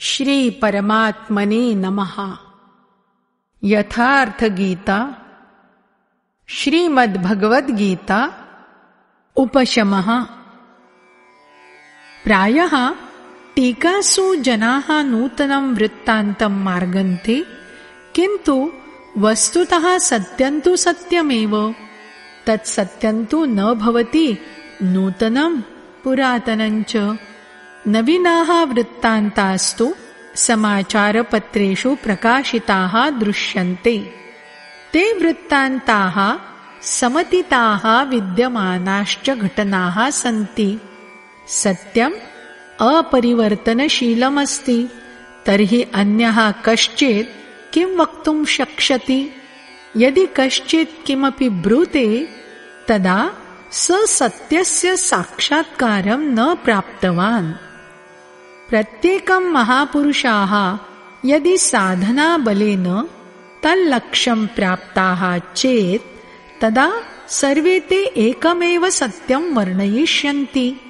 श्री परमात्मने नमः। यथार्थ गीता श्रीमद्भगवद्गीता उपशमः। प्रायः टीकासु जनाः नूतनं वृत्तान्तं मार्गन्ते, किन्तु वस्तुतः सत्यं तु सत्यमेव। तत्सत्यं न भवति नूतनं पुरातनं च। नवीनाः वृत्तान्तास्तु समाचारपत्रेषु प्रकाशिताः दृश्यन्ते। ते वृत्तान्ताः समतिताः विद्यमानाश्च घटनाः सन्ति। सत्यम् अपरिवर्तनशीलमस्ति, तर्हि अन्यः कश्चित् किं वक्तुं शक्ष्यति? यदि कश्चित् किमपि ब्रूते, तदा स सत्यस्य साक्षात्कारं न प्राप्तवान्। प्रत्येकं महापुरुषाः यदि साधनाबलेन तल्लक्ष्यं प्राप्ताः चेत्, तदा सर्वे ते एकमेव सत्यं वर्णयिष्यन्ति।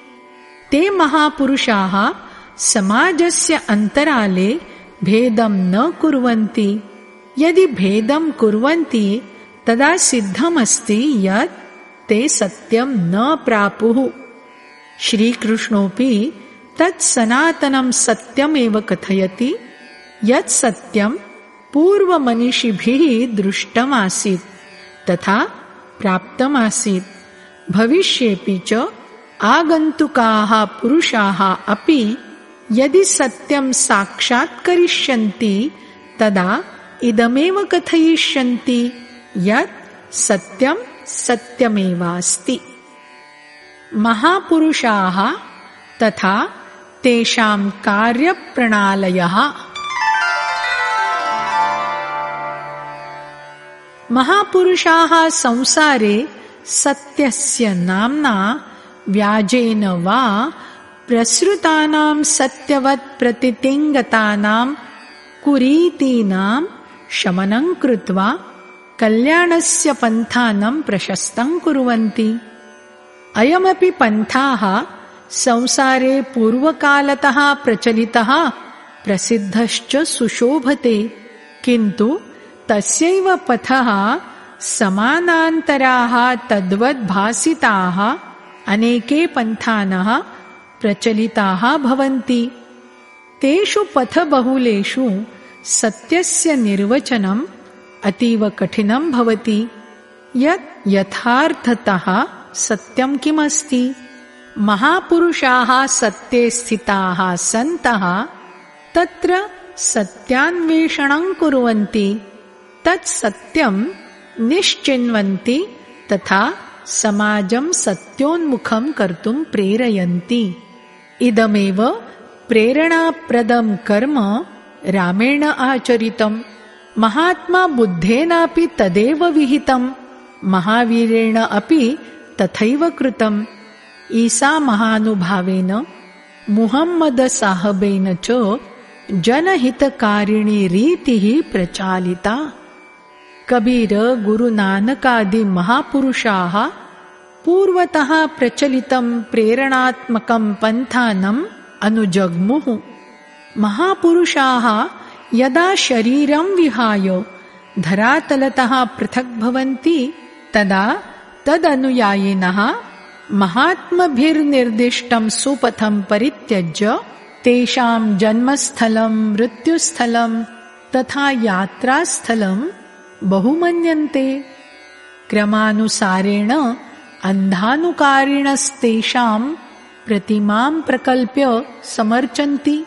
ते महापुरुषाः समाजस्य अन्तराले भेदं न कुर्वन्ति। यदि भेदं कुर्वन्ति, तदा सिद्धमस्ति यत् ते सत्यं न प्रापुः। श्रीकृष्णोऽपि तत् सनातनं सत्यमेव कथयति, यत् सत्यं पूर्वमनीषिभिः दृष्टमासीत् तथा प्राप्तमासीत्। भविष्येऽपि च आगन्तुकाः पुरुषाः अपि यदि सत्यं साक्षात्करिष्यन्ति, तदा इदमेव कथयिष्यन्ति यत् सत्यं सत्यमेवास्ति। महापुरुषाः तथा तेषां कार्यप्रणालयः। महापुरुषाः संसारे सत्यस्य नाम्ना व्याजेन वा प्रसृतानां सत्यवत् प्रतितिङ्गतानां कुरीतीनां शमनं कृत्वा कल्याणस्य पन्थानं प्रशस्तं कुर्वन्ति। अयमपि पन्थाः संसारे पूर्वकालतः प्रचलितः प्रसिद्धश्च सुशोभते, किन्तु तस्यैव पथः समानान्तराः तद्वद्भासिताः अनेके पन्थानः प्रचलिताः भवन्ति। तेषु पथबहुलेषु सत्यस्य निर्वचनम् अतीव कठिनं भवति। यत् यथार्थतः सत्यं किमस्ति? महापुरुषाः सत्ये स्थिताः सन्तः तत्र सत्यान्वेषणं कुर्वन्ति, तत् सत्यं निश्चिन्वन्ति तथा समाजं सत्योन्मुखं कर्तुं प्रेरयन्ति। इदमेव प्रेरणाप्रदं कर्म रामेण आचरितं। महात्मा बुद्धेनापि तदेव विहितं, महावीरेण अपि तथैव कृतम्। ईसा महानुभावेन मुहम्मद साहबेन च जनहितकारिणी रीतिः प्रचालिता। कबीर गुरुनानकादि महापुरुषाः पूर्वतः प्रचलितं प्रेरणात्मकं पन्थानम् अनुजग्मुः। महापुरुषाः यदा शरीरं विहाय धरातलतः पृथक् भवन्ति, तदा तदनुयायिनः महात्मभिर्निर्दिष्टं सुपथं परित्यज्य तेषां जन्मस्थलं मृत्युस्थलं तथा यात्रास्थलं बहुमन्यन्ते। क्रमानुसारेण अन्धानुकारिणस्तेषां प्रतिमां प्रकल्प्य समर्चन्ति।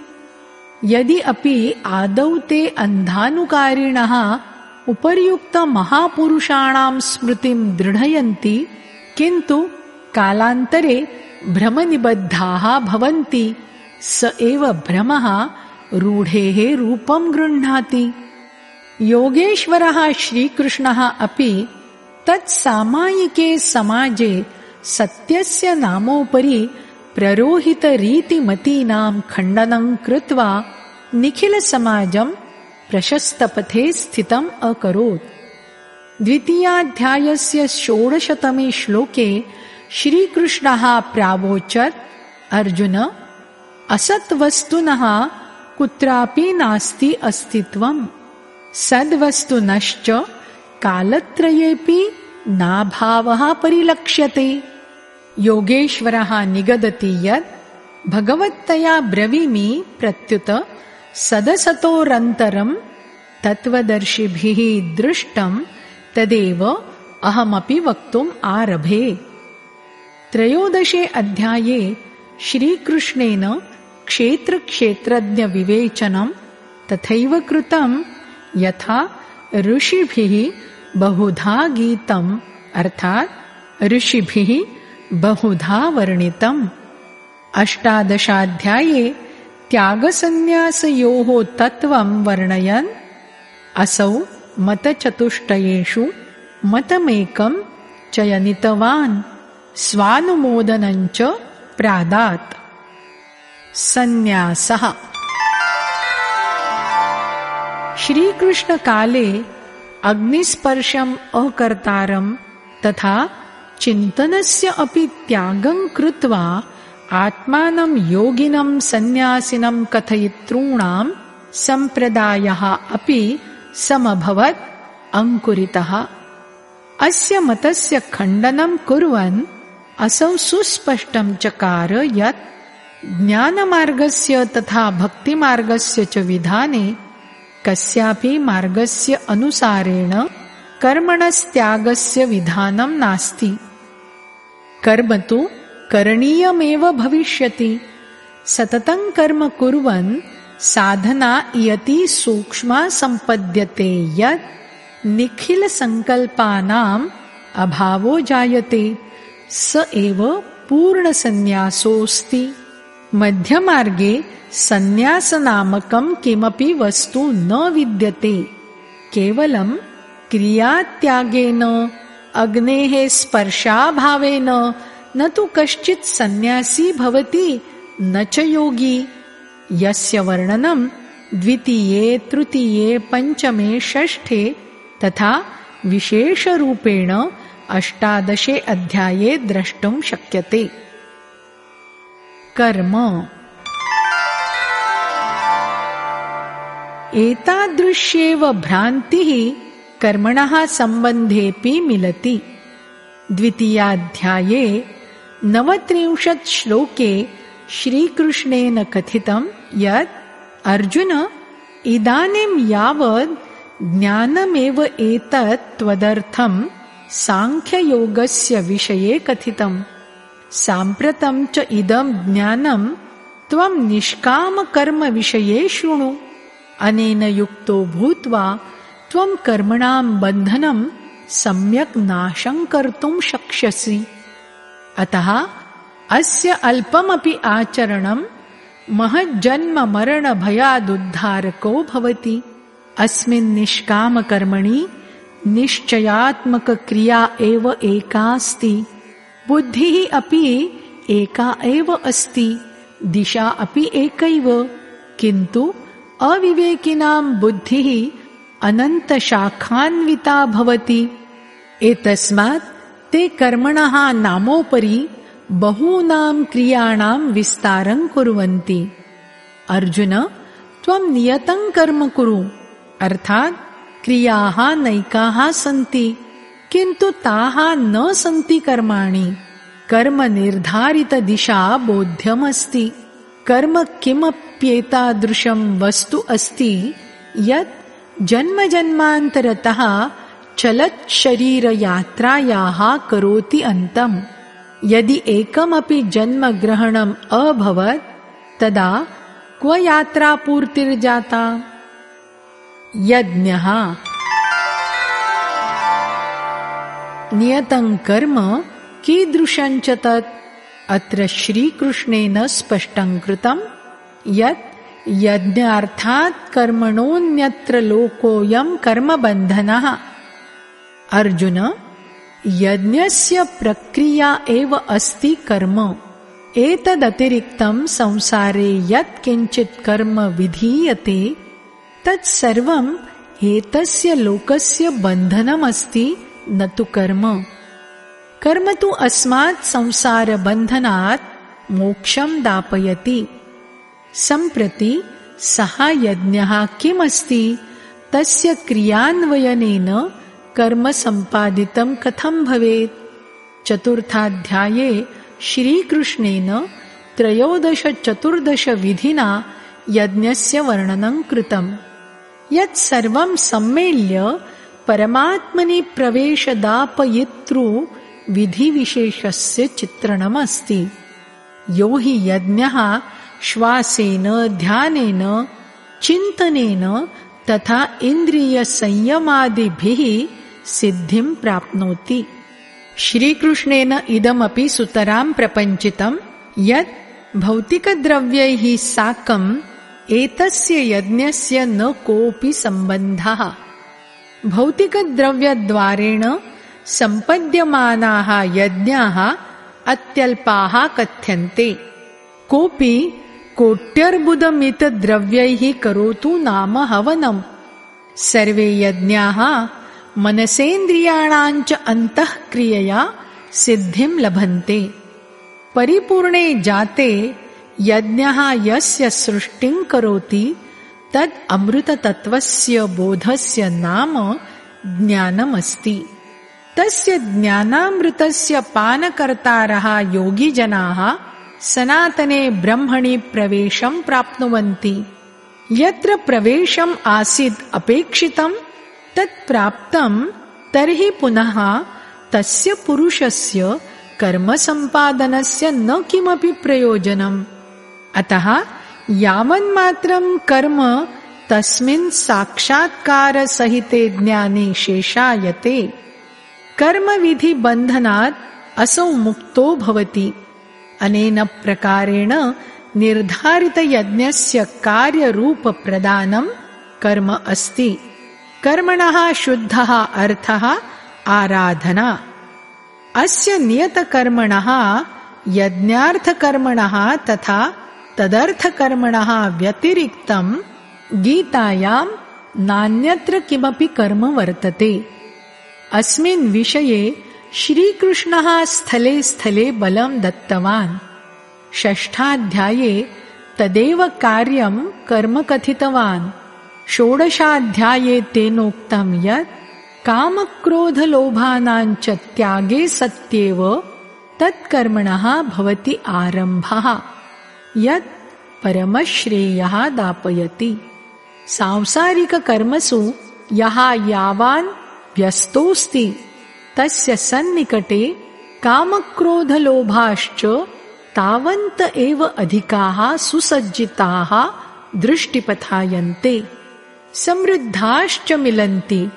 यदि अपि आदौ ते अन्धानुकारिणः उपर्युक्तमहापुरुषाणां स्मृतिं दृढयन्ति, किन्तु कालान्तरे भ्रमनिबद्धाः भवन्ति। स एव भ्रमः रूढेः रूपं गृह्णाति। योगेश्वरः श्रीकृष्णः अपि तत्सामायिके समाजे सत्यस्य नामोपरि प्ररोहितरीतिमतीनां खण्डनं कृत्वा निखिलसमाजं प्रशस्तपथे स्थितम् अकरोत्। द्वितीयाध्यायस्य 16तमे श्लोके श्रीकृष्णः प्रावोचत्, अर्जुन, असत्वस्तुनः कुत्रापि नास्ति अस्तित्वम्। सद्वस्तुनश्च कालत्रयेऽपि नाभावः परिलक्ष्यते। योगेश्वरः निगदति यत् भगवत्तया ब्रवीमि प्रत्युत सदसतोरन्तरं तत्त्वदर्शिभिः दृष्टं तदेव अहमपि वक्तुम् आरभे। 13 अध्याये श्रीकृष्णेन क्षेत्रक्षेत्रज्ञविवेचनं तथैव कृतं यथा ऋषिभिः बहुधा गीतम् अर्थात् ऋषिभिः बहुधा वर्णितम्। 18 त्यागसन्न्यासयोः तत्त्वं वर्णयन् असौ मतचतुष्टयेषु मतमेकं चयनितवान् स्वानुमोदनञ्च प्रादात्। सन्न्यासः श्रीकृष्णकाले अग्निस्पर्शम् अकर्तारं तथा चिन्तनस्य अपि त्यागं कृत्वा आत्मानं योगिनं सन्न्यासिनं कथयितॄणां सम्प्रदायः अपि समभवत् अंकुरितः। अस्य मतस्य खण्डनं कुर्वन् असौ सुस्पष्टं चकार यत् ज्ञानमार्गस्य तथा भक्तिमार्गस्य च विधाने कस्यापि मार्गस्य अनुसारेण कर्मणस्त्यागस्य विधानं नास्ति। कर्म तु करणीयमेव भविष्यति। सततं कर्म कुर्वन् साधना इयती सूक्ष्मा सम्पद्यते यत् निखिलसङ्कल्पानाम् अभावो जायते, स एव पूर्णसन्न्यासोऽस्ति। मध्यमार्गे सन्न्यासनामकं किमपि वस्तु न विद्यते। केवलं क्रियात्यागेन अग्नेः स्पर्शाभावेन न तु कश्चित् सन्न्यासी भवति न च योगी। यस्य वर्णनं 2, 3, 5, 6 तथा विशेषरूपेण 18 अध्याये द्रष्टुं शक्यते। कर्म एतादृश्येव भ्रान्तिः कर्मणः सम्बन्धेऽपि मिलति। 2 39 श्लोके श्रीकृष्णेन कथितं यत् अर्जुन इदानीं यावत् ज्ञानमेव एतत् त्वदर्थं सांख्ययोगस्य विषये कथितं। साम्प्रतं च इदं ज्ञानं त्वं निष्कामकर्मविषये शृणु। अनेन युक्तो भूत्वा त्वं कर्मणां बन्धनं सम्यक् नाशं कर्तुं शक्ष्यसि। अतः अस्य अल्पमपि आचरणं महज्जन्ममरणभयादुद्धारको भवति। अस्मिन् निष्कामकर्मणि निश्चयात्मकक्रिया एव एकास्ति। बुद्धिः अपि एका एव अस्ति, दिशा अपि एकैव। किन्तु अविवेकिनां बुद्धिः अनन्तशाखान्विता भवति। एतस्मात् ते कर्मणः नामोपरि बहूनां क्रियाणां विस्तारं कुर्वन्ति। अर्जुन, त्वं नियतं कर्म कुरु, अर्थात् क्रियाः नैकाः सन्ति, किन्तु ताः न सन्ति कर्माणि। कर्म निर्धारितदिशा बोध्यमस्ति। कर्म किमप्येतादृशं वस्तु अस्ति यत् जन्मजन्मान्तरतः चलत् शरीरयात्रायाः करोति अन्तम्। यदि एकमपि जन्मग्रहणम् अभवत् तदा क्व यात्रापूर्तिर्जाता? यज्ञः नियतं कर्म कीदृशं च तत्? अत्र श्रीकृष्णेन स्पष्टं कृतं यत् यज्ञार्थात् कर्मणोऽन्यत्र लोकोऽयं कर्मबन्धनः। अर्जुन, यज्ञस्य प्रक्रिया एव अस्ति कर्म। एतदतिरिक्तं संसारे यत् किञ्चित् कर्म विधीयते तत्सर्वम् एतस्य लोकस्य बन्धनमस्ति, न तु कर्म। कर्म तु अस्मात् संसारबन्धनात् मोक्षं दापयति। सम्प्रति सः यज्ञः किमस्ति, तस्य क्रियान्वयनेन कर्म सम्पादितं कथं भवेत्। चतुर्थाध्याये श्रीकृष्णेन 13-14 विधिना यज्ञस्य वर्णनं कृतम्। यत् सर्वं सम्मेल्य परमात्मनि प्रवेशदापयितृ विधिविशेषस्य चित्रणमस्ति। यो हि यज्ञः श्वासेन, ध्यानेन, चिन्तनेन तथा इन्द्रियसंयमादिभिः सिद्धिं प्राप्नोति। श्रीकृष्णेन इदमपि सुतरां प्रपञ्चितं यत् भौतिकद्रव्यैः साकम् एतस्य यज्ञस्य न कोऽपि सम्बन्धः। भौतिकद्रव्यद्वारेण सम्पद्यमानाः यज्ञाः अत्यल्पाः कथ्यन्ते। कोऽपि कोट्यर्बुदमितद्रव्यैः करोतु नाम हवनम्। सर्वे यज्ञाः मनसेन्द्रियाणाञ्च अन्तःक्रियया सिद्धिं लभन्ते। परिपूर्णे जाते यज्ञः यस्य सृष्टिं करोति तद् अमृततत्त्वस्य बोधस्य नाम ज्ञानमस्ति। तस्य ज्ञानामृतस्य पानकर्तारः योगिजनाः सनातने ब्रह्मणि प्रवेशं प्राप्नुवन्ति। यत्र प्रवेशम् आसीत् अपेक्षितं तत् प्राप्तं, तर्हि पुनः तस्य पुरुषस्य कर्मसम्पादनस्य न किमपि प्रयोजनम्। अतः यावन्मात्रं कर्म तस्मिन् साक्षात्कारसहिते ज्ञाने शेषायते, कर्मविधिबन्धनात् असौ मुक्तो भवति। अनेन प्रकारेण निर्धारितयज्ञस्य कार्यरूपप्रदानं कर्म अस्ति। कर्मणः शुद्धः अर्थः आराधना। अस्य नियतकर्मणः यज्ञार्थकर्मणः तथा तदर्थकर्मणः व्यतिरिक्तं गीतायां नान्यत्र किमपि कर्म वर्तते। अस्मिन् विषये श्रीकृष्णः स्थले स्थले बलं दत्तवान्। 6ठाध्याये तदेव कार्यं कर्म कथितवान्। 16ध्याये तेनोक्तं यत् कामक्रोधलोभानाञ्च त्यागे सत्येव तत्कर्मणः भवति आरम्भः, यत् परमश्रेयः दापयति। सांसारिककर्मसु यः यावान् व्यस्तोऽस्ति तस्य सन्निकटे कामक्रोधलोभाश्च तावन्त एव अधिकाः सुसज्जिताः दृष्टिपथायन्ते, समृद्धाश्च मिलन्ति।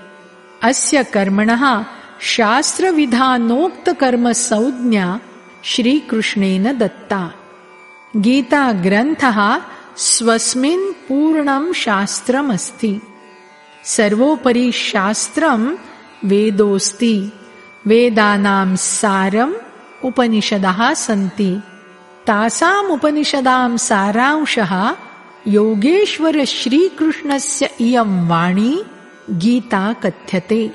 अस्य कर्मणः शास्त्रविधानोक्तकर्मसंज्ञा श्रीकृष्णेन दत्ता। गीताग्रन्थः स्वस्मिन् पूर्णं शास्त्रमस्ति। सर्वोपरि शास्त्रं वेदोऽस्ति। वेदानां सारम् उपनिषदः सन्ति। तासाम् उपनिषदां सारांशः योगेश्वर श्रीकृष्णस्य इयं वाणी गीता कथ्यते।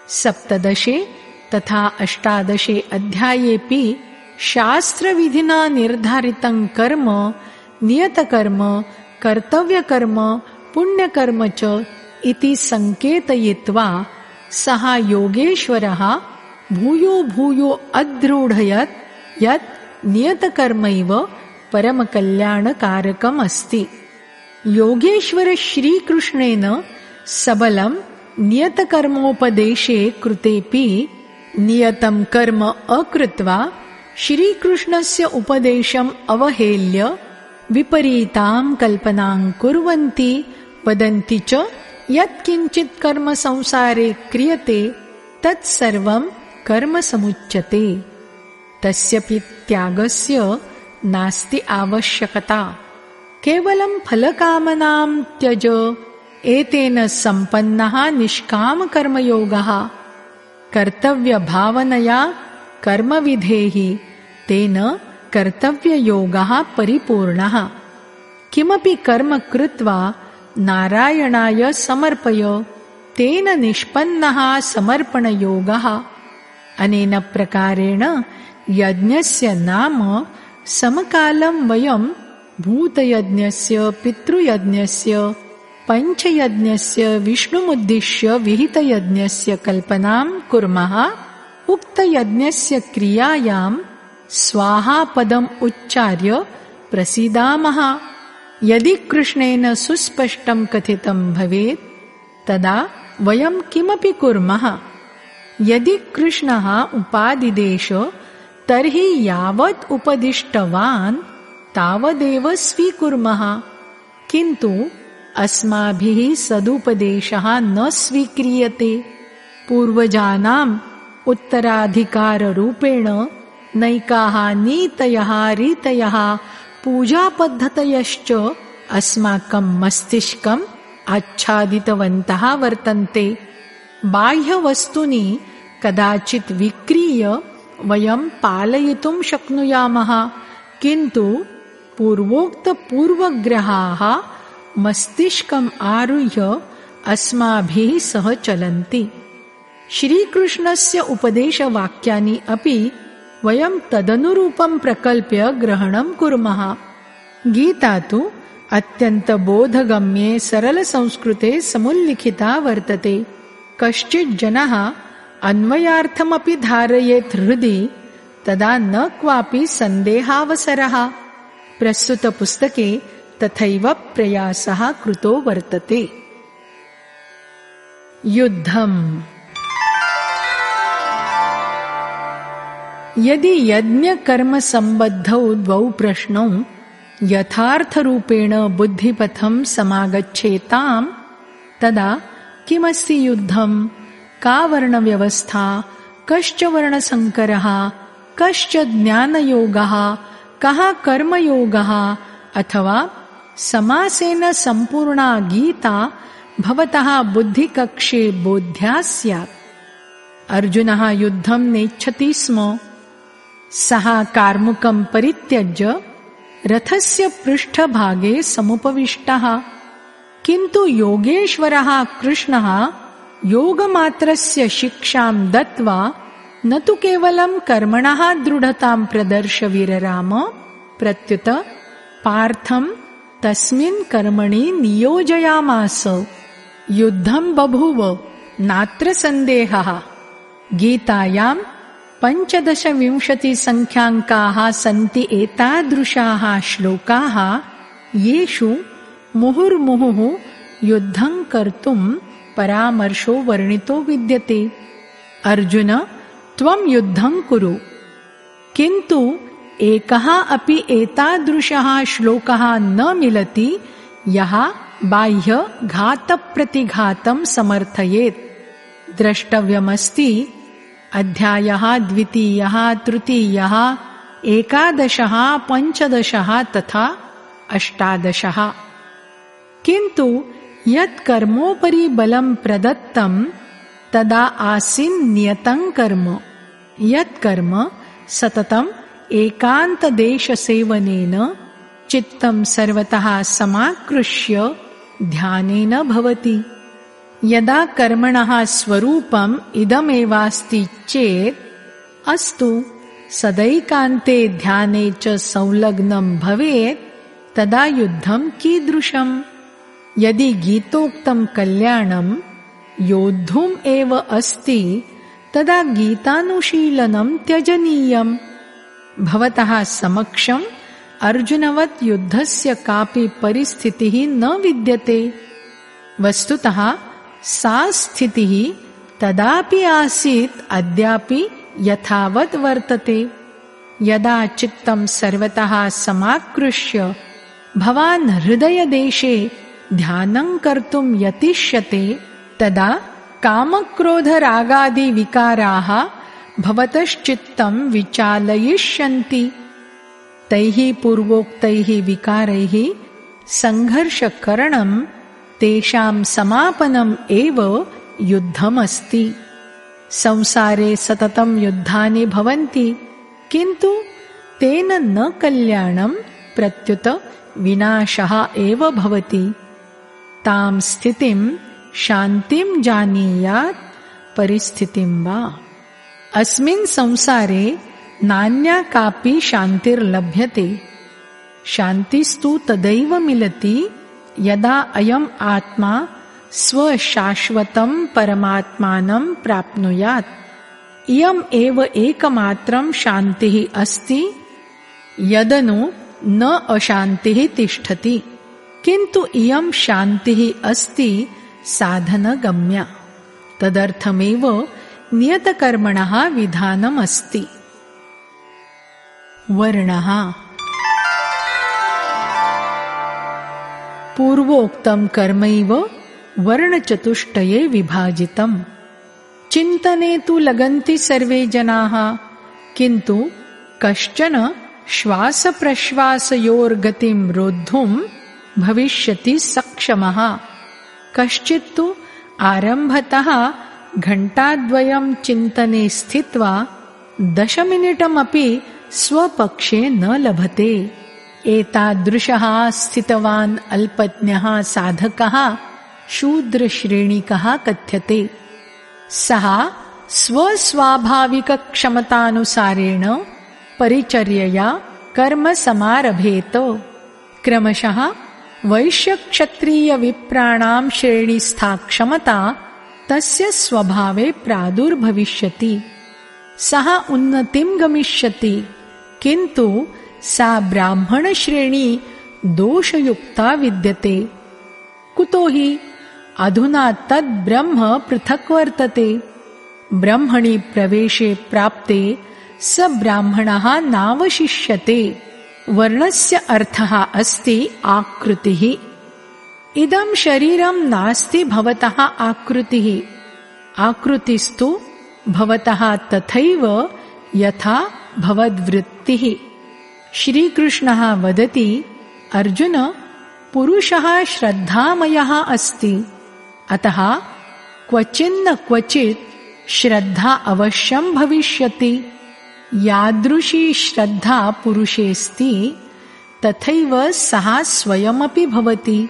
17 तथा 18 अध्यायेऽपि शास्त्रविधिना निर्धारितं कर्म, नियतकर्म, कर्तव्यकर्म, पुण्यकर्म च इति संकेतयित्वा सः योगेश्वरः भूयो भूयो अद्रूढयत् यत् नियतकर्मैव परमकल्याणकारकम् अस्ति। योगेश्वर श्रीकृष्णेन सबलं नियतकर्मोपदेशे कृतेऽपि नियतं कर्म अकृत्वा श्रीकृष्णस्य उपदेशम् अवहेल्य विपरीतां कल्पनां कुर्वन्ति वदन्ति च यत् किञ्चित् कर्म संसारे क्रियते तत्सर्वं कर्म समुच्यते। तस्यपि त्यागस्य नास्ति आवश्यकता। केवलं फलकामनां त्यज, एतेन सम्पन्नः निष्कामकर्मयोगः। कर्तव्यभावनया कर्मविधेः तेन कर्तव्ययोगः परिपूर्णः। किमपि कर्म कृत्वा नारायणाय समर्पय, तेन निष्पन्नः समर्पणयोगः। अनेन प्रकारेण यज्ञस्य नाम समकालं वयं भूतयज्ञस्य पितृयज्ञस्य पंचयज्ञस्य विष्णुमुद्दिश्य विहितयज्ञस्य कल्पनां कुर्मः। उक्तयज्ञस्य क्रियायां स्वाहापदम् उच्चार्य प्रसीदामः। यदि कृष्णेन सुस्पष्टं कथितं भवेत् तदा वयं किमपि कुर्मः। यदि कृष्णः उपादिदेश तर्हि यावत् उपदिष्टवान् तावदेव स्वीकुर्मः। किन्तु अस्माभिः सदुपदेशः न स्वीक्रियते। पूर्वजानाम् उत्तराधिकाररूपेण नैकाः नीतयः रीतयः पूजापद्धतयश्च अस्माकं मस्तिष्कम् आच्छादितवन्तः वर्तन्ते। बाह्यवस्तूनि कदाचित् विक्रीय वयं पालयितुं शक्नुयामः, किन्तु पूर्वोक्तपूर्वग्रहाः मस्तिष्कम् आरुह्य अस्माभिः सह चलन्ति। श्रीकृष्णस्य उपदेशवाक्यानि अपि वयं तदनुरूपं प्रकल्प्य ग्रहणं कुर्मः। गीता तु अत्यन्तबोधगम्ये सरलसंस्कृते समुल्लिखिता वर्तते। कश्चित् जनः अन्वयार्थमपि धारयेत् हृदि तदा न क्वापि सन्देहावसरः। प्रस्तुतपुस्तके तथैव प्रयासः कृतो वर्तते। युद्धम्। यदि यज्ञकर्मसम्बद्धौ द्वौ प्रश्नौ यथार्थरूपेण बुद्धिपथं समागच्छेताम् तदा किमस्ति युद्धम्, का वर्णव्यवस्था, कश्च वर्णसङ्करः, कश्च ज्ञानयोगः, कः कर्मयोगः, अथवा समासेन सम्पूर्णा गीता भवतः बुद्धिकक्षे बोध्या स्यात्। अर्जुनः युद्धं नेच्छति स्म। सः कार्मुकं परित्यज्य रथस्य पृष्ठभागे समुपविष्टः। किन्तु योगेश्वरः कृष्णः योगमात्रस्य शिक्षां दत्त्वा न तु केवलं कर्मणः दृढतां प्रदर्श वीरराम, प्रत्युत पार्थं तस्मिन् कर्मणि नियोजयामास। युद्धं बभूव, नात्र सन्देहः। गीतायां 15-20 सन्ति एतादृशाः श्लोकाः येषु मुहुर्मुहुः युद्धं कर्तुं परामर्शो वर्णितो विद्यते। अर्जुन, त्वं युद्धं कुरु। किन्तु एकः अपि एतादृशः श्लोकः न मिलति यः बाह्य घातप्रतिघातं समर्थयेत्। द्रष्टव्यमस्ति अध्यायः 2, 3, 11, 15 तथा 18। किन्तु यत् कर्मोपरि बलं प्रदत्तं तदा आसीन् नियतं कर्म। यत् कर्म सततम् एकान्तदेशसेवनेन चित्तं सर्वतः समाकृष्य ध्यानेन भवति। यदा कर्मणः स्वरूपम् इदमेवास्ति चेत् अस्तु सदैकान्ते ध्याने च संलग्नं भवेत्, तदा युद्धं कीदृशम्? यदि गीतोक्तं कल्याणं योद्धुम् एव अस्ति तदा गीतानुशीलनं त्यजनीयम्। भवतः समक्षम् अर्जुनवत् युद्धस्य कापि परिस्थितिः न विद्यते। वस्तुतः सा स्थितिः तदापि आसीत्, अद्यापि यथावत् वर्तते। यदा चित्तं सर्वतः समाकृष्य भवान् हृदयदेशे ध्यानं कर्तुं यतिष्यते तदा कामक्रोधरागादिविकाराः भवतश्चित्तं विचालयिष्यन्ति। तैः पूर्वोक्तैः विकारैः सङ्घर्षकरणं तेषां समापनम् एव युद्धमस्ति। संसारे सततं युद्धानि भवन्ति, किन्तु तेन न कल्याणं, प्रत्युत विनाशः एव भवति। तां स्थितिं शान्तिं जानीयात् परिस्थितिं वा। अस्मिन् संसारे नान्या कापि शान्तिर्लभ्यते। शान्तिस्तु तदैव मिलति यदा अयम् आत्मा स्वशाश्वतं परमात्मानं प्राप्नुयात्। इयम् एव एकमात्रं शान्तिः अस्ति यदनु न अशान्तिः तिष्ठति। किन्तु इयं शान्तिः अस्ति साधनगम्या। तदर्थमेव नियतकर्मणः विधानमस्ति। वर्णः पूर्वोक्तं कर्मैव वर्णचतुष्टये विभाजितम्। चिन्तने तु लगन्ति सर्वे जनाः, किन्तु कश्चन श्वासप्रश्वासयोर्गतिं रोद्धुं भविष्यति सक्षमः। कश्चित्तु आरम्भतः घण्टाद्वयं चिन्तने स्थित्वा 10 मिनिटमपि स्वपक्षे न लभते। एतादृशः स्थितवान् अल्पज्ञः साधकः शूद्रश्रेणिकः कथ्यते। सः स्वस्वाभाविकक्षमतानुसारेण परिचर्यया कर्म समारभेत। क्रमशः वैश्यक्षत्रियविप्राणां श्रेणीस्था क्षमता तस्य स्वभावे प्रादुर्भविष्यति। सः उन्नतिं गमिष्यति, किन्तु सा ब्राह्मणश्रेणी दोषयुक्ता विद्यते। कुतो हि अधुना तद् ब्रह्म पृथक् वर्तते। ब्रह्मणि प्रवेशे प्राप्ते स ब्राह्मणः नावशिष्यते। वर्णस्य अर्थः अस्ति आकृतिः। इदं शरीरं नास्ति भवतः आकृतिः। आकृतिस्तु भवतः तथैव यथा भवद्वृत्तिः। श्रीकृष्णः वदति, अर्जुन, पुरुषः श्रद्धामयः अस्ति, अतः क्वचिन्न क्वचित् श्रद्धा अवश्यं भविष्यति। यादृशी श्रद्धा पुरुषेऽस्ति तथैव सः स्वयमपि भवति।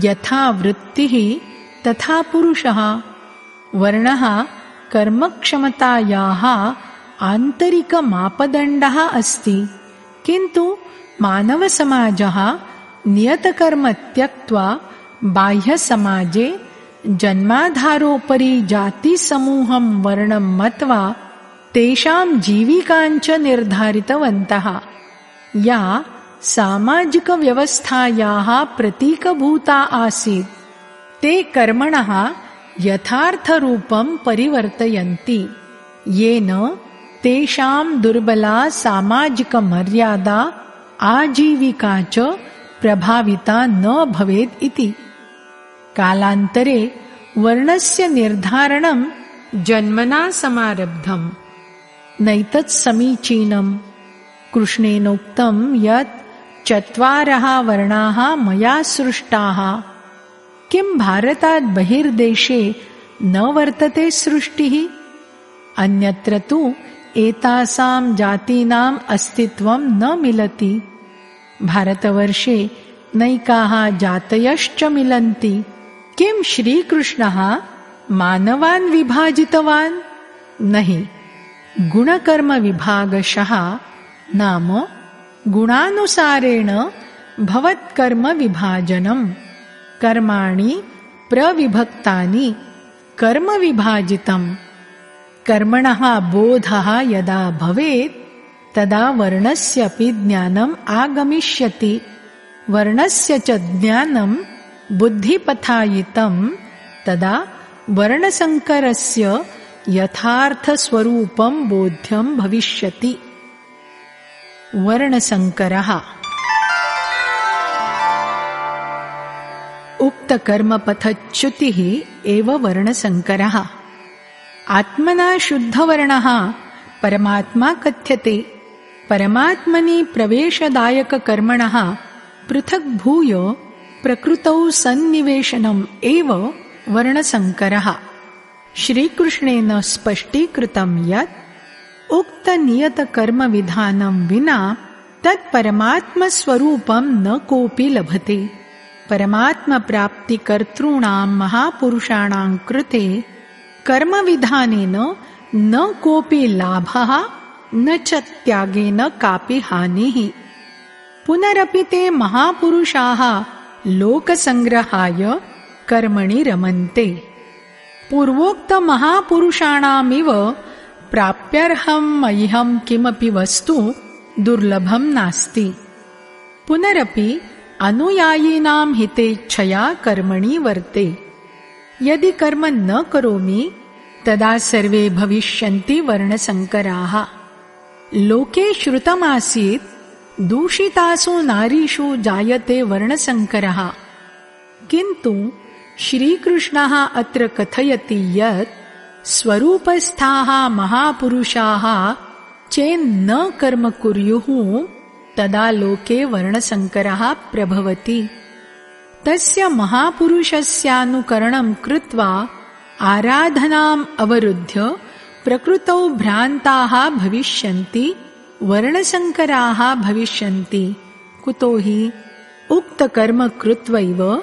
यथा वृत्तिः तथा पुरुषः। वर्णः कर्मक्षमतायाः आन्तरिकमापदण्डः अस्ति, किन्तु मानवसमाजः नियतकर्म त्यक्त्वा बाह्यसमाजे जन्माधारोपरि जातिसमूहं वर्णं मत्वा तेषां जीविकाञ्च निर्धारितवन्तः। या सामाजिकव्यवस्थायाः प्रतीकभूता आसीत्, ते कर्मणः यथार्थरूपं परिवर्तयन्ति, येन तेषां दुर्बला सामाजिकमर्यादा आजीविका च प्रभाविता न भवेत् इति। कालान्तरे वर्णस्य निर्धारणं जन्मना समारब्धम्। नैतत् समीचीनम्। कृष्णेनोक्तं यत् 4 वर्णाः मया सृष्टाः। किं भारतात् बहिर्देशे न वर्तते सृष्टिः? अन्यत्र तु एतासां जातीनाम् अस्तित्वं न मिलति। भारतवर्षे नैकाः जातयश्च मिलन्ति। किं श्रीकृष्णः मानवान् विभाजितवान्? नहि। गुणकर्मविभागशः नाम गुणानुसारेण भवत्कर्मविभाजनम्। कर्माणि प्रविभक्तानि, कर्मविभाजितम्। कर्मणः बोधः यदा भवेत् तदा वर्णस्यपि ज्ञानम् आगमिष्यति। वर्णस्य च ज्ञानं बुद्धिपथायितं तदा वर्णसंकरस्य यथार्थस्वरूपं बोध्यं भविष्यति। वर्णसंकरः उक्तकर्मपथच्युतिः एव वर्णसंकरः। आत्मना शुद्धवर्णः परमात्मा कथ्यते। परमात्मनि प्रवेशदायककर्मणः पृथग्भूय प्रकृतौ सन्निवेशनम् एव वर्णसंकरः। श्रीकृष्णेन स्पष्टीकृतं यत् उक्तनियतकर्मविधानं विना तत्परमात्मस्वरूपं न कोऽपि लभते। परमात्मप्राप्तिकर्तॄणां महापुरुषाणां कृते कर्मविधानेन न कोऽपि लाभः न च त्यागेन कापि हानिः। पुनरपि ते महापुरुषाः लोकसंग्रहाय कर्मणि रमन्ते। पूर्वोक्तमहापुरुषाणामिव प्राप्यर्हं मह्यं किमपि वस्तु दुर्लभं नास्ति। पुनरपि अनुयायिनां हितेच्छया कर्मणि वर्ते। यदि कर्म न करोमि तदा सर्वे भविष्यन्ति वर्णसंकराः। लोके श्रुतमासीत् दूषितासु नारीषु जायते वर्णसंकरः, किन्तु श्रीकृष्णः अत्र कथयति यत् स्वरूपस्थाः महापुरुषाः चेन्न कर्म कुर्युः तदा लोके वर्णसंकरः प्रभवति। तस्य महापुरुषस्यानुकरणं कृत्वा आराधनाम् अवरुद्ध्य प्रकृतौ भ्रान्ताः भविष्यन्ति, वर्णसंकराः भविष्यन्ति। कुतो हि उक्तकर्म कृत्वैव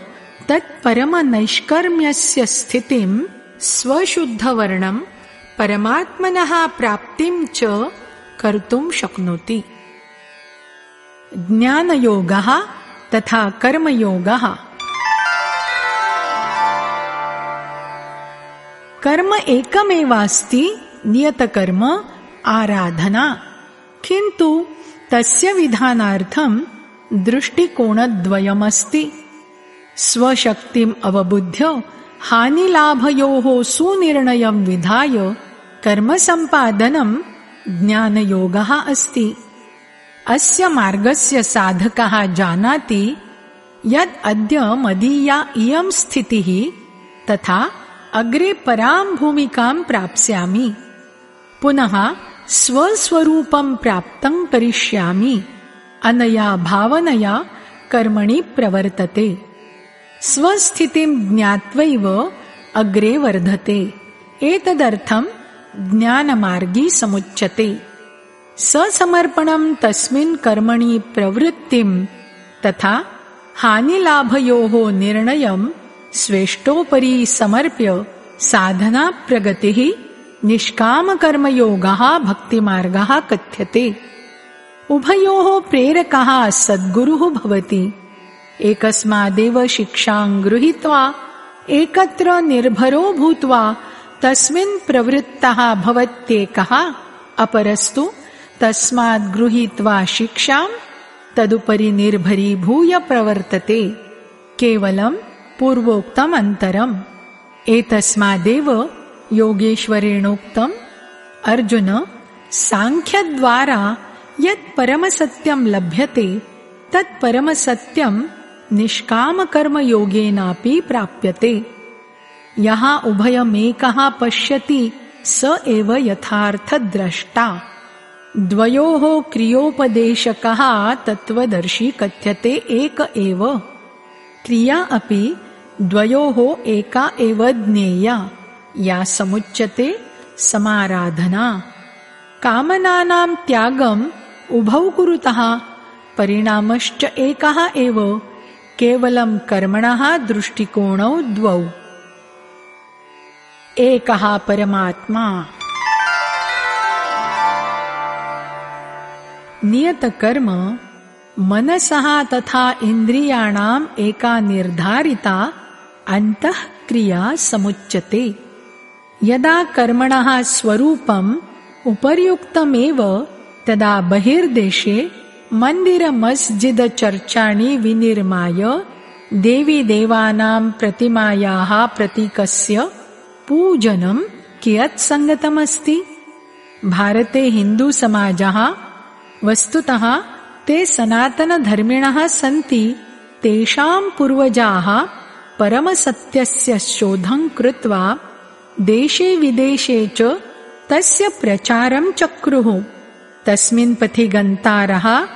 तत्परमनैष्कर्म्यस्य स्थितिं स्वशुद्धवर्णं परमात्मनः प्राप्तिं च कर्तुं शक्नोति। ज्ञानयोगः तथा कर्मयोगः। कर्म एकमेवास्ति, नियतकर्म आराधना, किन्तु तस्य विधानार्थं दृष्टिकोणद्वयमस्ति। स्वशक्तिम् अवबुद्ध्य हानिलाभयोः सुनिर्णयं विधाय कर्मसम्पादनं ज्ञानयोगः अस्ति। अस्य मार्गस्य साधकः जानाति यत् अद्य मदीया इयं स्थितिः, तथा अग्रे परां भूमिकां प्राप्स्यामि। पुनः स्वस्वरूपं प्राप्तं करिष्यामि। अनया भावनया कर्मणि प्रवर्तते। स्वस्थितिं ज्ञात्वैव अग्रे वर्धते। एतदर्थं ज्ञानमार्गी समुच्यते। ससमर्पणं तस्मिन् कर्मणि प्रवृत्तिं तथा हानिलाभयोः निर्णयं स्वेष्टोपरि समर्प्य साधना प्रगतिः निष्कामकर्मयोगः भक्तिमार्गः कथ्यते। उभयोः प्रेरकः सद्गुरुः भवति। एकस्मादेव शिक्षां गृहीत्वा एकत्र निर्भरो भूत्वा तस्मिन् प्रवृत्तः भवत्येकः, अपरस्तु तस्माद् गृहीत्वा शिक्षां तदुपरि निर्भरीभूय प्रवर्तते। केवलं पूर्वोक्तम् अन्तरम्। एतस्मादेव योगेश्वरेणोक्तम्, अर्जुन, सांख्यद्वारा यत् परमसत्यं लभ्यते तत् परमसत्यं निष्कामकर्मयोगेनापि प्राप्यते। यः उभयमेकः पश्यति स एव यथार्थद्रष्टा। द्वयोः क्रियोपदेशकः तत्त्वदर्शी कथ्यते एक एव। क्रिया अपि द्वयोः एका एव ज्ञेया, या समुच्यते समाराधना। कामनानां त्यागम् उभौ कुरुतः, परिणामश्च एकः एव, केवलं कर्मणः दृष्टिकोणौ द्वौ। एकः परमात्मा। नियतकर्म मनसः तथा इन्द्रियाणाम् एका निर्धारिता अन्तःक्रिया समुच्यते। यदा कर्मणः स्वरूपम् उपर्युक्तमेव तदा बहिर्देशे मन्दिरमस्जिदचर्चाणि विनिर्माय देवीदेवानां प्रतिमायाः प्रतीकस्य पूजनं कियत् सङ्गतमस्ति। भारते हिन्दूसमाजः वस्तुतः ते सनातनधर्मिणः सन्ति। तेषां पूर्वजाः परमसत्यस्य शोधं कृत्वा देशे विदेशे च तस्य प्रचारं चक्रुः। तस्मिन् पथि गन्तारः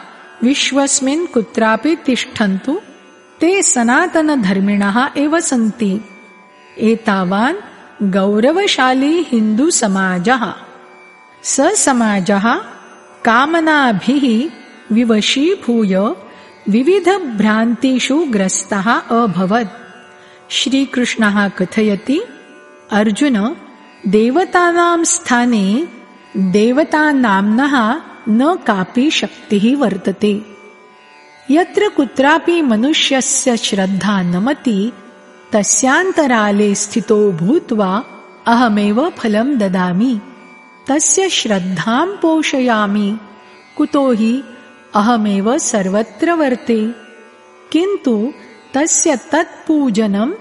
विश्वस्मिन् कुत्रापि तिष्ठन्तु, ते सनातनधर्मिणः एव सन्ति। एतावान् गौरवशाली हिन्दूसमाजः। स समाजः कामनाभिः विवशीभूय विविधभ्रान्तिषु ग्रस्तः अभवत्। श्रीकृष्णः कथयति, अर्जुन, देवतानां स्थाने देवतानाम्नः न कापि शक्तिः वर्तते। यत्र कुत्रापि मनुष्यस्य श्रद्धा नमति तस्यान्तराले स्थितो भूत्वा अहमेव फलं ददामि, तस्य श्रद्धां पोषयामि, कुतो हि अहमेव सर्वत्र वर्ते। किन्तु तस्य तत्पूजनं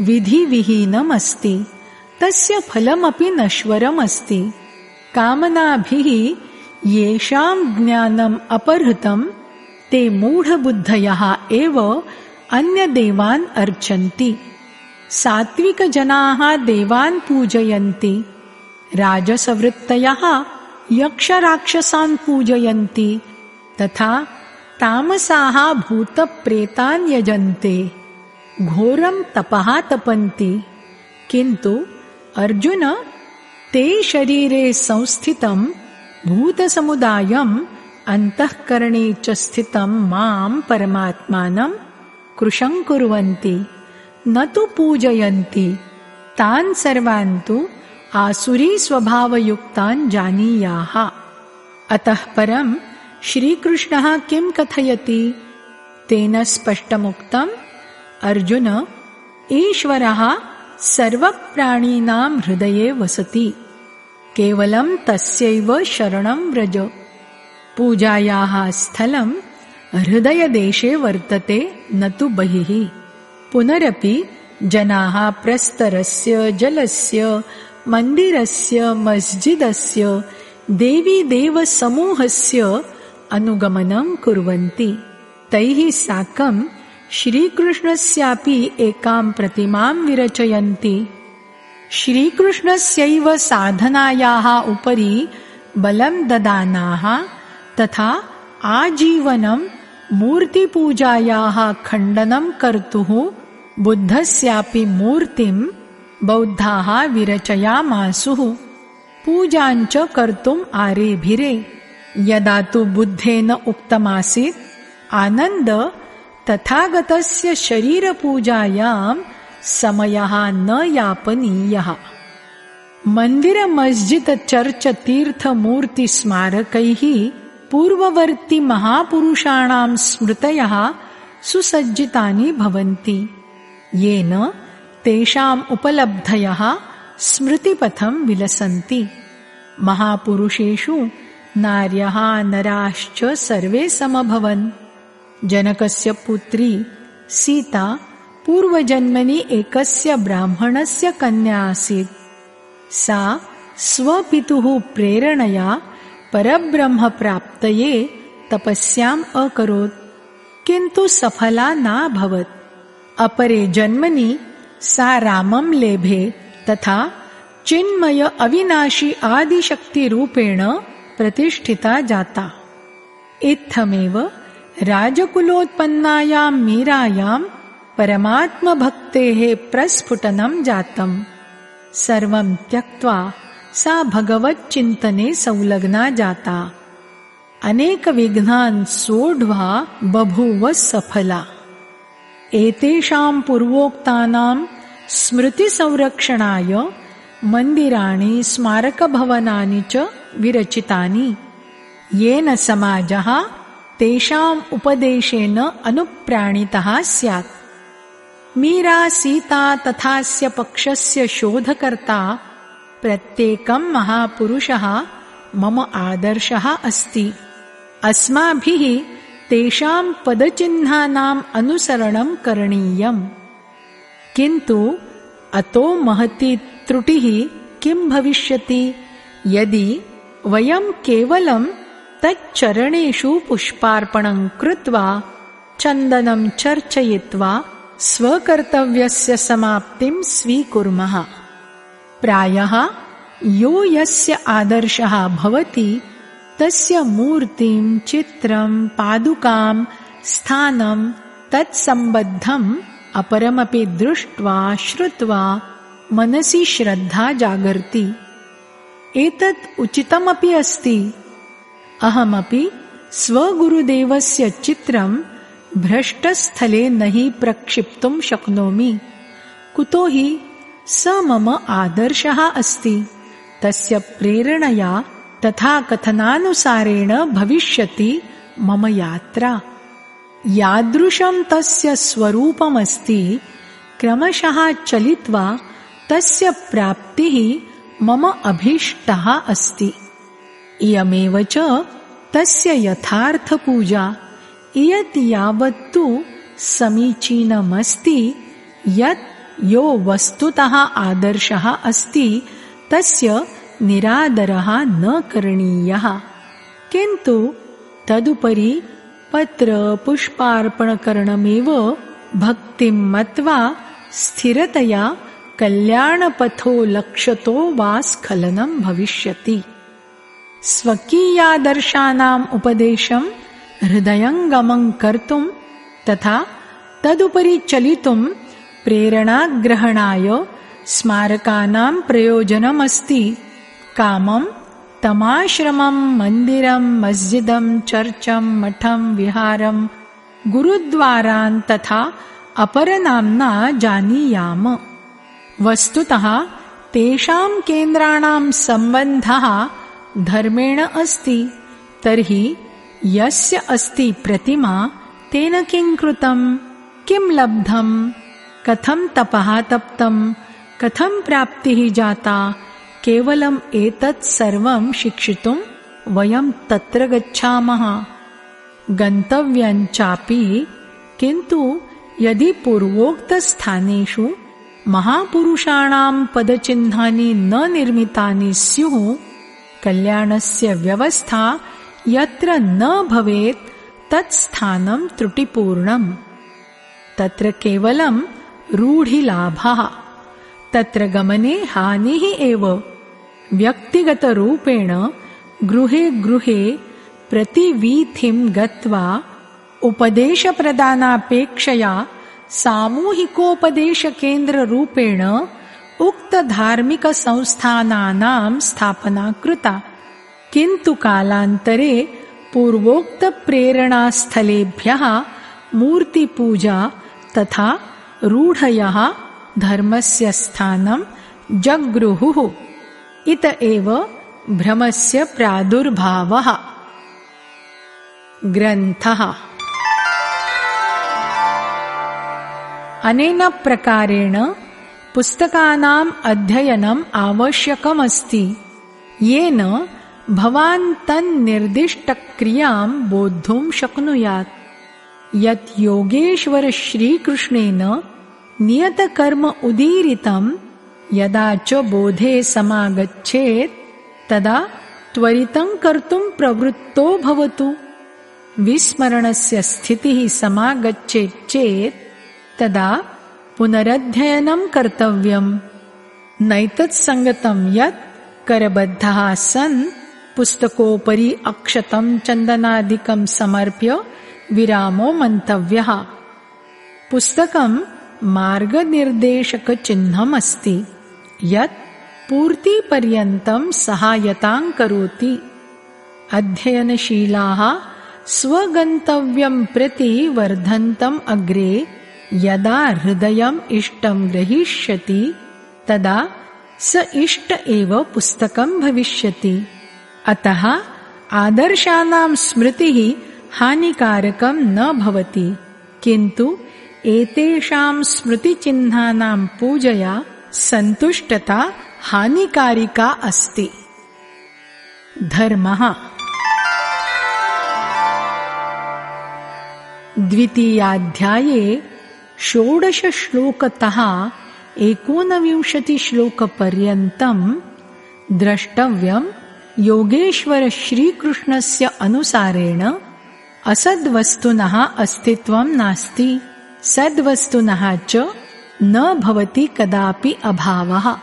विधिविहीनम् अस्ति, तस्य फलमपि नश्वरम् अस्ति। कामनाभिः येषां ज्ञानम् अपहृतं ते मूढबुद्धयः एव अन्यदेवान् अर्चन्ति। सात्विकजनाः देवान् पूजयन्ति, राजसवृत्तयः यक्षराक्षसान् पूजयन्ति, तथा तामसाः भूतप्रेतान् यजन्ते, घोरं तपः तपन्ति। किन्तु अर्जुन, ते शरीरे संस्थितं भूतसमुदायम् अन्तःकरणे च स्थितं मां परमात्मानं कृशं कुर्वन्ति, न तु पूजयन्ति। तान् सर्वान् तु आसुरीस्वभावयुक्तान् जानीयाः। अतः परं श्रीकृष्णः किं कथयति? तेन स्पष्टमुक्तम्, अर्जुन, ईश्वरः सर्वप्राणिनां हृदये वसति, केवलं तस्यैव शरणं व्रज। पूजायाः स्थलं हृदयदेशे वर्तते, न तु बहिः। पुनरपि जनाः प्रस्तरस्य, जलस्य, मन्दिरस्य, मस्जिदस्य, देवीदेवसमूहस्य अनुगमनं कुर्वन्ति। तैः साकं श्रीकृष्णस्यापि एकां प्रतिमां विरचयन्ति। श्रीकृष्णस्यैव साधनायाः उपरि बलं ददानाः, तथा आजीवनं मूर्तिपूजायाः खण्डनं कर्तुः बुद्धस्यापि मूर्तिं बौद्धाः विरचयामासुः, पूजाञ्च कर्तुम् आरेभिरे। यदा तु बुद्धेन उक्तमासीत्, आनन्द, तथागतस्य शरीरपूजायां समयः न यापनीयः। मन्दिरमस्जिदचर्चतीर्थमूर्तिस्मारकैः पूर्ववर्ति महापुरुषाणां स्मृतयः सुसज्जितानि भवन्ति, येन तेषाम् उपलब्धयः स्मृतिपथं विलसन्ति। महापुरुषेषु नार्यः नराश्च सर्वे समभवन्। जनकस्य पुत्री सीता पूर्वजन्मनि एकस्य ब्राह्मणस्य कन्या आसीत्। सा स्वपितुः प्रेरणया परब्रह्मप्राप्तये तपस्याम् अकरोत्, किन्तु सफला नाभवत्। अपरे जन्मनि सा रामं लेभे, तथा चिन्मय अविनाशी आदिशक्तिरूपेण प्रतिष्ठिता जाता। इत्थमेव राजकुलोत्पन्नायां मीरायां परमात्मभक्तेः प्रस्फुटनं जातम्। सर्वं त्यक्त्वा सा भगवच्चिन्तने संलग्ना जाता। अनेकविघ्नान् सोढ्वा बभूव सफला। एतेषां पूर्वोक्तानां स्मृतिसंरक्षणाय मन्दिराणि, स्मारकभवनानि च विरचितानि, येन समाजः तेषाम् उपदेशेन अनुप्राणितः स्यात्। मीरा, सीता तथास्य पक्षस्य शोधकर्ता प्रत्येकं महापुरुषः मम आदर्शः अस्ति। अस्माभिः तेषां पदचिह्नानाम् अनुसरणं करणीयम्। किन्तु अतो महती त्रुटिः किं भविष्यति यदि वयं केवलं तच्चरणेषु पुष्पार्पणं कृत्वा चन्दनं चर्चयित्वा स्वकर्तव्यस्य समाप्तिं स्वीकुर्मः। प्रायः यो यस्य आदर्शः भवति तस्य मूर्तिं, चित्रं, पादुकां, स्थानं तत्सम्बद्धम् अपरमपि दृष्ट्वा श्रुत्वा मनसि श्रद्धा जागर्ति। एतत् उचितमपि अस्ति। अहमपि स्वगुरुदेवस्य चित्रं भ्रष्टस्थले न हि प्रक्षिप्तुं शक्नोमि, कुतो हि स मम आदर्शः अस्ति। तस्य प्रेरणया तथा कथनानुसारेण भविष्यति मम यात्रा। यादृशं तस्य स्वरूपमस्ति क्रमशः चलित्वा तस्य प्राप्तिः मम अभीष्टः अस्ति। इयमेव च तस्य यथार्थपूजा। इयत् यावत्तु समीचीनमस्ति यत् यो वस्तुतः आदर्शः अस्ति तस्य निरादरः न करणीयः। किन्तु तदुपरि पत्रपुष्पार्पणकरणमेव भक्तिं मत्वा स्थिरतया कल्याणपथो लक्ष्यतो वा स्खलनं भविष्यति। स्वकीयादर्शानाम् उपदेशं हृदयङ्गमं कर्तुं तथा तदुपरि चलितुं प्रेरणाग्रहणाय स्मारकानां प्रयोजनमस्ति। कामं तमाश्रमं मन्दिरं मस्जिदं चर्चं मठं विहारं गुरुद्वारान् तथा अपरनाम्ना जानीयाम। वस्तुतः तेषां केन्द्राणां सम्बन्धः धर्मेण अस्ति। तर्हि यस्य अस्ति प्रतिमा तेन किं कृतं, किं लब्धं, कथं तपः तप्तं, कथं प्राप्तिः जाता, केवलम् एतत् सर्वं शिक्षितुं वयं तत्र गच्छामः। गन्तव्यञ्चापि, किन्तु यदि पूर्वोक्तस्थानेषु महापुरुषाणां पदचिह्नानि न निर्मितानि स्युः, कल्याणस्य व्यवस्था यत्र न भवेत् तत् स्थानं त्रुटिपूर्णम्। तत्र केवलं रूढिलाभः, तत्र गमने हानिः एव। व्यक्तिगतरूपेण गृहे गृहे प्रतिवीथिं गत्वा उपदेशप्रदानापेक्षया सामूहिकोपदेशकेन्द्ररूपेण उक्तधार्मिकसंस्थानानां स्थापना कृता। किन्तु कालान्तरे पूर्वोक्तप्रेरणास्थलेभ्यः मूर्तिपूजा तथा रूढयः धर्मस्य स्थानं जगृहुः। इत एव भ्रमस्य प्रादुर्भावः। ग्रन्थः। अनेन प्रकारेण पुस्तकानाम् अध्ययनम् आवश्यकमस्ति, येन भवान् तन्निर्दिष्टक्रियां बोद्धुं शक्नुयात्। यत् योगेश्वर श्रीकृष्णेन नियतकर्म उदीरितं यदा च बोधे समागच्छेत् तदा त्वरितं कर्तुं प्रवृत्तो भवतु। विस्मरणस्य स्थितिः समागच्छेत् चेत् तदा पुनरध्ययनं कर्तव्यम्। नैतत्सङ्गतं यत् करबद्धः सन् पुस्तकोपरि अक्षतं चन्दनादिकं समर्प्य विरामो मन्तव्यः। पुस्तकं मार्गनिर्देशकचिह्नमस्ति यत् पूर्तिपर्यन्तं सहायतां करोति। अध्ययनशीलाः स्वगन्तव्यं प्रति वर्धन्तम् अग्रे यदा हृदयम् इष्टं ग्रहीष्यति तदा स इष्ट एव पुस्तकं भविष्यति। अतः आदर्शानां स्मृतिः हानिकारकं न भवति, किन्तु एतेषां स्मृतिचिह्नानां पूजया सन्तुष्टता हानिकारिका अस्ति। धर्मः। द्वितीयाध्याये 16 श्लोकतः 29 श्लोकपर्यन्तं द्रष्टव्यं योगेश्वर श्रीकृष्णस्य अनुसारेण असद्वस्तुनः अस्तित्वं नास्ति, सद्वस्तुनः च न भवति कदापि अभावः।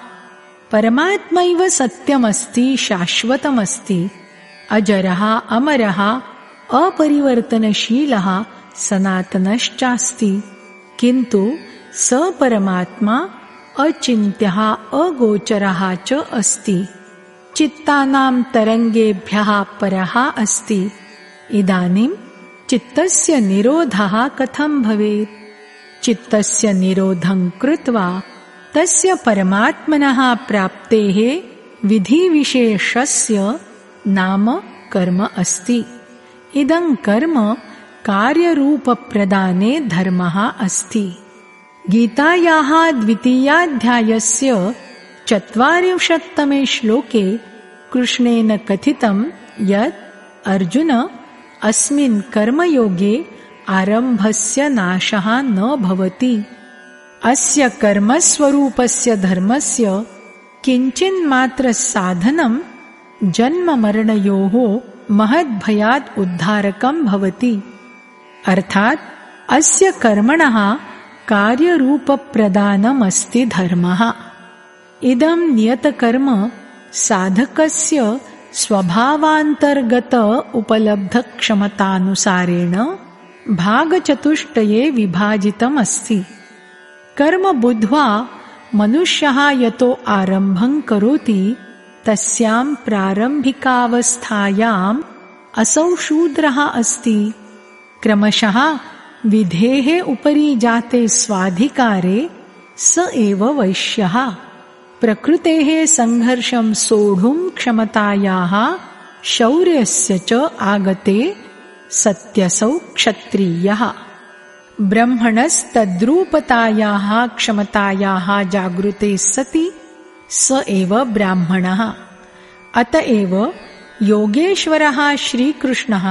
परमात्मैव सत्यमस्ति, शाश्वतमस्ति, अजरः अमरः अपरिवर्तनशीलः सनातनश्चास्ति। किन्तु स परमात्मा अचिन्त्यः अगोचरः च अस्ति, चित्तानां तरङ्गेभ्यः परः अस्ति। इदानीं चित्तस्य निरोधः कथं भवेत्? चित्तस्य निरोधं कृत्वा तस्य परमात्मनः प्राप्तेः विधिविशेषस्य नाम कर्म अस्ति। इदं कर्म कार्यरूपप्रदाने धर्मः अस्ति। गीतायाः 2. 40तमे श्लोके कृष्णेन कथितं यत् अर्जुन, अस्मिन् कर्मयोगे आरम्भस्य नाशः न भवति। अस्य कर्मस्वरूपस्य धर्मस्य किञ्चिन्मात्र साधनं जन्ममरणयोः महद्भयात् उद्धारकं भवति। अर्थात् अस्य कर्मणः कार्यरूपप्रदानमस्ति धर्मः। इदं नियतकर्म साधकस्य स्वभावान्तर्गत उपलब्धक्षमतानुसारेण भागचतुष्टये विभाजितमस्ति। कर्म बुद्ध्वा मनुष्यः यतो आरम्भं करोति तस्यां प्रारम्भिकावस्थायाम् असौ शूद्रः अस्ति। क्रमशः विधेः उपरि जाते स्वाधिकारे स एव वैश्यः। प्रकृतेः संघर्षं सोढुं क्षमतायाः शौर्यस्य च आगते सत्यसौ क्षत्रियः। ब्रह्मणस्तद्रूपतायाः क्षमतायाः जागृते सति स एव ब्राह्मणः। अतएव योगेश्वरः श्रीकृष्णः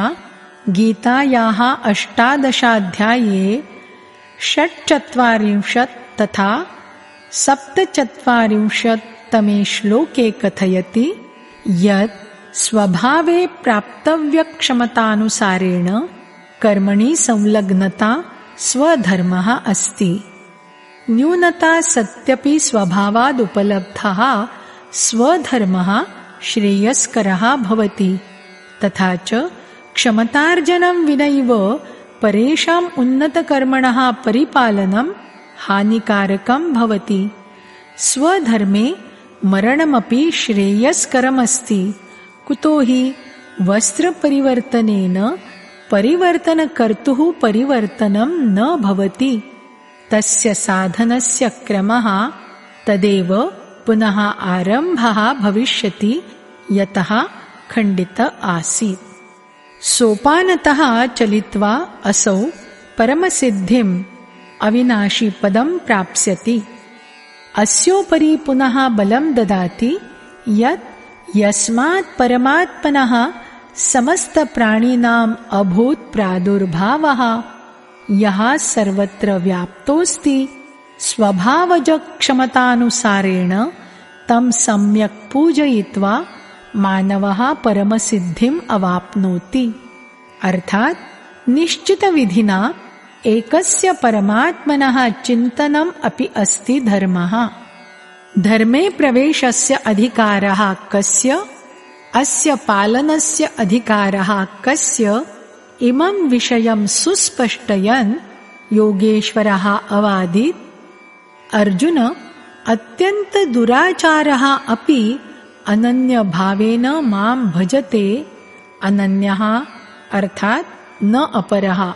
गीतायाः 18 46 तथा 47तमे श्लोके कथयति यत् स्वभावे प्राप्तव्यक्षमतानुसारेण कर्मणि संलग्नता स्वधर्मः अस्ति। न्यूनता सत्यपि स्वभावादुपलब्धः स्वधर्मः श्रेयस्करः भवति। तथा च क्षमतार्जनं विनैव परेषाम् उन्नतकर्मणः परिपालनं हानिकारकं भवति। स्वधर्मे मरणमपि श्रेयस्करमस्ति। कुतो हि वस्त्रपरिवर्तनेन परिवर्तनकर्तुः परिवर्तनं न भवति। तस्य साधनस्य क्रमः तदेव पुनः आरम्भः भविष्यति यतः खण्डित आसीत्। सोपानतः चलित्वा असौ परमसिद्धिम् अविनाशिपदं प्राप्स्यति। अस्योपरि पुनः बलं ददाति यत् यस्मात् परमात्मनः समस्तप्राणिनाम् अभूत् प्रादुर्भावः यः सर्वत्र व्याप्तोऽस्ति स्वभावजक्षमतानुसारेण तं सम्यक् पूजयित्वा मानवः परमसिद्धिम् अवाप्नोति। अर्थात् निश्चितविधिना एकस्य परमात्मनः चिन्तनम् अपि अस्ति धर्मः। धर्मे प्रवेशस्य अधिकारः कस्य, अस्य पालनस्य अधिकारः कस्य, इमं विषयं सुस्पष्टयन् योगेश्वरः अवादीत्, अर्जुन, अत्यन्तदुराचारः अपि अनन्यभावेन मां भजते, अनन्यः अर्थात् न अपरः,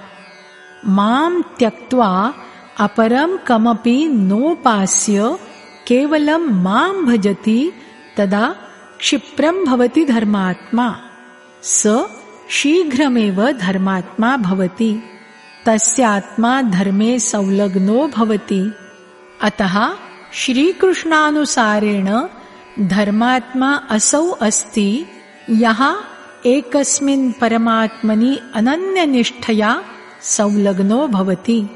मां त्यक्त्वा अपरं कमपि नोपास्य केवलं मां भजति तदा क्षिप्रं भवति धर्मात्मा। स शीघ्रमेव धर्मात्मा भवति। तस्यात्मा धर्मे संलग्नो भवति। अतः श्रीकृष्णानुसारेण धर्मात्मा असौ अस्ति यः एकस्मिन् परमात्मनि अनन्यनिष्ठया संलग्नो भवति।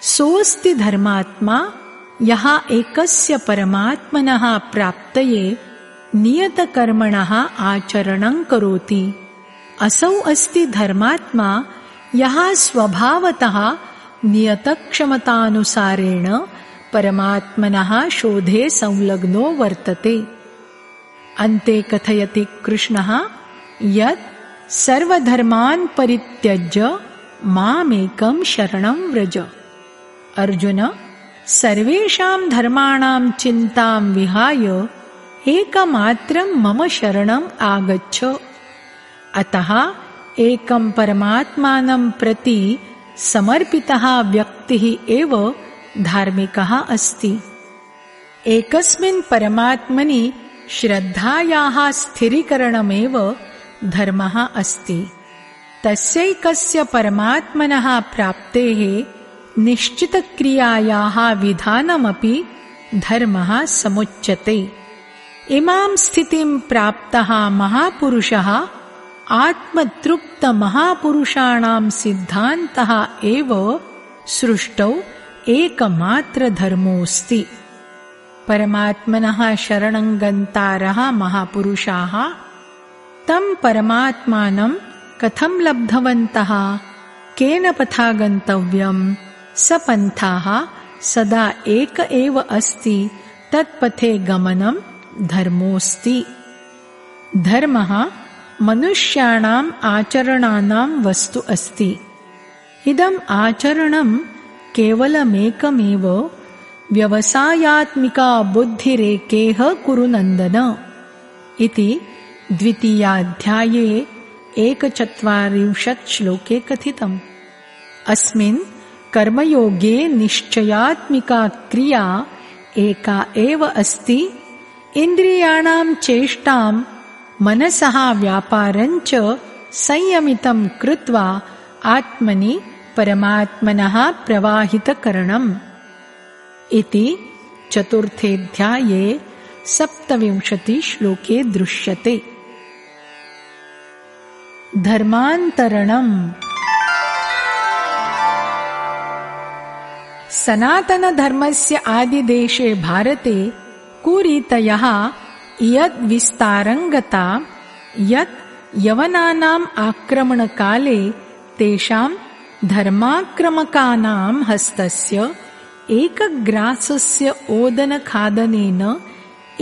सोऽस्ति धर्मात्मा यः एकस्य परमात्मनः प्राप्तये नियतकर्मणः आचरणं करोति। असौ अस्ति धर्मात्मा यः स्वभावतः नियतक्षमतानुसारेण परमात्मनः शोधे संलग्नो वर्तते। अन्ते कथयति कृष्णः यत् सर्वधर्मान् परित्यज्य मामेकं शरणं व्रज। अर्जुन, सर्वेषां धर्माणां चिन्तां विहाय एकमात्रं मम शरणम् आगच्छ। अतः एकं परमात्मानं प्रति समर्पितः व्यक्तिः एव धार्मिकः अस्ति। एकस्मिन् परमात्मनि श्रद्धायाः स्थिरीकरणमेव धर्मः अस्ति। तस्यैकस्य परमात्मनः प्राप्तेः निश्चितक्रियायाः विधानमपि धर्मः समुच्यते। इमां स्थितिं प्राप्तः महापुरुषः आत्मतृप्तमहापुरुषाणां सिद्धान्तः एव सृष्टौ एकमात्रधर्मोऽस्ति। परमात्मनः शरणं गन्तारः महापुरुषाः तं परमात्मानं कथं लब्धवन्तः, केन पथा गन्तव्यं, स पन्थाः सदा एक एव अस्ति, तत्पथे गमनं धर्मोऽस्ति। धर्मः मनुष्याणाम् आचरणानां वस्तु अस्ति। इदम् आचरणं केवलमेकमेव व्यवसायात्मिका बुद्धिरेकेह कुरु नन्दन इति द्वितीयाध्याये 41 श्लोके कथितम्। अस्मिन् कर्मयोगे निश्चयात्मिका क्रिया एका एव अस्ति। इन्द्रियाणां चेष्टां मनसः व्यापारञ्च संयमितं कृत्वा आत्मनि परमात्मनः प्रवाहितकरणम् इति चतुर्थेऽध्याये 27 श्लोके दृश्यते। धर्मान्तरणम्। सनातनधर्मस्य आदिदेशे भारते कुरीतयः इयद् विस्तारं गता यत् यवनानाम् आक्रमणकाले तेषां धर्माक्रमकानां हस्तस्य एकग्रासस्य ओदनखादनेन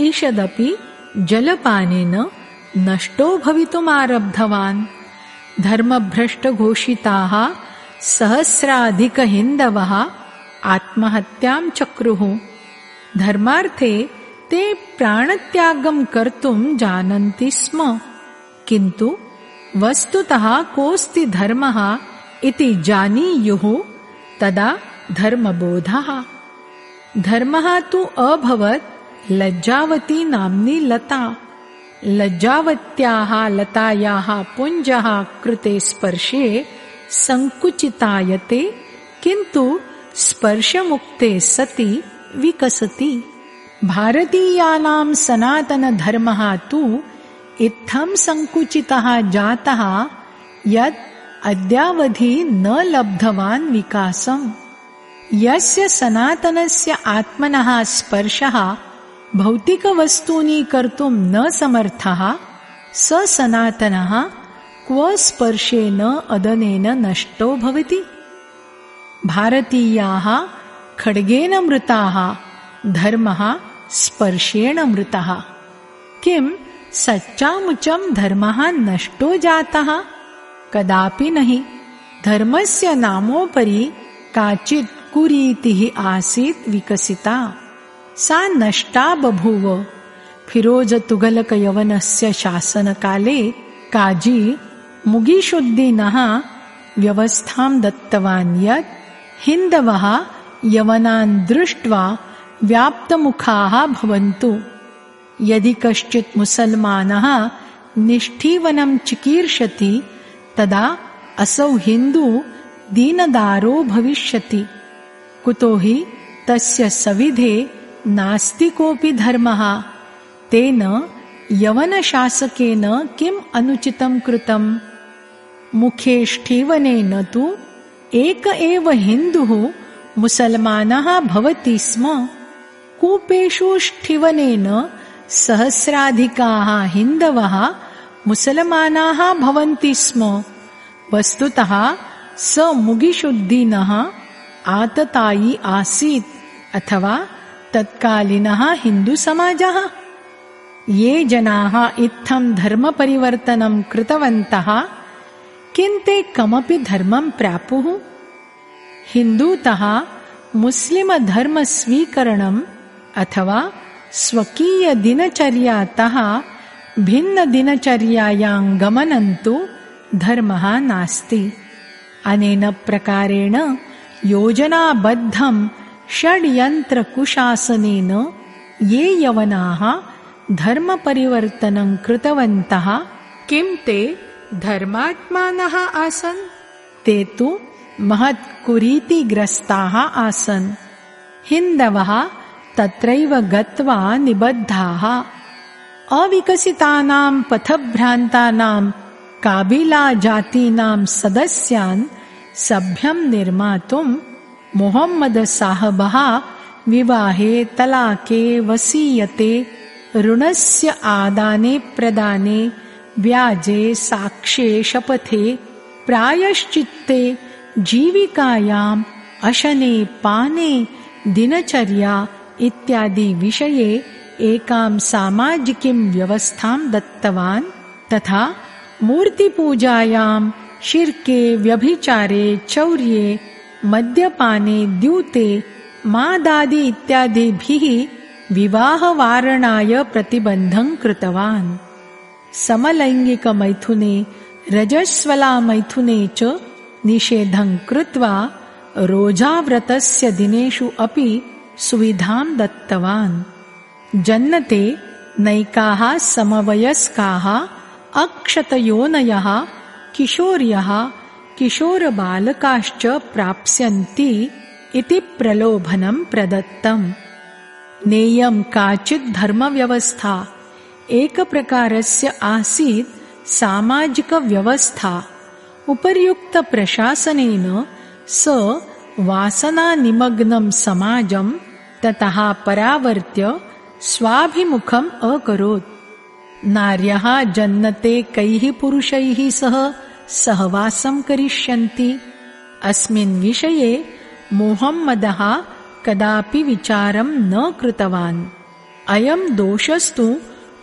ईषदपि जलपानेन नष्टो भवितुमारब्धवान्। धर्मभ्रष्टघोषिताः सहस्राधिकहिन्दवः आत्महत्यां चक्रुः। धर्मार्थे ते प्राणत्यागं कर्तुं जानन्ति स्म, किन्तु वस्तुतः कोऽस्ति धर्मः इति जानीयुः तदा धर्मबोधः। धर्मः तु अभवत् लज्जावती नाम्नी लता। लज्जावत्याः लतायाः पुञ्जः कृते स्पर्शे संकुचितायते, किन्तु स्पर्शमुक्ते सति विकसति। भारतीयानां सनातनधर्मः तु इत्थं संकुचितः जातः यत् अद्यावधि न लब्धवान् विकासम्। यस्य सनातनस्य आत्मनः स्पर्शः भौतिकवस्तूनि कर्तुं न समर्थः, स सनातनः क्व स्पर्शेन अदनेन नष्टो भवति। भारतीयाः खड्गेन मृताः, धर्मः स्पर्शेण मृतः। किं सच्चामुचं धर्मः नष्टो जातः? कदापि नहि। धर्मस्य नामोपरि काचित् कुरीतिः आसीत् विकसिता, सा नष्टा बभूव। फिरोज तुगलक यवनस्य शासनकाले काजी मुगीशुद्दीनः व्यवस्थां दत्तवान् यत् हिन्दवः यवनान् दृष्ट्वा व्याप्तमुखाः भवन्तु। यदि कश्चित् मुसल्मानः निष्ठीवनं चिकीर्षति तदा असौ हिन्दू दीनदारो भविष्यति। कुतो हि तस्य सविधे नास्ति कोऽपि धर्मः। तेन यवनशासकेन किम् अनुचितं कृतम्? मुखेष्ठीवनेन तु एक एव हिन्दुः मुसल्मानः भवति स्म। कूपेषु ष्ठीवनेन सहस्राधिकाः हिन्दवः मुसल्मानाः भवन्ति स्म। वस्तुतः स मुगीशुद्दीनः आततायी आसीत् अथवा तत्कालीनः हिन्दुसमाजः। ये जनाः इत्थं धर्मपरिवर्तनं कृतवन्तः, किं ते कमपि धर्मं प्रापुः? हिन्दूतः मुस्लिमधर्मस्वीकरणम् अथवा स्वकीयदिनचर्यातः भिन्नदिनचर्यायां गमनं तु धर्मः नास्ति। अनेन प्रकारेण योजनाबद्धं षड्यन्त्रकुशासनेन ये यवनाः धर्मपरिवर्तनं कृतवन्तः, किं ते धर्मात्मानः आसन् ते तु महत्कुरीतिग्रस्ताः आसन्। हिन्दवः तत्रैव गत्वा निबद्धाः। अविकसितानां पथभ्रान्तानां काबिलाजातीनां सदस्यान् सभ्यं निर्मातुं मोहम्मद साहबः विवाहे, तलाके, वसीयते, ऋणस्य आदाने प्रदाने, व्याजे, साक्ष्ये, शपथे, प्रायश्चित्ते, जीविकायाम्, अशने, पाने, दिनचर्या इत्यादि विषये एकां सामाजिकीं व्यवस्थां दत्तवान्। तथा मूर्तिपूजायां, शिर्के, व्यभिचारे, चौर्ये, मद्यपाने, द्यूते, मादादि इत्यादिभिः विवाहवारणाय प्रतिबन्धं कृतवान्। समलैङ्गिकमैथुने, रजस्वलामैथुने च निषेधं कृत्वा रोजाव्रतस्य दिनेषु अपि सुविधां दत्तवान्। जन्नते नैकाः समवयस्काः अक्षतयोनयः किशोर्यः किशोरबालकाश्च प्राप्स्यन्ति इति प्रलोभनं प्रदत्तम्। नेयं काचित् धर्मव्यवस्था एकप्रकारस्य आसीत् सामाजिकव्यवस्था। उपर्युक्तप्रशासनेन स वासनानिमग्नं समाजं ततः परावर्त्य स्वाभिमुखम् अकरोत्। नार्यः जन्नते कैः पुरुषैः सह सहवासं करिष्यन्ति अस्मिन् विषये मोहम्मदः कदापि विचारं न कृतवान्। अयं दोषस्तु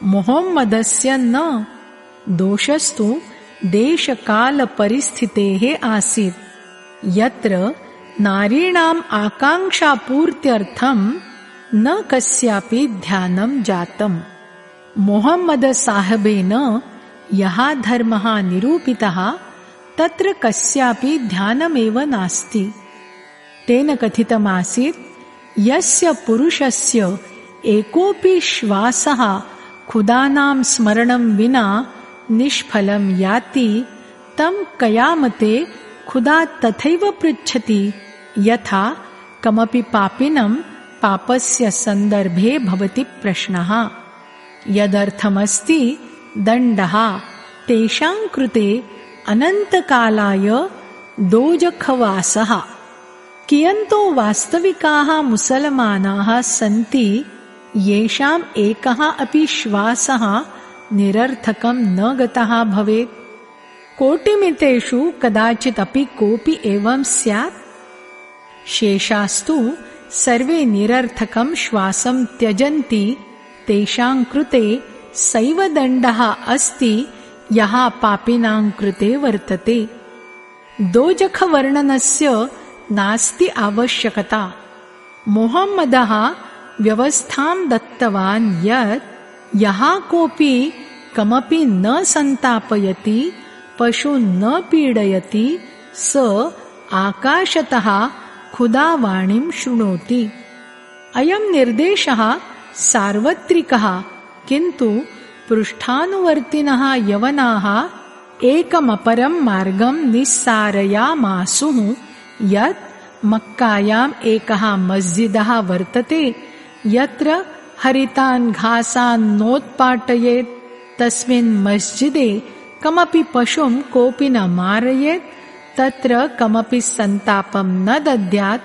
मोहम्मदस्य न, दोषस्तु देशकालपरिस्थितेः आसीत्, यत्र नारीणाम् आकाङ्क्षापूर्त्यर्थं न कस्यापि ध्यानं जातम्। मोहम्मद साहबेन यः धर्मः निरूपितः तत्र कस्यापि ध्यानमेव नास्ति। तेन कथितमासीत्, यस्य पुरुषस्य एकोऽपि श्वासः खुदानां स्मरणं विना निष्फलं याति तं कयामते खुदा तथैव पृच्छति यथा कमपि पापिनं पापस्य सन्दर्भे भवति प्रश्नः। यदर्थमस्ति दण्डः तेषां कृते अनन्तकालाय दोजखवासः। कियन्तो वास्तविकाः मुसलमानाः सन्ति येषाम् एकः अपि श्वासः निरर्थकं न गतः भवेत्। कोटिमितेषु कदाचिदपि कोऽपि एवं स्यात्। शेषास्तु सर्वे निरर्थकं श्वासं त्यजन्ति, तेषां कृते सैव दण्डः अस्ति यः पापिनां कृते वर्तते। दोजखवर्णनस्य नास्ति आवश्यकता। मोहम्मदः व्यवस्थां दत्तवान् यत् यः कोऽपि कमपि न सन्तापयति, पशून् न पीडयति, स आकाशतः खुदावाणीं शृणोति। अयं निर्देशः सार्वत्रिकः, किन्तु पृष्ठानुवर्तिनः यवनाः एकमपरं मार्गं निस्सारयामासुः यत् मक्कायाम् एकः मस्जिदः वर्तते यत्र हरितान् घासान् नोत्पाटयेत्, तस्मिन् मस्जिदे कमपि पशुं कोऽपि न मारयेत्, तत्र कमपि सन्तापं न दद्यात्।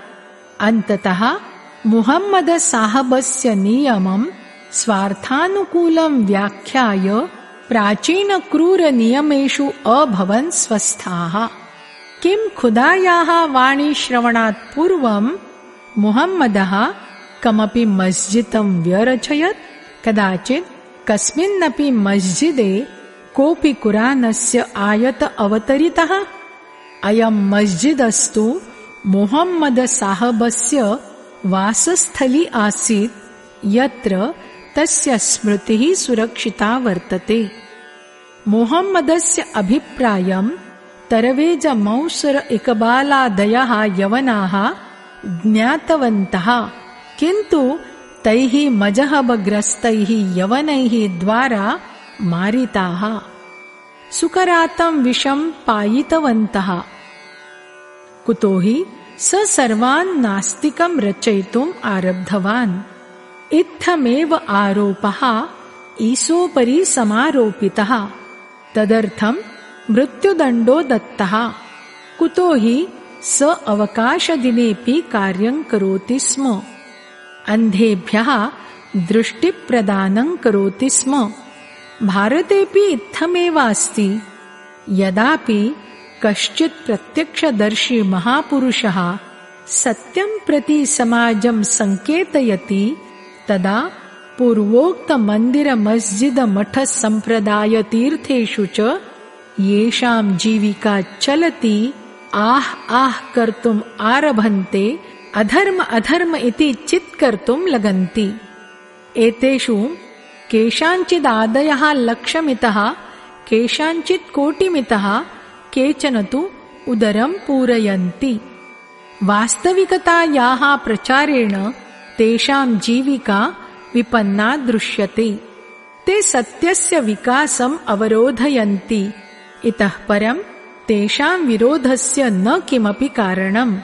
अन्ततः मुहम्मद साहबस्य नियमं स्वार्थानुकूलं व्याख्याय प्राचीनक्रूरनियमेषु अभवन् स्वस्थाः। किं खुदायाः वाणीश्रवणात् पूर्वं मुहम्मदः कमपि मस्जिदं व्यरचयत्? कदाचित् कस्मिन्नपि मस्जिदे कोऽपि कुरानस्य आयत अवतरितः? अयं मस्जिदस्तु मुहम्मद साहबस्य वासस्थली आसीत्, यत्र तस्य स्मृतिः सुरक्षिता वर्तते। मुहम्मदस्य अभिप्रायं तरवेज मौसर इकबालादयः यवनाः ज्ञातवन्तः, किन्तु तैः मजहबग्रस्तैः यवनैः द्वारा मारिताः। सुकरातं विषं पायितवन्तः। कुतो हि स सर्वान् नास्तिकं रचयितुम् आरब्धवान्। इत्थमेव आरोपः ईशोपरि समारोपितः। तदर्थं मृत्युदण्डो दत्तः। कुतो हि स अवकाशदिनेऽपि कार्यं करोति स्म। अन्धेभ्यः दृष्टिप्रदानं करोति स्म। भारतेऽपि इत्थमेव अस्ति। यदापि कश्चित् प्रत्यक्षदर्शी महापुरुषः सत्यं प्रति समाजं संकेतयति तदा पूर्वोक्तमन्दिरमस्जिदमठसम्प्रदायतीर्थेषु च येषां जीविका चलति आह आह कर्तुम् आरभन्ते अधर्म अधर्म इति चित्कर्तुं लगन्ति। एतेषु केषाञ्चिदादयः लक्षमितः, केषाञ्चित् कोटिमितः, केचन तु उदरं पूरयन्ति। वास्तविकतायाः प्रचारेण तेषां जीविका विपन्ना दृश्यते। ते सत्यस्य विकासम् अवरोधयन्ति। इतः परं तेषां विरोधस्य न किमपि कारणम्।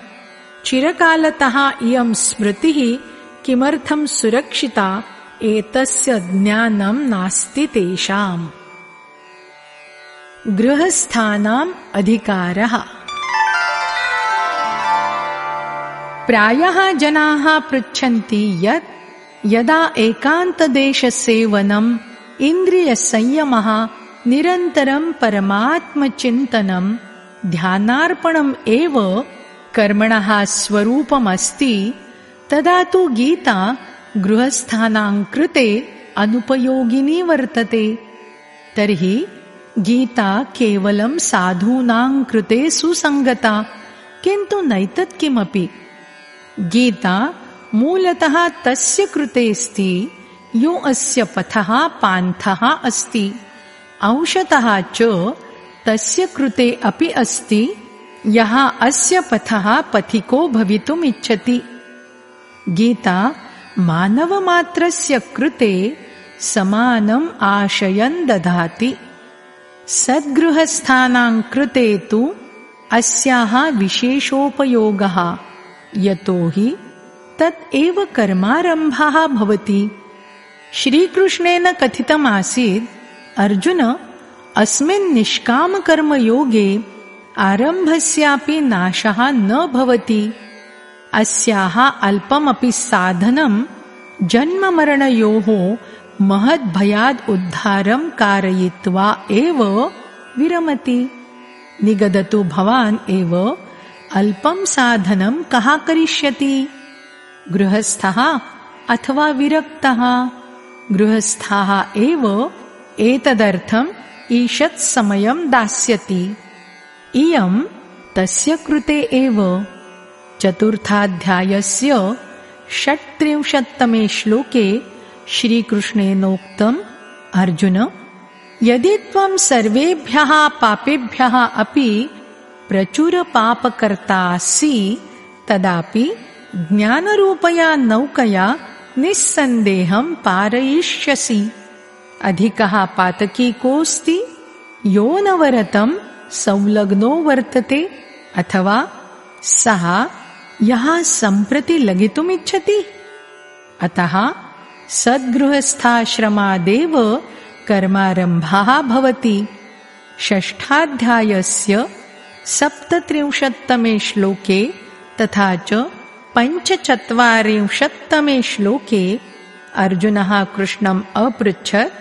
चिरकालतः इयं स्मृतिः किमर्थं सुरक्षिता एतस्य ज्ञानं नास्ति तेषाम्। गृहस्थानाम् अधिकारः। प्रायः जनाः पृच्छन्ति यत् यदा एकान्तदेशसेवनम्, इन्द्रियसंयमः, निरन्तरं परमात्मचिन्तनं, ध्यानार्पणम् एव कर्मणः स्वरूपमस्ति, तदा तु गीता गृहस्थानां कृते अनुपयोगिनी वर्तते। तर्हि गीता केवलं साधूनां कृते सुसङ्गता, किन्तु नैतत् किमपि। गीता मूलतः तस्य कृतेऽस्ति यो अस्य पथः पान्थः अस्ति। अंशतः च तस्य कृते अपि अस्ति यः अस्य पथः पथिको भवितुम् इच्छति। गीता मानवमात्रस्य कृते समानम् आशयं ददाति। सद्गृहस्थानां कृते तु अस्याः विशेषोपयोगः, यतो हि तत् एव कर्मारम्भः भवति। श्रीकृष्णेन कथितमासीत्, अर्जुन, अस्मिन् निष्कामकर्मयोगे आरम्भस्यापि नाशः न भवति। अस्याः अल्पमपि साधनं जन्ममरणयोः महद्भयाद् उद्धारं कारयित्वा एव विरमति। निगदतु भवान् एव अल्पं साधनं कः करिष्यति? गृहस्थः अथवा विरक्तः? गृहस्थः एव एतदर्थम् ईषत् समयं दास्यति। इयं तस्य कृते एव। चतुर्थाध्यायस्य 36तमे श्लोके श्रीकृष्णेनोक्तम्, अर्जुन, यदि त्वं सर्वेभ्यः पापेभ्यः अपि प्रचुरपापकर्तासि, तदापि ज्ञानरूपया नौकया निस्सन्देहं पारयिष्यसि। अधिकः पातकी कोऽस्ति? यो नवरतं संलग्नो वर्तते, अथवा सः यः सम्प्रति लगितुमिच्छति। अतः सद्गृहस्थाश्रमादेव कर्मारम्भः भवति। षष्ठाध्यायस्य 37तमे श्लोके तथा च 45तमे श्लोके अर्जुनः कृष्णम् अपृच्छत्,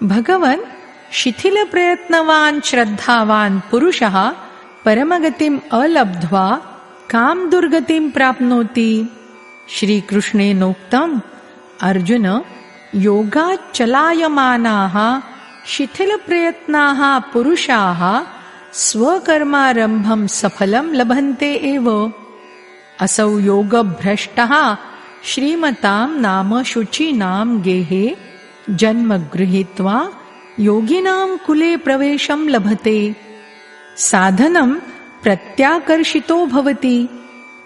भगवन्, शिथिलप्रयत्नवान् श्रद्धावान् पुरुषः परमगतिम् अलब्ध्वा कां दुर्गतिं प्राप्नोति? श्रीकृष्णेनोक्तम्, अर्जुन, योगाच्चलायमानाः शिथिलप्रयत्नाः पुरुषाः स्वकर्मारम्भं सफलं लभन्ते एव। असौ योगभ्रष्टः श्रीमतां नाम शुचीनां गेहे जन्म गृहीत्वा योगिनां कुले प्रवेशं लभते। साधनं प्रत्याकर्षितो भवति।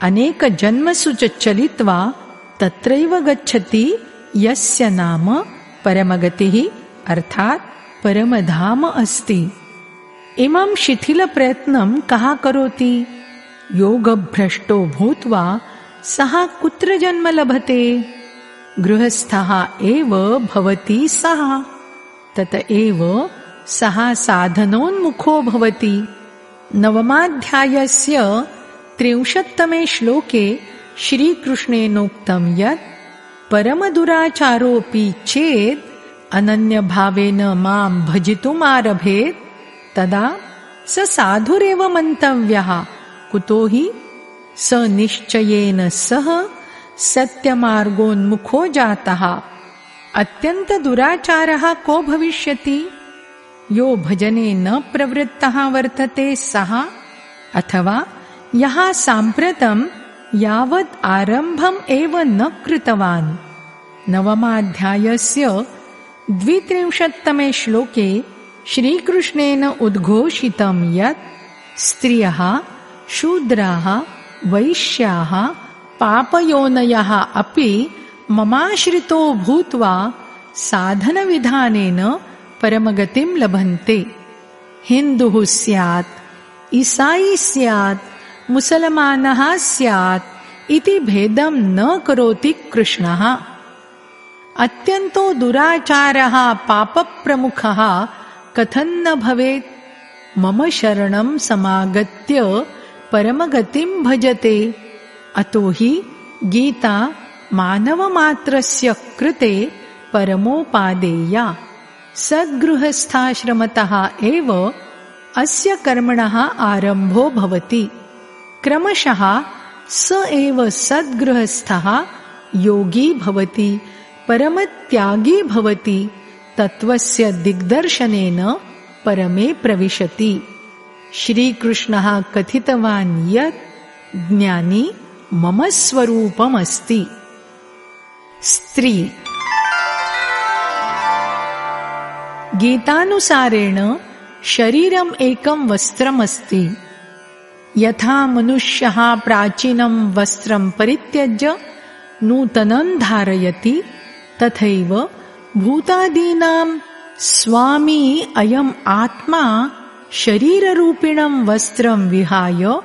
अनेकजन्मसु च चलित्वा तत्रैव गच्छति यस्य नाम परमगतिः अर्थात् परमधाम अस्ति। इमं शिथिलप्रयत्नं कः करोति? योगभ्रष्टो भूत्वा सः कुत्र जन्म लभते? गृहस्थः एव भवति सः। तत एव सः साधनोन्मुखो भवति। नवमाध्यायस्य 63 श्लोके श्रीकृष्णेनोक्तं यत् परमदुराचारोऽपि चेत् अनन्यभावेन मां भजितुमारभेत् तदा स साधुरेव मन्तव्यः। कुतो हि स निश्चयेन सह सत्यमार्गोन्मुखो जातः। अत्यन्तदुराचारः को भविष्यति? यो भजने न प्रवृत्तः वर्तते सः, अथवा यः साम्प्रतं यावत् आरम्भम् एव न कृतवान्। नवमाध्यायस्य 32 श्लोके श्रीकृष्णेन उद्घोषितं यत् स्त्रियः, शूद्राः, वैश्याः, पापयोनयः अपि ममाश्रितो भूत्वा साधनविधानेन परमगतिं लभन्ते। हिन्दुः स्यात्, ईसाई स्यात्, मुसलमानः स्यात् इति भेदं न करोति कृष्णः। अत्यन्तो दुराचारः पापप्रमुखः कथन्न भवेत्? मम शरणं समागत्य परमगतिं भजते। अतो हि गीता मानवमात्रस्य कृते परमोपादेया। सद्गृहस्थाश्रमतः एव अस्य कर्मणः आरम्भो भवति। क्रमशः स एव सद्गृहस्थः योगी भवति, परमत्यागी भवति, तत्त्वस्य दिग्दर्शनेन परमे प्रविशति। श्रीकृष्णः कथितवान् यत् ज्ञानी मम स्वरूपमस्ति। स्त्री गीतानुसारेण शरीरम् एकं वस्त्रमस्ति। यथा मनुष्यः प्राचीनं वस्त्रं परित्यज्य नूतनं धारयति, तथैव भूतादीनां स्वामी अयम् आत्मा शरीररूपिणं वस्त्रं विहाय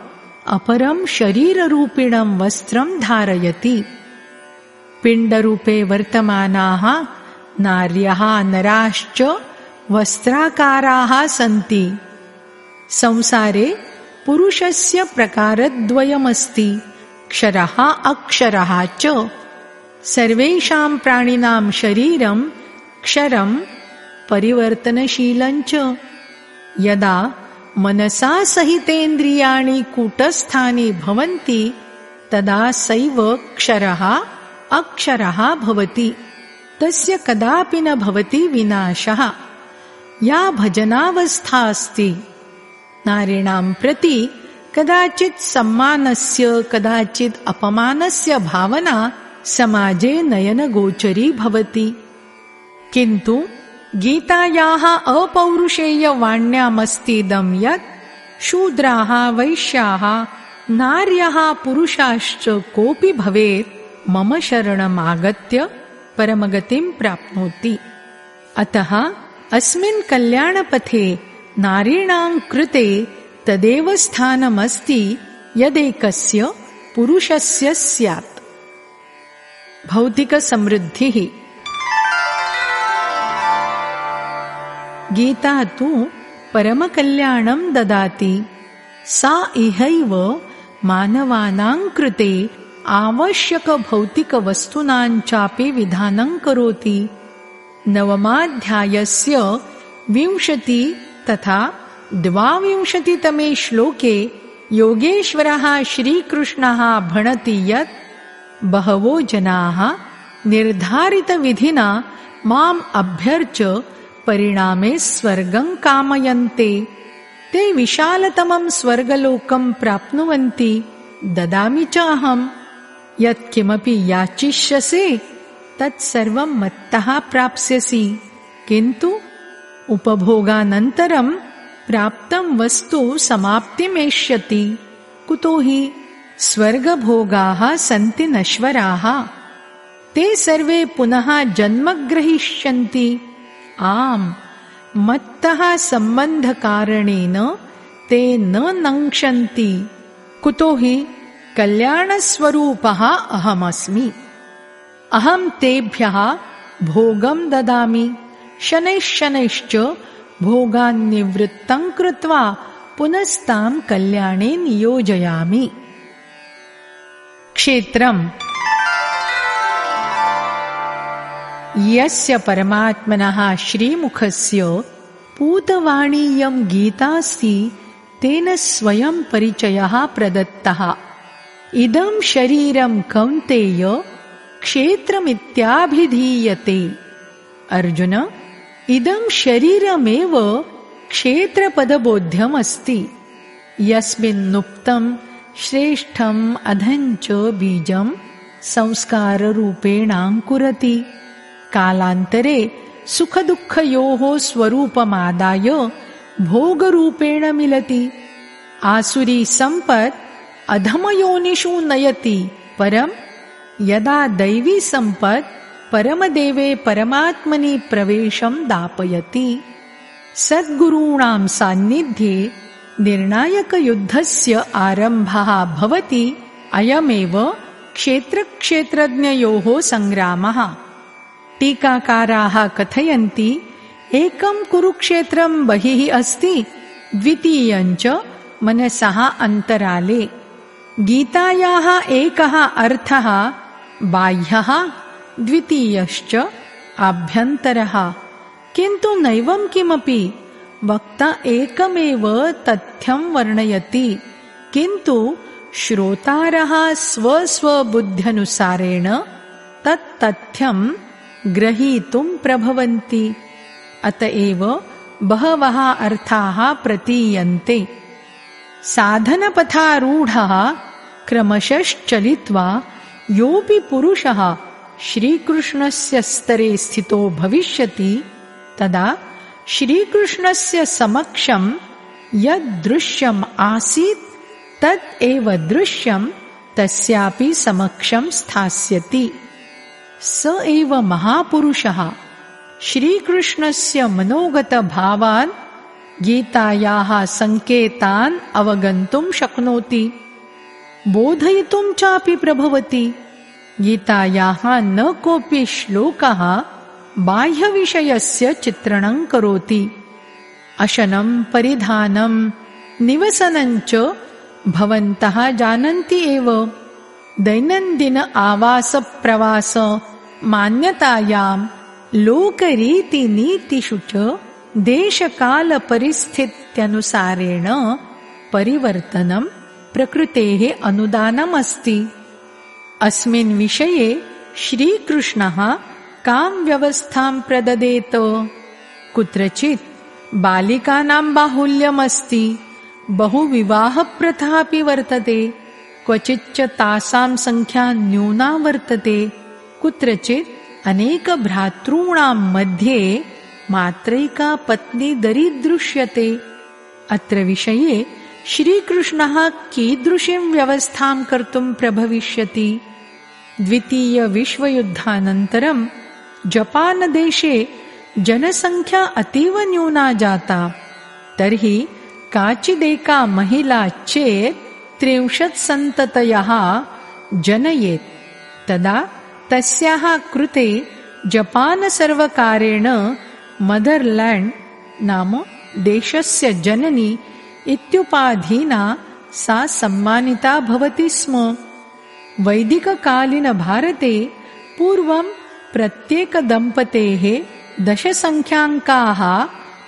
अपरं शरीररूपिणं वस्त्रं धारयति। पिण्डरूपे वर्तमानाः नार्यः नराश्च वस्त्राकाराः सन्ति। संसारे पुरुषस्य प्रकारद्वयमस्ति, क्षरः अक्षरः च। सर्वेषां प्राणिनां शरीरं क्षरं परिवर्तनशीलं च। यदा मनसा सहितेन्द्रियाणि कूटस्थानि भवन्ति तदा सैव क्षरः अक्षरः भवति। तस्य कदापि न भवति विनाशः। या भजनावस्था अस्ति, नारीणां प्रति कदाचित् सम्मानस्य कदाचित् अपमानस्य भावना समाजे नयनगोचरी भवति। किन्तु गीतायाः अपौरुषेयवाण्यामस्तीदं यत् शूद्राः, वैश्याः, नार्यः, पुरुषाश्च कोऽपि भवेत् मम शरणम् आगत्य परमगतिं प्राप्नोति। अतः अस्मिन् कल्याणपथे नारीणां कृते तदेव स्थानमस्ति यदेकस्य पुरुषस्य स्यात्। भौतिकसमृद्धिः। गीता तु परमकल्याणं ददाति। सा इहैव मानवानां कृते आवश्यकभौतिकवस्तूनां चापि विधानं करोति। नवमाध्यायस्य 20 तथा 22 श्लोके योगेश्वरः श्रीकृष्णः भणति यत् बहवो जनाः निर्धारितविधिना माम् अभ्यर्च्य परिणामे स्वर्गं कामयन्ते। ते विशालतमं स्वर्गलोकं प्राप्नुवन्ति। ददामि च अहम्। यत्किमपि याचिष्यसे तत्सर्वं मत्तः प्राप्स्यसि। किन्तु उपभोगानन्तरं प्राप्तं वस्तु समाप्तिमेष्यति। कुतो हि स्वर्गभोगाः सन्ति नश्वराः। ते सर्वे पुनः जन्म ग्रहीष्यन्ति। आम्, मत्तः सम्बन्धकारणेन ते न नङ्क्षन्ति कुतो हि कल्याणस्वरूपः अहमस्मि। अहं तेभ्यः भोगं ददामि, शनैः शनैश्च भोगान् निवृत्तं कृत्वा पुनस्तां कल्याणे नियोजयामि। क्षेत्रम् यस्य परमात्मनः श्रीमुखस्य पूतवाणीयं गीतास्ति तेन स्वयं परिचयः प्रदत्तः। इदं शरीरं कौन्तेय क्षेत्रमित्याभिधीयते। अर्जुन, इदं शरीरमेव क्षेत्रपदबोध्यमस्ति, यस्मिन्नुक्तं श्रेष्ठम् अधञ्च बीजं संस्काररूपेणाङ्कुरति। कालान्तरे सुखदुःखयोः स्वरूपमादाय भोगरूपेण मिलति। आसुरी सम्पत् अधमयोनिषु नयति, परं यदा दैवी सम्पत् परमदेवे परमात्मनि प्रवेशं दापयति। सद्गुरूणां सान्निध्ये निर्णायकयुद्धस्य आरम्भः भवति। अयमेव क्षेत्रक्षेत्रज्ञयोः सङ्ग्रामः। टीकाकाराः कथयन्ति, एकं कुरुक्षेत्रं बहिः अस्ति, द्वितीयञ्च मनसः अन्तराले। गीतायाः एकः अर्थः बाह्यः, द्वितीयश्च आभ्यन्तरः। किन्तु नैवं किमपि, वक्ता एकमेव तथ्यं वर्णयति, किन्तु श्रोतारः स्वस्वबुद्ध्यनुसारेण तत्तथ्यं ग्रहीतुं प्रभवन्ति। अतएव बहवः अर्थाः प्रतीयन्ते। साधनपथारूढः क्रमशश्चलित्वा योऽपि पुरुषः श्रीकृष्णस्य स्तरे स्थितो भविष्यति, तदा श्रीकृष्णस्य समक्षं यद्दृश्यम् आसीत् तत् एव दृश्यं तस्यापि समक्षं स्थास्यति। स एव महापुरुषः श्रीकृष्णस्य मनोगतभावान् गीतायाः सङ्केतान् अवगन्तुं शक्नोति, बोधयितुं चापि प्रभवति। गीतायाः न कोऽपि श्लोकः बाह्यविषयस्य चित्रणं करोति। अशनं परिधानं निवसनञ्च भवन्तः जानन्ति एव। दैनन्दिन आवासप्रवास मान्यतायां लोकरीतिनीतिषु च देशकालपरिस्थित्यनुसारेण परिवर्तनं प्रकृतेः अनुदानमस्ति। अस्मिन् विषये श्रीकृष्णः कां व्यवस्थां प्रददेत? कुत्रचित् बालिकानां बाहुल्यमस्ति, बहुविवाहप्रथापि वर्तते, क्वचिच्च तासां संख्या न्यूना वर्तते, कुत्रचित् अनेकभ्रातॄणां मध्ये मात्रैका पत्नी दरीदृश्यते। अत्र विषये श्रीकृष्णः कीदृशीं व्यवस्थां कर्तुं प्रभविष्यति? द्वितीयविश्वयुद्धानन्तरं जपानदेशे जनसंख्या अतीव न्यूना जाता। तर्हि काचिदेका महिला चेत् 30 सन्ततयः जनयेत्, तदा तस्याः कृते जपानसर्वकारेण मदर्लैण्ड् नाम देशस्य जननी इत्युपाधिना सा सम्मानिता भवति स्म। वैदिककालीनभारते पूर्वं प्रत्येकदम्पतेः 10 संख्याकाः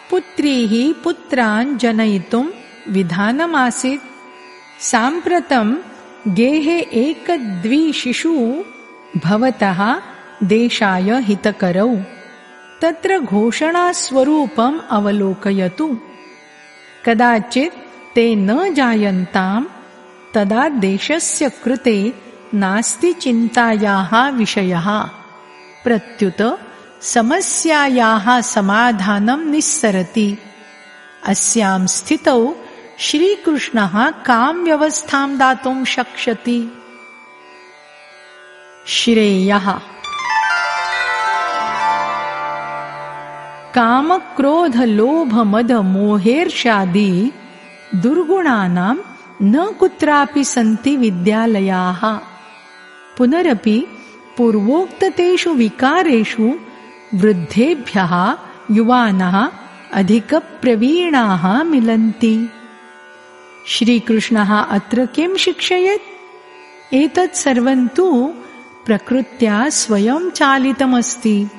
पुत्रीः पुत्रान् जनयितुं विधानमासीत्। साम्प्रतं गेहे 1-2 शिशुः भवतः देशाय हितकरौ। तत्र घोषणास्वरूपम् अवलोकयतु। कदाचित् ते न जायन्ताम्, तदा देशस्य कृते नास्ति चिन्तायाः विषयः। प्रत्युत समस्यायाः समाधानं निस्सरति। अस्यां स्थितौ श्रीकृष्णः कां व्यवस्थां दातुं शक्ष्यति? श्रेयः। काम क्रोध लोभ मद मोहेर्षादि दुर्गुणानां न कुत्रापि सन्ति विद्यालयाः। पुनरपि पूर्वोक्ततेषु विकारेषु वृद्धेभ्यः युवानः अधिकप्रवीणाः मिलन्ति। श्रीकृष्णः अत्र किं शिक्षयेत्? एतत् सर्वं तु प्रकृत्या स्वयं चालितमस्ति।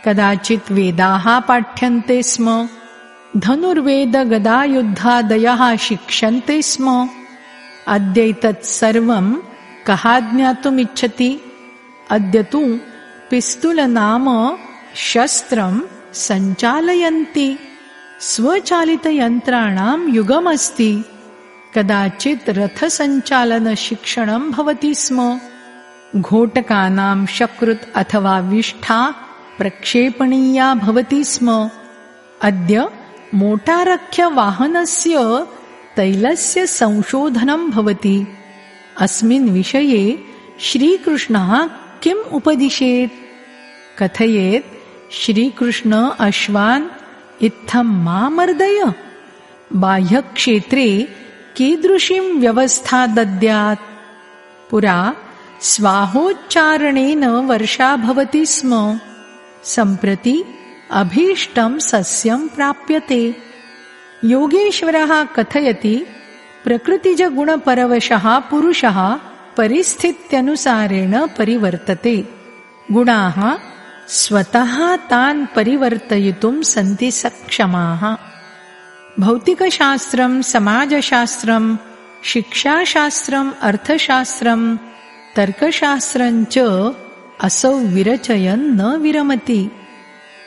कदाचित् वेदाः पाठ्यन्ते स्म, धनुर्वेदगदायुद्धादयः शिक्ष्यन्ते स्म। अद्यैतत् सर्वं कः ज्ञातुमिच्छति? अद्य तु पिस्तूल नाम शस्त्रं सञ्चालयन्ति। स्वचालितयन्त्राणां युगमस्ति। कदाचित् रथसञ्चालनशिक्षणं भवति स्म। घोटकानां शकृत् अथवा विष्ठा प्रक्षेपणीया भवति स्म। अद्य मोटारख्यवाहनस्य तैलस्य संशोधनं भवति। अस्मिन् विषये श्रीकृष्णः किम् उपदिशेत्? कथयेत्, श्रीकृष्ण अश्वान् इत्थं मा मर्दय। बाह्यक्षेत्रे कीदृशीं व्यवस्था दद्यात्? पुरा स्वाहोच्चारणेन वर्षा भवति स्म। सम्प्रति अभीष्टं सस्यं प्राप्यते। योगेश्वरः कथयति, प्रकृतिजगुणपरवशः पुरुषः परिस्थित्यनुसारेण परिवर्तते। गुणाः स्वतः तान् परिवर्तयितुं सन्ति सक्षमाः। भौतिकशास्त्रं, समाजशास्त्रं, शिक्षाशास्त्रम्, अर्थशास्त्रं, तर्कशास्त्रं च असौ विरचयन् न विरमति।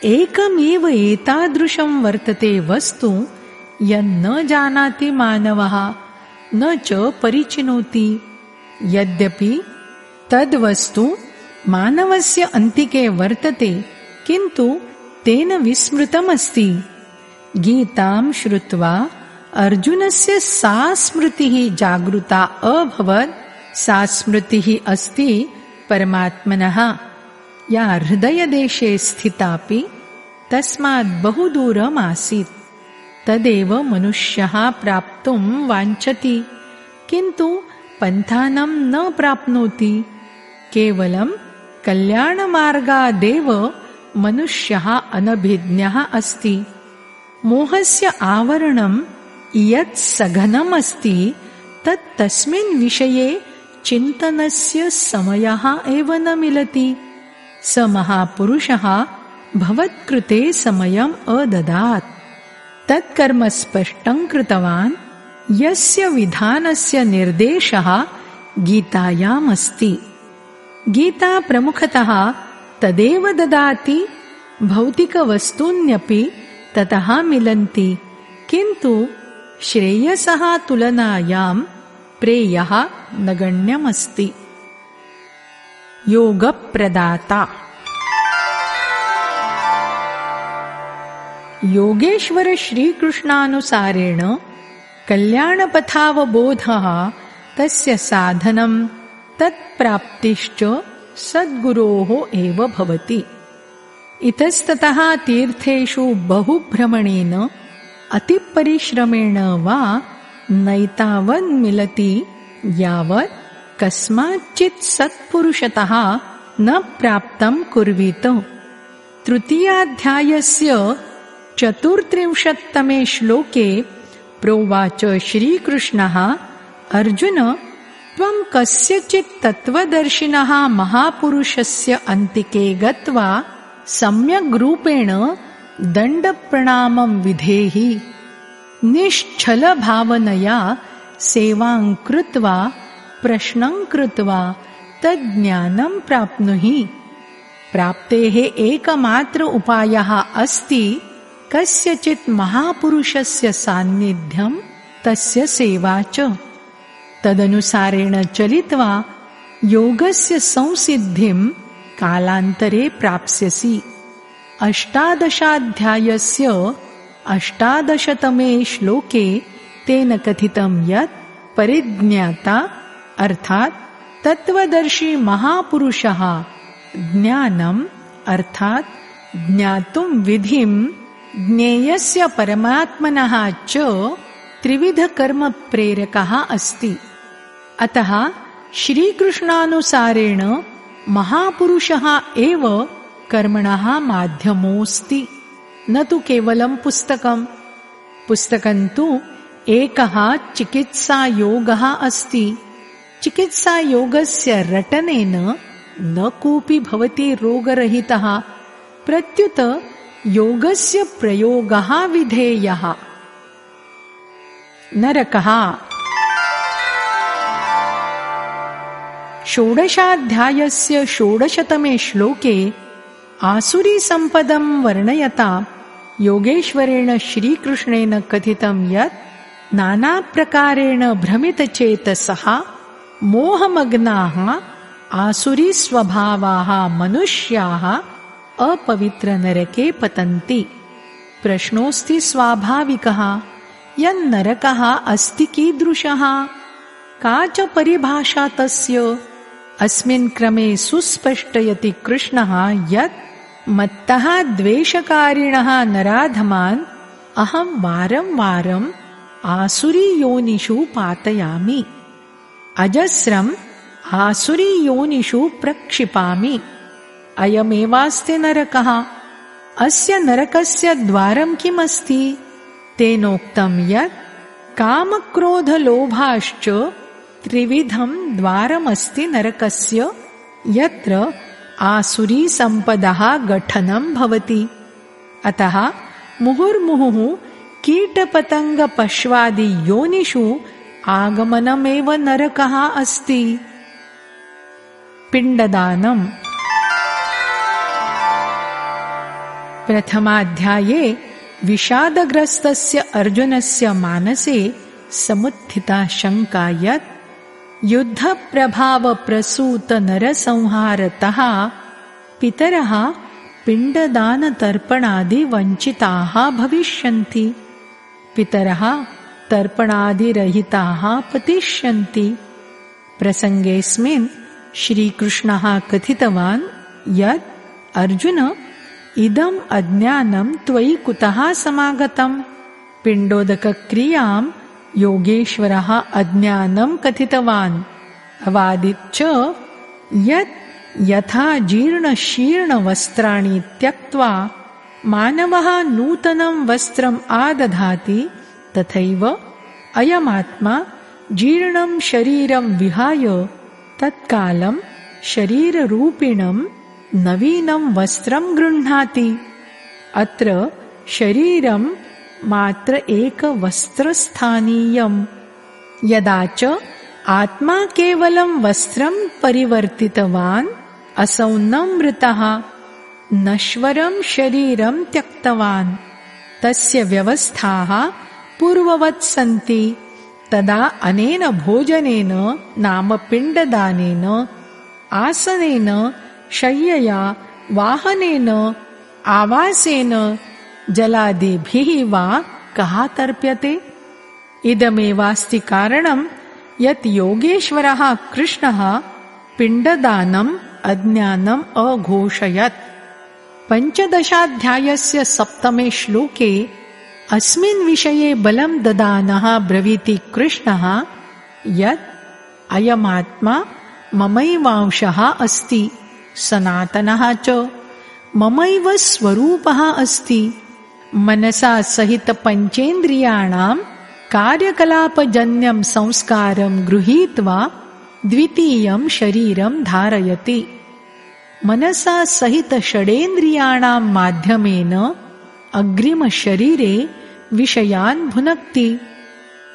एकमेव एतादृशं वर्तते वस्तु यन्न जानाति मानवः न च परिचिनोति। यद्यपि तद्वस्तु मानवस्य अन्तिके वर्तते, किन्तु तेन विस्मृतमस्ति। गीतां श्रुत्वा अर्जुनस्य सा स्मृतिः जागृता अभवत्। सा स्मृतिः अस्ति परमात्मनः, या हृदयदेशे स्थितापि तस्मात् बहुदूरम् आसीत्। तदेव मनुष्यः प्राप्तुं वाञ्छति, किन्तु पन्थानं न प्राप्नोति। केवलं कल्याणमार्गादेव मनुष्यः अनभिज्ञः अस्ति। मोहस्य आवरणं यत् सघनम् अस्ति, तत् तस्मिन् विषये चिन्तनस्य समयः एव न मिलति। स महापुरुषः भवत्कृते समयम् अददात्। तत्कर्म स्पष्टं कृतवान्, यस्य विधानस्य निर्देशः गीतायाम् अस्ति। गीता प्रमुखतः तदेव ददाति। भौतिकवस्तून्यपि ततः मिलन्ति, किन्तु श्रेयसः तुलनायां प्रेयः नगण्यमस्ति। योगप्रदाता। योगेश्वर श्रीकृष्णानुसारेण कल्याणपथावबोधः, तस्य साधनं, तत्प्राप्तिश्च सद्गुरोः एव भवति। इतस्ततः तीर्थेषु बहुभ्रमणेन अतिपरिश्रमेण वा नैतावन्मिलति यावत् कस्माच्चित् सत्पुरुषतः न प्राप्तं कुर्वीत। तृतीयाध्यायस्य 34तमे श्लोके प्रोवाच श्रीकृष्णः, अर्जुन, त्वं कस्यचित् तत्त्वदर्शिनः महापुरुषस्य अन्तिके गत्वा सम्यग् रूपेण दण्डप्रणामं विधेहि। निश्चलभावनया सेवां कृत्वा प्रश्नं कृत्वा तज्ज्ञानं प्राप्नुहि। प्राप्तेः एकमात्र उपायः अस्ति, कस्यचित् महापुरुषस्य सान्निध्यं, तस्य सेवा च। तदनुसारेण चलित्वा योगस्य संसिद्धिं कालान्तरे प्राप्स्यसि। 18 अष्टादशतमे श्लोके तेन कथितं यत् परिज्ञाता अर्थात् तत्त्वदर्शी महापुरुषः ज्ञानम् अर्थात् ज्ञातुं विधिं ज्ञेयस्य परमात्मनः च त्रिविधकर्म प्रेरकः अस्ति। अतः श्रीकृष्णानुसारेण महापुरुषः एव कर्मणः माध्यमोऽस्ति, न तु केवलं पुस्तकम्। पुस्तकं तु एकः चिकित्सायोगः अस्ति। चिकित्सायोगस्य रटनेन न कोऽपि भवति रोगरहितः, प्रत्युत योगस्य प्रयोगः विधेयः। नरकः। षोडशाध्यायस्य 16तमे श्लोके आसुरीसम्पदं वर्णयता योगेश्वरेण श्रीकृष्णेन कथितं यत् नानाप्रकारेण भ्रमितचेतसः मोहमग्नाः आसुरीस्वभावाः मनुष्याः अपवित्रनरके पतन्ति। प्रश्नोऽस्ति स्वाभाविकः, यन्नरकः अस्ति कीदृशः, का च परिभाषा तस्य? अस्मिन् क्रमे सुस्पष्टयति कृष्णः यत् मत्तः द्वेषकारिणः नराधमान् अहं वारं वारम् आसुरीयोनिषु पातयामि, अजस्रम् आसुरीयोनिषु प्रक्षिपामि। अयमेवास्ति नरकः। अस्य नरकस्य द्वारं किमस्ति? तेनोक्तं यत् कामक्रोधलोभाश्च त्रिविधं द्वारमस्ति नरकस्य, यत्र आसुरीसम्पदः गठनं भवति। अतः मुहुर्मुहुः कीटपतङ्गपश्वादियोनिषु आगमनमेव नरकः अस्ति। पिण्डदानम्। प्रथमाध्याये विषादग्रस्तस्य अर्जुनस्य मानसे समुत्थिता शङ्का यत् युद्धप्रभावप्रसूतनरसंहारतः पितरः पिण्डदानतर्पणादिवञ्चिताः भविष्यन्ति, पितरः तर्पणादिरहिताः पतिष्यन्ति। प्रसङ्गेऽस्मिन् श्रीकृष्णः कथितवान् यत् अर्जुन, इदम् अज्ञानं त्वयि कुतः समागतम्? पिण्डोदकक्रियां योगेश्वरः अज्ञानं कथितवान्। अवादिच्च यत् यथा जीर्णशीर्णवस्त्राणि त्यक्त्वा मानवः नूतनं वस्त्रम् आदधाति, तथैव अयमात्मा जीर्णं शरीरं विहाय तत्कालं शरीररूपिणं नवीनं वस्त्रं गृह्णाति। अत्र शरीरं मात्र एकवस्त्रस्थानीयम्। यदा च आत्मा केवलं वस्त्रं परिवर्तितवान्, असौ न मृतः, नश्वरं शरीरं त्यक्तवान्। तस्य व्यवस्थाः पूर्ववत् सन्ति। तदा अनेन भोजनेन नाम पिण्डदानेन, आसनेन, शय्यया, वाहनेन, आवासेन, जलादिभिः वा कः तर्प्यते? इदमेवास्ति कारणं यत् योगेश्वरः कृष्णः पिण्डदानम् अज्ञानम् अघोषयत्। 15 7 श्लोके अस्मिन् विषये बलं ददानः ब्रवीति कृष्णः यत् अयमात्मा ममैवांशः अस्ति, सनातनः च ममैव स्वरूपः अस्ति। मनसा सहित पंचेन्द्रियाणां कार्यकलापजन्यं संस्कारं गृहीत्वा द्वितीयं शरीरं धारयति। मनसा सहित षडेन्द्रियाणां माध्यमेन अग्रिमशरीरे विषयान् भुनक्ति।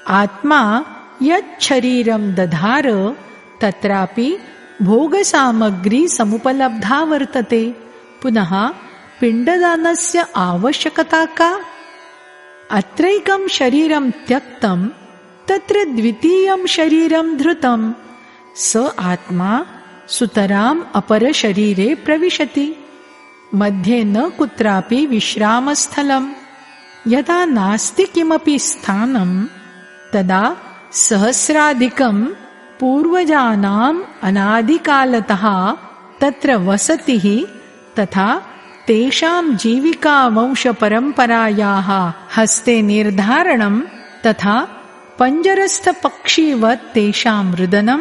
आत्मा यत् शरीरं दधार तत्रापि भोगसामग्री समुपलब्धा वर्तते। पुनः पिण्डदानस्य आवश्यकता का? अत्रैकं शरीरं त्यक्तं, तत्र द्वितीयं शरीरं धृतं। स आत्मा सुतराम् अपरशरीरे प्रविशति। मध्ये न कुत्रापि विश्रामस्थलम्। यदा नास्ति किमपि स्थानं, तदा सहस्राधिकं पूर्वजानाम् अनादिकालतः तत्र वसतिः तथा तेषां जीविकावंशपरम्परायाः हस्ते निर्धारणं तथा पञ्जरस्थपक्षीवत् तेषां रुदनं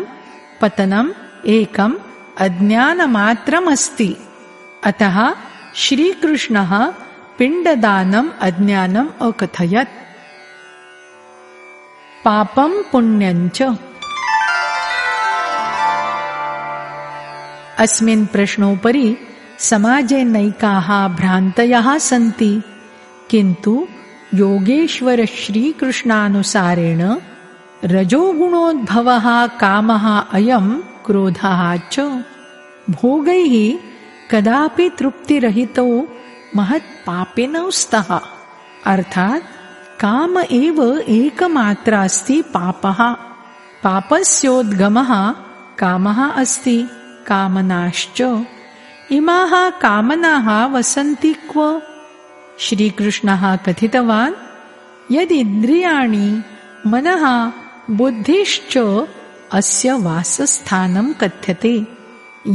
पतनम् एकम् अज्ञानमात्रमस्ति। अतः श्रीकृष्णः पिण्डदानम् अज्ञानम् अकथयत्। पापं पुण्यञ्च। अस्मिन् प्रश्नोपरि समाजे नैकाः भ्रान्तयः सन्ति, किन्तु योगेश्वर श्रीकृष्णानुसारेण रजोगुणोद्भवः कामः अयं क्रोधः च भोगैः कदापि तृप्तिरहितो महत्पापिनौ स्तः। अर्थात् काम एव एकमात्रास्ति पापः। पापस्योद्गमः कामः अस्ति, कामनाश्च। इमाः कामनाः वसन्ति क्व? श्रीकृष्णः कथितवान्, यदिन्द्रियाणि मनः बुद्धिश्च अस्य वासस्थानं कथ्यते।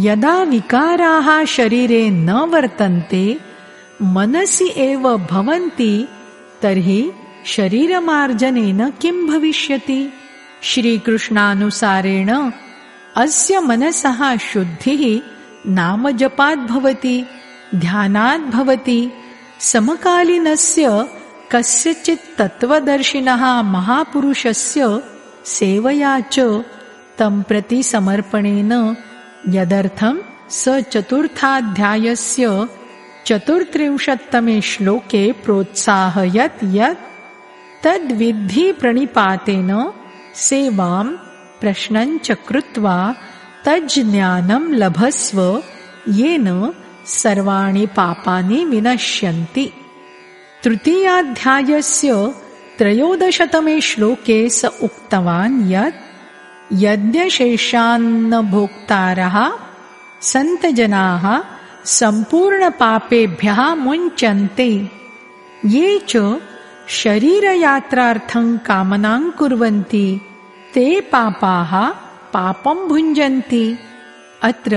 यदा विकाराः शरीरे न वर्तन्ते, मनसि एव भवन्ति, तर्हि शरीरमार्जनेन किं भविष्यति? श्रीकृष्णानुसारेण अस्य मनसः शुद्धिः नामजपात् भवति, ध्यानात् भवति। समकालीनस्य कस्यचित् तत्त्वदर्शिनः महापुरुषस्य सेवया च तं प्रति समर्पणेन यदर्थं स चतुर्थाध्यायस्य 34तमे श्लोके प्रोत्साहयत् यत् तद्विद्धि प्रणिपातेन सेवां प्रश्नञ्च कृत्वा तज्ज्ञानं लभस्व येन सर्वाणि पापानि विनश्यन्ति। तृतीयाध्यायस्य 13तमे श्लोके स उक्तवान् यत् यज्ञशेषान्न भोक्तारः सन्तजनाः सम्पूर्णपापेभ्यः मुञ्चन्ते, ये च शरीरयात्रार्थं कामनां कुर्वन्ति ते पापाः पापं भुञ्जन्ति। अत्र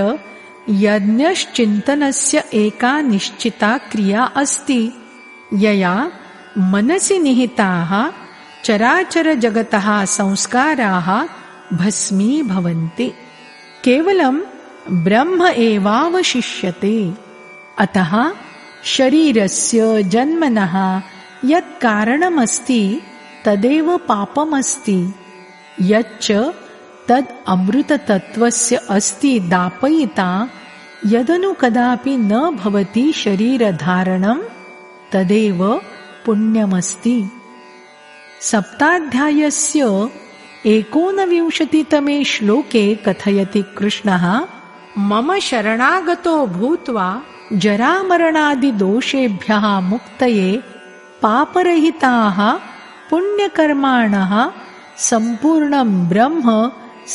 यज्ञश्चिन्तनस्य एका निश्चिता क्रिया अस्ति, यया मनसि निहिताः चराचरजगतः संस्काराः भस्मीभवन्ति। केवलं ब्रह्म एवावशिष्यते। अतः शरीरस्य जन्मनः यत् कारणमस्ति तदेव पापमस्ति। यच्च तद् अमृततत्त्वस्य अस्ति दापयिता यदनु कदापि न भवति शरीरधारणं तदेव पुण्यमस्ति। सप्ताध्यायस्य 29तमे श्लोके कथयति कृष्णः, मम शरणागतो भूत्वा जरामरणादिदोषेभ्यः मुक्तये पापरहिताः पुण्यकर्माणः सम्पूर्णं ब्रह्म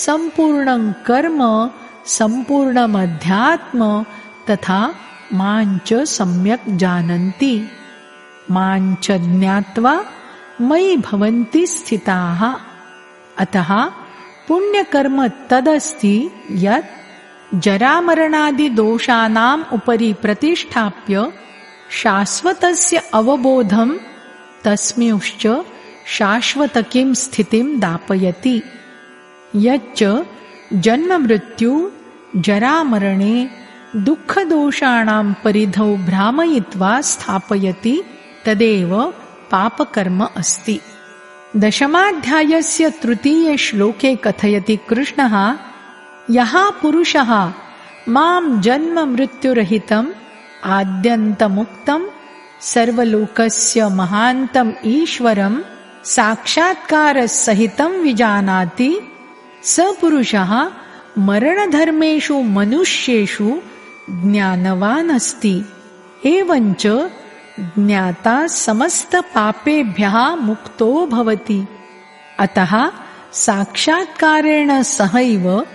सम्पूर्णं कर्म सम्पूर्णमध्यात्म तथा माञ्च सम्यक् जानन्ति, माञ्च ज्ञात्वा मयि भवन्ति स्थिताः। अतः पुण्यकर्म तदस्ति यत् जरामरणादिदोषाणाम् उपरि प्रतिष्ठाप्य शाश्वतस्य अवबोधं तस्मिंश्च शाश्वतकीं स्थितिं दापयति। यच्च जन्ममृत्यु जरामरणे दुःखदोषाणां परिधौ भ्रामयित्वा स्थापयति तदेव पापकर्म अस्ति। दशमाध्यायस्य 3 श्लोके कथयति कृष्णः, यः पुरुषः मां जन्ममृत्युरहितम् आद्यन्तमुक्तं सर्वलोकस्य महान्तम् ईश्वरं साक्षात्कारसहितं विजानाति, स पुरुषः मरणधर्मेषु मनुष्येषु ज्ञानवान् अस्ति। एवञ्च ज्ञाता समस्तपापेभ्यः मुक्तो भवति। अतः साक्षात्कारेण सहैव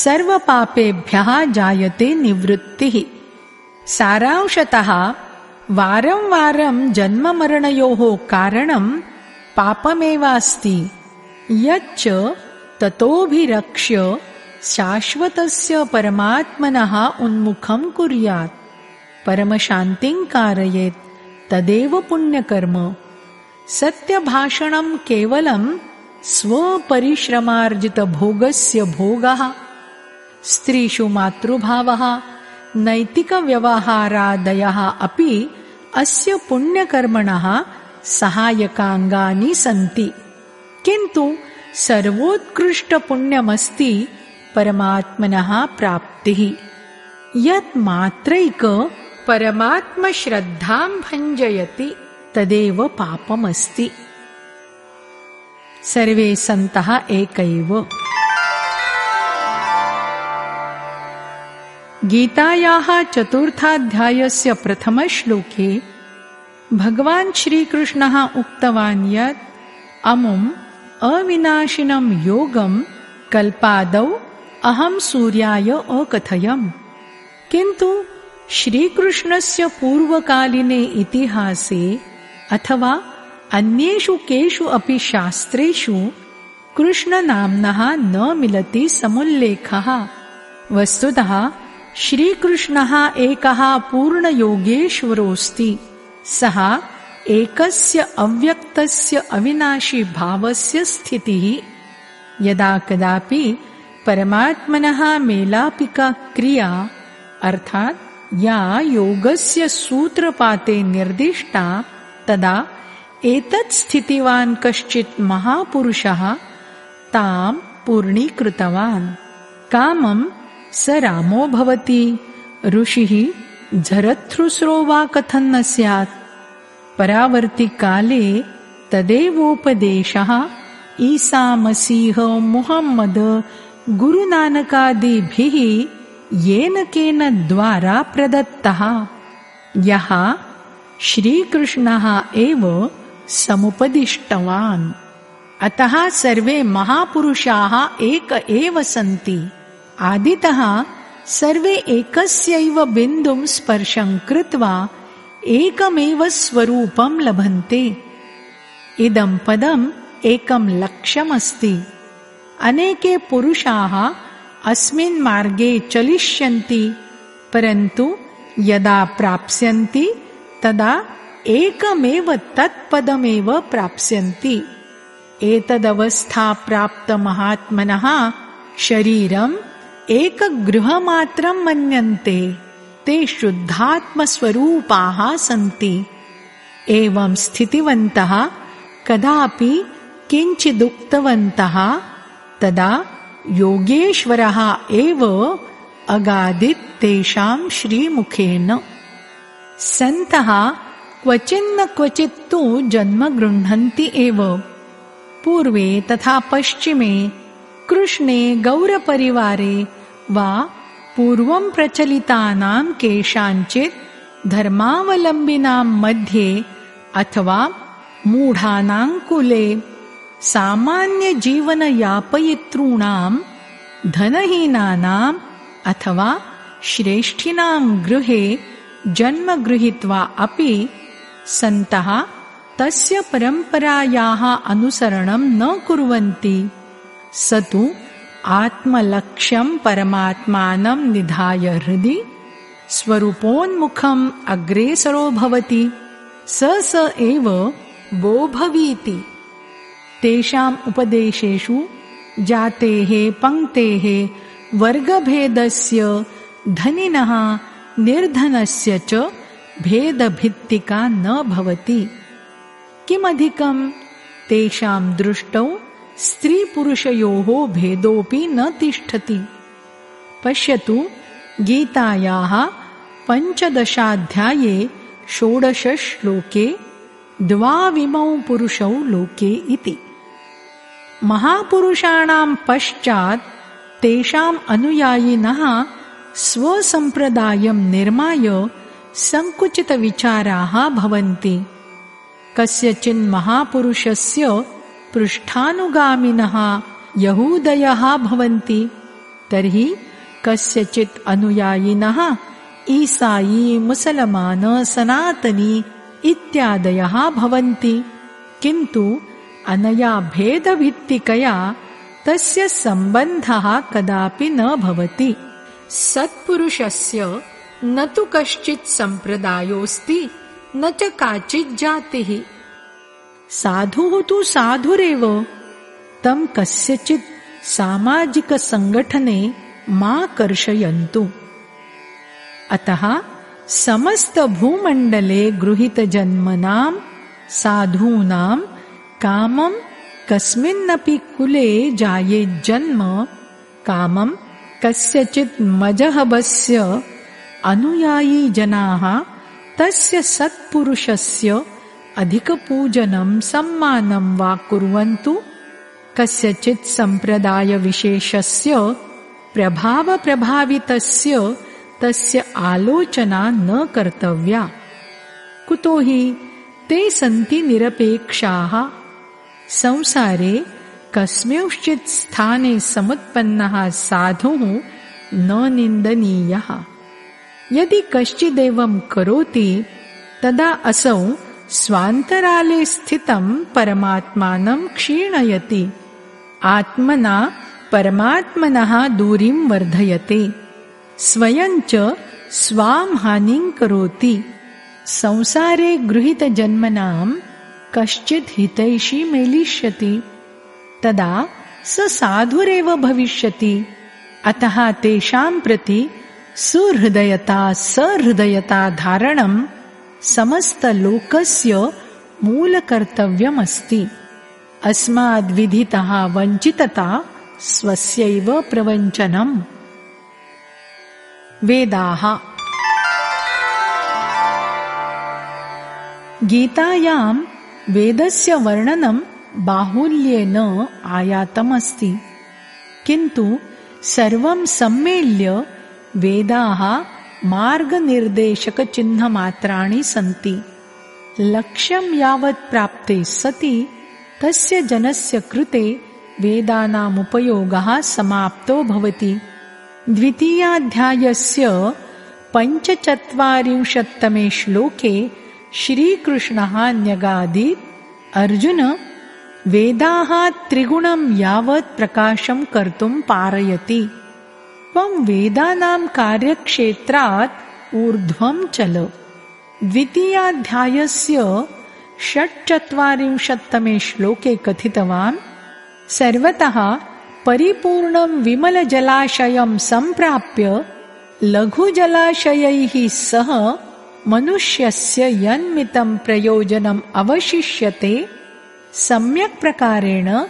सर्वपापेभ्यः जायते निवृत्तिः। सारांशतः वारं वारं जन्ममरणयोः कारणं पापमेवास्ति, यच्च ततोऽभिरक्ष्य शाश्वतस्य परमात्मनः उन्मुखं कुर्यात्। परमशान्तिं कारयेत् तदेव पुण्यकर्म। सत्यभाषणं केवलं स्वपरिश्रमार्जितभोगस्य भोगः। स्त्रीषु मातृभावः, नैतिकव्यवहारादयः अपि अस्य पुण्यकर्मणः सहायकाङ्गानि सन्ति। किन्तु सर्वोत्कृष्टपुण्यमस्ति परमात्मनः प्राप्तिः। यत् मात्रैक परमात्मश्रद्धां भञ्जयति तदेव पापमस्ति। सर्वे सन्तः एकैव। गीतायाः 4th प्रथमश्लोके भगवान् श्रीकृष्णः उक्तवान् यत् अमुम् अविनाशिनं योगं कल्पादौ अहं सूर्याय अकथयम्। किन्तु श्रीकृष्णस्य पूर्वकालीने इतिहासे अथवा अन्येषु केषु अपि शास्त्रेषु कृष्णनाम्नः न मिलति समुल्लेखः। वस्तुतः श्रीकृष्णः एकः पूर्णयोगेश्वरोऽस्ति। सः एकस्य अव्यक्तस्य अविनाशी भावस्य स्थितिः। यदा कदापि परमात्मनः मेलापिका क्रिया अर्थात् या योगस्य सूत्रपाते निर्दिष्टा, तदा एतत् स्थितिवान् कश्चित् महापुरुषः तां पूर्णीकृतवान्। कामं स रामो भवति, ऋषिः झरत्रुस्रो वा कथन्न स्यात्। परावर्तिकाले तदेवोपदेशः ईसा मसीह मुहम्मद गुरुनानकादिभिः येन केन द्वारा प्रदत्तः, यः श्रीकृष्णः एव समुपदिष्टवान्। अतः सर्वे महापुरुषाः एक एव सन्ति। आदितः सर्वे एकस्यैव बिन्दुं स्पर्शं कृत्वा एकमेव स्वरूपं लभन्ते। इदं पदम् एकं लक्ष्यमस्ति। अनेके पुरुषाः अस्मिन् मार्गे चलिष्यन्ति, परन्तु यदा प्राप्स्यन्ति तदा एकमेव तत्पदमेव प्राप्स्यन्ति। एतदवस्था प्राप्तमहात्मनः शरीरम् एकगृहमात्रं मन्यन्ते। ते शुद्धात्मस्वरूपाः सन्ति। एवं स्थितिवन्तः कदापि किञ्चिदुक्तवन्तः तदा योगेश्वरः एव अगादित् तेषां श्रीमुखेन। सन्तः क्वचिन्न क्वचित् तु जन्म गृह्णन्ति एव। पूर्वे तथा पश्चिमे, कृष्णे गौरपरिवारे वा पूर्वं प्रचलितानां केषाञ्चित् धर्मावलम्बिनां मध्ये अथवा मूढानां कुले सामान्यजीवनयापयितॄणां धनहीनानाम् अथवा श्रेष्ठिनां गृहे जन्म गृहीत्वा अपि सन्तः तस्य परम्परायाः अनुसरणं न कुर्वन्ति। स तु आत्मलक्ष्यं परमात्मानं निधाय हृदि स्वरूपोन्मुखम् अग्रेसरो भवति। स एव वो भवीति। तेषाम् उपदेशेषु जातेः, पङ्क्तेः, वर्गभेदस्य, धनिनः निर्धनस्य च भेदभित्तिका न भवति। किमधिकं तेषां दृष्टौ स्त्रीपुरुषयोः भेदोऽपि न तिष्ठति। पश्यतु, गीतायाः 15th 16 श्लोके द्वाविमौ पुरुषौ लोके इति। महापुरुषाणां पश्चात् तेषाम् अनुयायिनः स्वसम्प्रदायं निर्माय संकुचितविचाराः भवन्ति। कस्यचिन् महापुरुषस्य पृष्ठानुगामिनः यहूदयः भवन्ति, तर्हि कस्यचित् अनुयायिनः ईसाई, मुसलमान, सनातनी इत्यादयः भवन्ति। किन्तु अनया भेदभित्तिकया तस्य सम्बन्धः कदापि न भवति। सत्पुरुषस्य न तु कश्चित् संप्रदायोऽस्ति न च काचित् जातिः। साधुः तु साधुरेव, तं कस्यचित् सामाजिकसङ्घटने मा कर्षयन्तु। अतः समस्तभूमण्डले गृहीतजन्मनां साधूनां कामं कस्मिन्नपि कुले जायेज्जन्म, कामं कस्यचित् मजहबस्य अनुयायी जनाः तस्य सत्पुरुषस्य अधिकपूजनं सम्मानं वा कुर्वन्तु, कस्यचित् सम्प्रदायविशेषस्य प्रभावप्रभावितस्य तस्य आलोचना न कर्तव्या। कुतो हि ते सन्ति निरपेक्षाः। संसारे कस्मिंश्चित् स्थाने समुत्पन्नः साधुः न निन्दनीयः। यदि कश्चिदेवं करोति तदा असौ स्वान्तराले स्थितं परमात्मानं क्षीणयति, आत्मना परमात्मनः दूरीं वर्धयते, स्वयं च स्वां हानिं करोति। संसारे गृहीतजन्मनां कश्चित् हितैषी मेलिष्यति, तदा स साधुरेव भविष्यति। अतः तेषां प्रति सुहृदयता सहृदयता धारणं समस्तलोकस्य मूलकर्तव्यमस्ति। अस्माद्विधितः वञ्चितता स्वस्यैव प्रवञ्चनम्। वेदाः। गीतायां वेदस्य वर्णनं बाहुल्येन आयातमस्ति, किन्तु सर्वं सम्मेल्य वेदाः मार्गनिर्देशकचिह्नमात्राणि सन्ति। लक्ष्यं यावत् प्राप्ते सति तस्य जनस्य कृते वेदानामुपयोगः समाप्तो भवति। द्वितीयाध्यायस्य 45तमे श्लोके श्रीकृष्णः न्यगादीत्, अर्जुन, वेदाः त्रिगुणं यावत् प्रकाशं कर्तुं पारयति, त्वं वेदानां कार्यक्षेत्रात् ऊर्ध्वं चल। द्वितीयाध्यायस्य 46तमे श्लोके कथितवान्, सर्वतः परिपूर्णं विमलजलाशयं सम्प्राप्य लघुजलाशयैः सह मनुष्यस्य यन्मितं प्रयोजनम् अवशिष्यते, सम्यक् प्रकारेण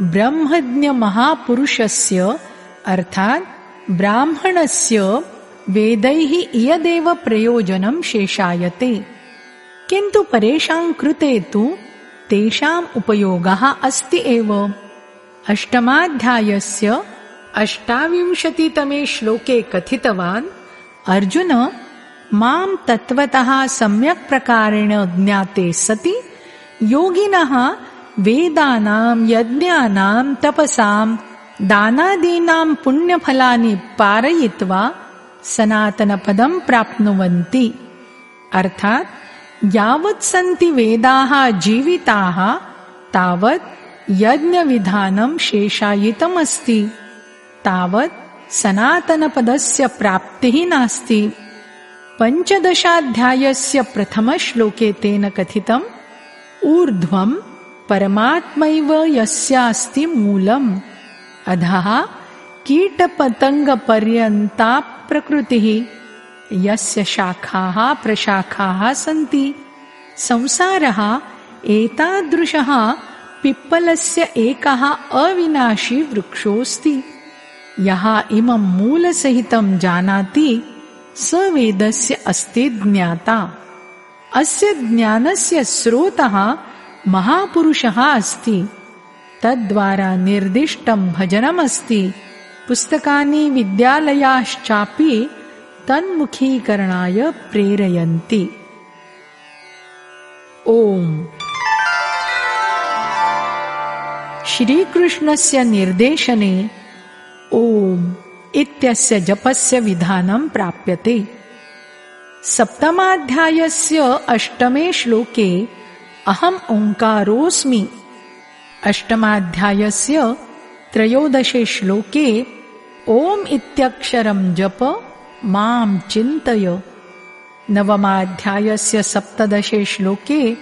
ब्रह्मज्ञमहापुरुषस्य अर्थात् ब्राह्मणस्य वेदैः इयदेव प्रयोजनं शेषायते। किन्तु परेषां कृते तु तेषाम् उपयोगः अस्ति एव। अष्टमाध्यायस्य 28तमे श्लोके कथितवान्, अर्जुन, मां तत्त्वतः सम्यक् प्रकारेण ज्ञाते सति योगिनः वेदानां यज्ञानां तपसां दानादीनां पुण्यफलानि पारयित्वा सनातनपदं प्राप्नुवन्ति। अर्थात् यावत् सन्ति वेदाः जीविताः तावत् यज्ञविधानं शेषायितमस्ति, तावत् सनातनपदस्य प्राप्तिः नास्ति। 15 प्रथमश्लोके तेन कथितम्, ऊर्ध्वं परमात्मैव यस्यास्ति मूलम्, अधः कीटपतङ्गपर्यन्ता प्रकृतिः, यस्य शाखाः प्रशाखाः सन्ति। संसारः एतादृशः पिप्पलस्य एकः अविनाशी वृक्षोऽस्ति। यः इमं मूलसहितं जानाति स वेदस्य अस्ति ज्ञाता। अस्य ज्ञानस्य स्रोतः महापुरुषः अस्ति। तद्वारा निर्दिष्टं भजनमस्ति। पुस्तकानि विद्यालयाश्चापि तन्मुखीकरणाय प्रेरयन्ति। ओम। श्रीकृष्णस्य निर्देशने ओम इत्यस्य जपस्य विधानं प्राप्यते। 7माध्यायस्य 8मे श्लोके अहम् ओङ्कारोऽस्मि, 8माध्यायस्य 13 श्लोके ओम इत्यक्षरं जप मां चिन्तय। नवमाध्यायस्य 17 श्लोके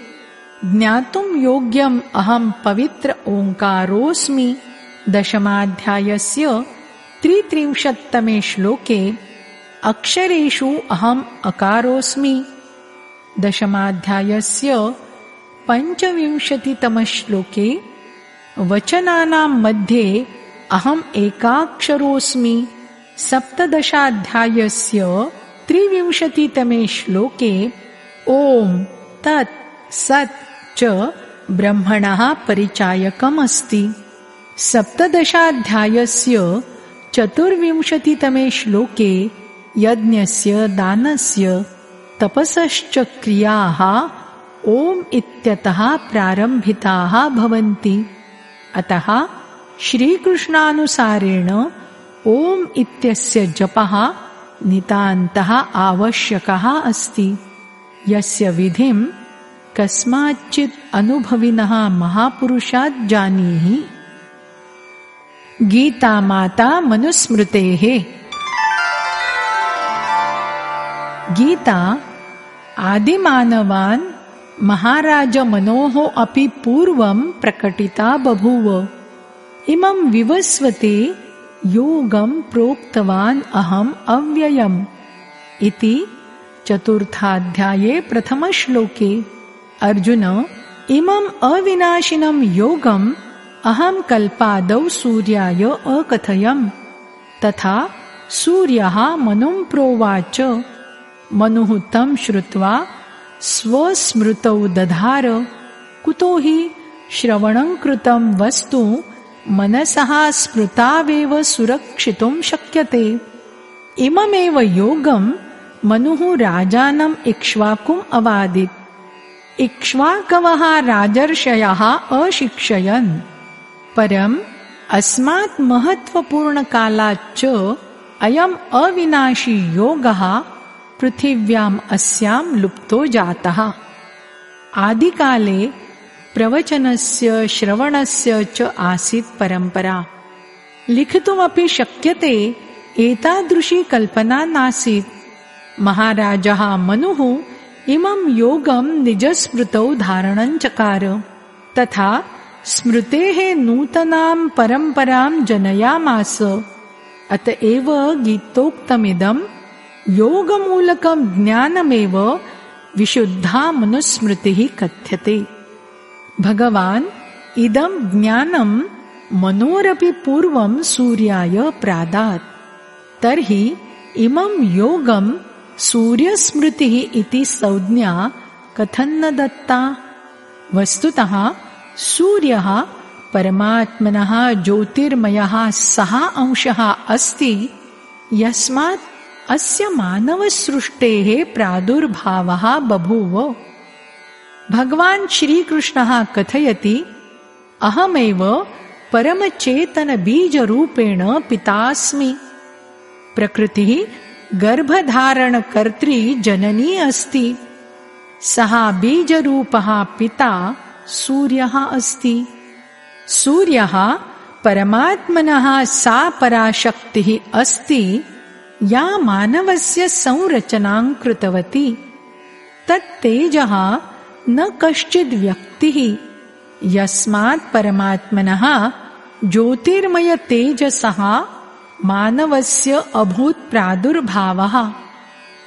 ज्ञातुं योग्यम् अहं पवित्र ओङ्कारोऽस्मि। दशमाध्यायस्य 33 श्लोके अक्षरेषु अहम् अकारोऽस्मि। दशमाध्यायस्य 25 श्लोके वचनानां मध्ये अहम् एकाक्षरोऽस्मि। 17 23 श्लोके ॐ तत् सत् च ब्रह्मणः परिचायकमस्ति। 17 24 श्लोके यज्ञस्य दानस्य तपसश्च क्रियाः ॐ इत्यतः प्रारम्भिताः भवन्ति। अतः श्रीकृष्णानुसारेण ॐ इत्यस्य जपः नितान्तः आवश्यकः अस्ति। यस्य विधिं कस्माच्चित् अनुभविनः महापुरुषात् जानीहि। गीतामाता मनुस्मृतेः। गीता आदिमानवान् महाराजमनोः अपि पूर्वं प्रकटिता बभूव। इमं विवस्वते योगं प्रोक्तवान् अहम् अव्ययम् इति 4th प्रथमश्लोके। अर्जुन, इमम् अविनाशिनं योगम् अहं कल्पादौ सूर्याय अकथयम्। तथा सूर्यः मनुं प्रोवाच। मनुः तं श्रुत्वा स्वस्मृतौ दधार। कुतो हि श्रवणं कृतं वस्तु मनसः स्मृतावेव सुरक्षितुं शक्यते। इममेव योगं मनुः राजानम् इक्ष्वाकुम् अवादीत्। इक्ष्वाकवः राजर्षयः अशिक्षयन्। परम् अस्मात् महत्त्वपूर्णकालाच्च अयम् अविनाशी योगः पृथिव्याम् अस्यां लुप्तो जातः। आदिकाले प्रवचनस्य श्रवणस्य च आसीत् परम्परा। लिखितुमपि शक्यते एतादृशी कल्पना नासीत्। महाराजः मनुः इमं योगं निजस्मृतौ धारणं चकार। तथा स्मृतेः नूतनां परम्परां जनयामास। अत एव गीतोक्तमिदं योगमूलकं ज्ञानमेव विशुद्धा मनुस्मृतिः कथ्यते। भगवान् इदं ज्ञानं मनोरपि पूर्वं सूर्याय प्रादात्। तर्हि इमं योगं सूर्यस्मृतिः इति संज्ञा कथं न दत्ता? वस्तुतः सूर्यः परमात्मनः ज्योतिर्मयः सः अंशः अस्ति, यस्मात् अस्य मानवसृष्टेः प्रादुर्भावः बभूव। भगवान् श्रीकृष्णः कथयति, अहमेव परमचेतनबीजरूपेण पितास्मि। प्रकृतिः गर्भधारणकर्त्री जननी अस्ति। सः बीजरूपः पिता सूर्यः अस्ति। सूर्यः परमात्मनः सा पराशक्तिः अस्ति, या मानवस्य संरचनां कृतवती। तत्तेजः न कश्चिद् व्यक्तिः, यस्मात् परमात्मनः ज्योतिर्मयतेजसः मानवस्य अभूत् प्रादुर्भावः।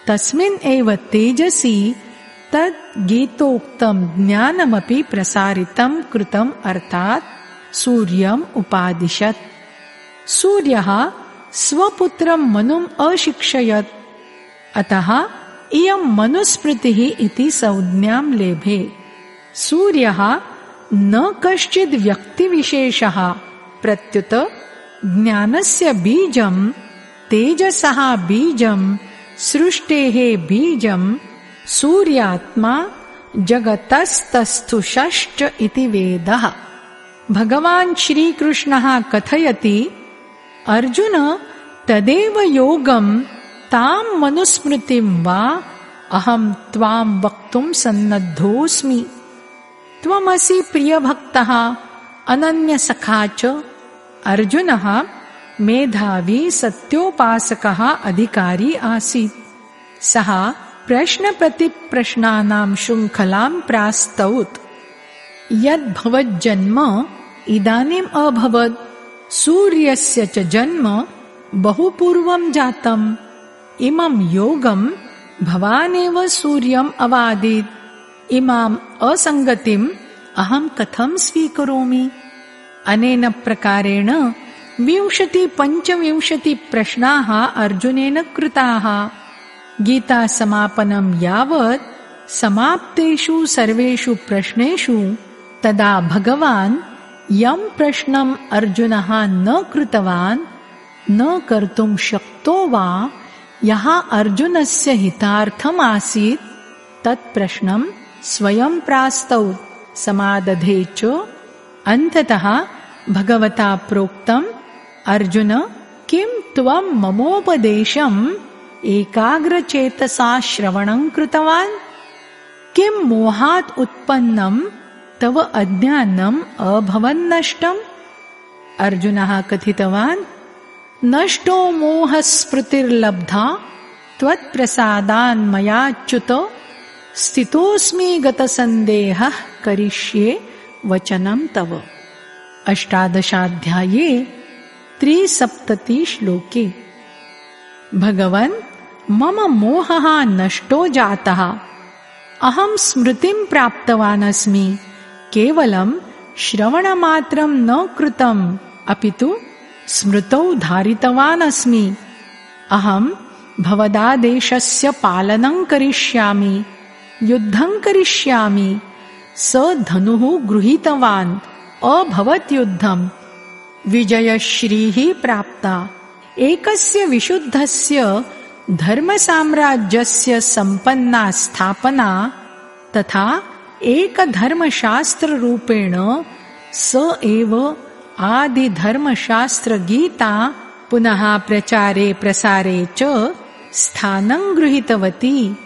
तस्मिन् एव तेजसि तद् गीतोक्तं ज्ञानमपि प्रसारितं कृतम्, अर्थात् सूर्यम् उपादिशत्। सूर्यः स्वपुत्रं मनुम् अशिक्षयत्। अतः इयं मनुस्मृतिः इति संज्ञां लेभे। सूर्यः न कश्चिद् व्यक्तिविशेषः, प्रत्युत ज्ञानस्य बीजं, तेजसः बीजं, सृष्टेः बीजं, सूर्यात्मा जगतस्तस्थुषश्च इति वेदः। भगवान् श्रीकृष्णः कथयति, अर्जुन, तदेव योगं तां मनुस्मृतिं वा अहं त्वां वक्तुं सन्नद्धोऽस्मि। त्वमसि प्रियभक्तः अनन्यसखा च। अर्जुनः मेधावी सत्योपासकः अधिकारी आसीत्। सः प्रश्नप्रतिप्रश्नानां शृङ्खलां प्रास्तौत्। यद्भवज्जन्म इदानीम् अभवत्, सूर्यस्य च जन्म बहुपूर्वं जातम्। इमं योगं भवानेव सूर्यम् अवादीत्। इमाम् असङ्गतिम् अहं कथं स्वीकरोमि? अनेन प्रकारेण 20-25 प्रश्नाः अर्जुनेन कृताः। गीतासमापनं यावत् समाप्तेषु सर्वेषु प्रश्नेषु तदा भगवान् यं प्रश्नम् अर्जुनः न कृतवान्, न कर्तुं शक्तो वा, यः अर्जुनस्य हितार्थम् आसीत्, तत् प्रश्नं स्वयं प्रास्तौत्, समादधे च। अन्ततः भगवता प्रोक्तम्, अर्जुन, किं त्वं ममोपदेशम् एकाग्रचेतसा श्रवणं कृतवान्? किं मोहात् उत्पन्नं तव अज्ञानम् अभवन्नष्टम्? अर्जुनः कथितवान्, नष्टो मोहस्मृतिर्लब्धा त्वत्प्रसादान् मयाच्युत, स्थितोऽस्मि गतसन्देहः करिष्ये वचनं तव। 18 370 श्लोके। भगवन्, मम मोहः नष्टो जातः। अहं स्मृतिं प्राप्तवान् अस्मि। केवलं श्रवणमात्रं न कृतम्, अपि तु स्मृतौ धारितवान् अस्मि। अहं भवदादेशस्य पालनं करिष्यामि, युद्धं करिष्यामि। स धनुः गृहीतवान्, अभवत् युद्धम्। विजयश्रीः प्राप्ता। एकस्य विशुद्धस्य धर्मसाम्राज्यस्य सम्पन्ना स्थापना तथा एकधर्मशास्त्ररूपेण स एव आदिधर्मशास्त्रगीता पुनः प्रचारे प्रसारे च स्थानं गृहीतवती।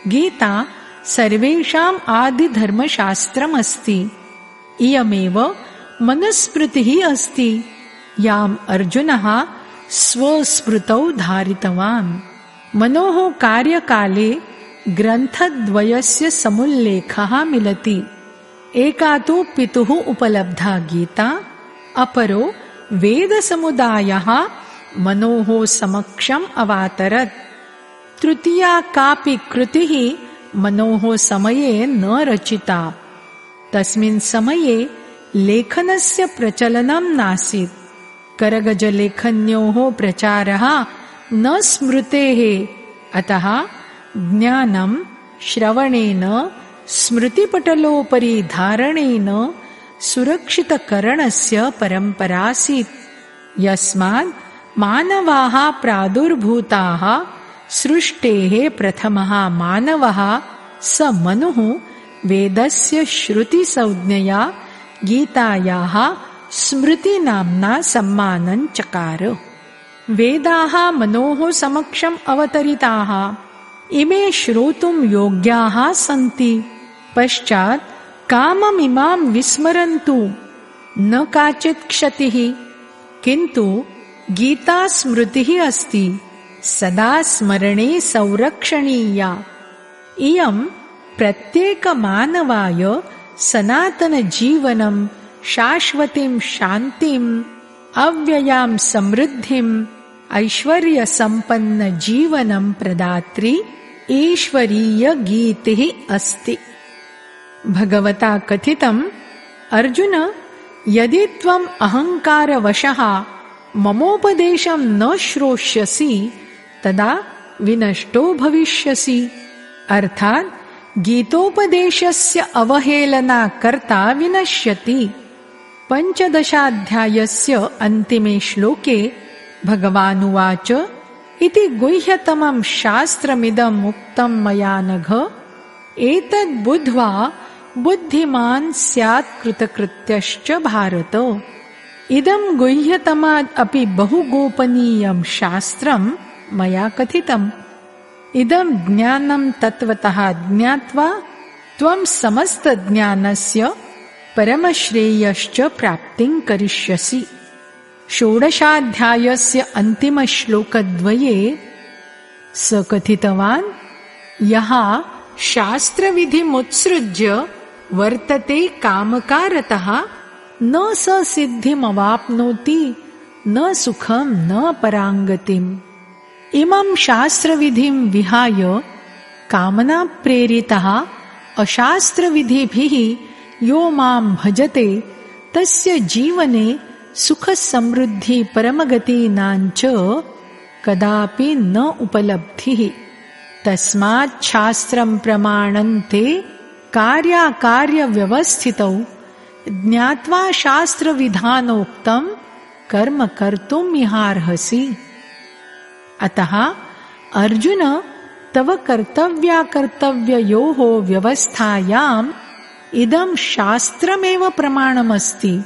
गीता सर्वेषाम् आदिधर्मशास्त्रमस्ति। इयमेव मनुस्मृतिः अस्ति, याम् अर्जुनः स्वस्मृतौ धारितवान्। मनोः कार्यकाले ग्रन्थद्वयस्य समुल्लेखः मिलति। एका तु पितुः उपलब्धा गीता, अपरो वेदसमुदायः मनोः समक्षम् अवातरत्। तृतीया कापि कृतिः मनोः समये न रचिता। तस्मिन् समये लेखनस्य प्रचलनं नासीत्। करगजलेखन्योः प्रचारः न स्मृतेः। अतः ज्ञानं श्रवणेन, स्मृतिपटलोपरि धारणेन सुरक्षितकरणस्य परम्परासीत्। यस्मात् मानवाः प्रादुर्भूताः। सृष्टेः प्रथमः मानवः स मनुः वेदस्य श्रुतिसंज्ञया गीतायाः स्मृतिनाम्ना सम्मानं चकार। वेदाः मनोः समक्षम् अवतरिताः। इमे श्रोतुं योग्याः सन्ति। पश्चात् काममिमां विस्मरन्तु, न काचित् क्षतिः। किन्तु गीता स्मृतिः अस्ति, सदा स्मरणे संरक्षणीया। इयं प्रत्येकमानवाय सनातनजीवनं, शाश्वतीं शान्तिम्, अव्ययां समृद्धिम्, ऐश्वर्यसम्पन्नजीवनं प्रदात्री ईश्वरीयगीतिः अस्ति। भगवता कथितम्, अर्जुन, यदि त्वम् अहङ्कारवशः ममोपदेशं न श्रोष्यसि, तदा विनष्टो भविष्यसि। अर्थात् गीतोपदेशस्य अवहेलना कर्ता विनश्यति। 15 अन्तिमे श्लोके भगवानुवाच, इति गुह्यतमं शास्त्रमिदम् उक्तं मया नघ, एतद् बुद्ध्वा बुद्धिमान् स्यात् कृतकृत्यश्च भारत। इदं गुह्यतमाद् अपि बहु गोपनीयं शास्त्रं मया कथितम्। इदं ज्ञानं तत्त्वतः ज्ञात्वा त्वं समस्तज्ञानस्य परमश्रेयश्च प्राप्तिं करिष्यसि। षोडशाध्यायस्य अन्तिमश्लोकद्वये स कथितवान् यः शास्त्रविधिमुत्सृज्य वर्तते कामकारतः न स सिद्धिमवाप्नोति न सुखं न पराङ्गतिम्। इमं शास्त्रविधिं विहाय कामनाप्रेरितः अशास्त्रविधिभिः यो मां भजते तस्य जीवने सुखसमृद्धि परमगतीनाञ्च कदापि न उपलब्धिः। तस्मात् शास्त्रं प्रमाणन्ते कार्याकार्यव्यवस्थितौ ज्ञात्वा शास्त्रविधानोक्तं कर्म कर्तुम् इहार्हसि। अतः अर्जुन, तव कर्तव्याकर्तव्ययोः व्यवस्थायाम् इदं शास्त्रमेव प्रमाणमस्ति।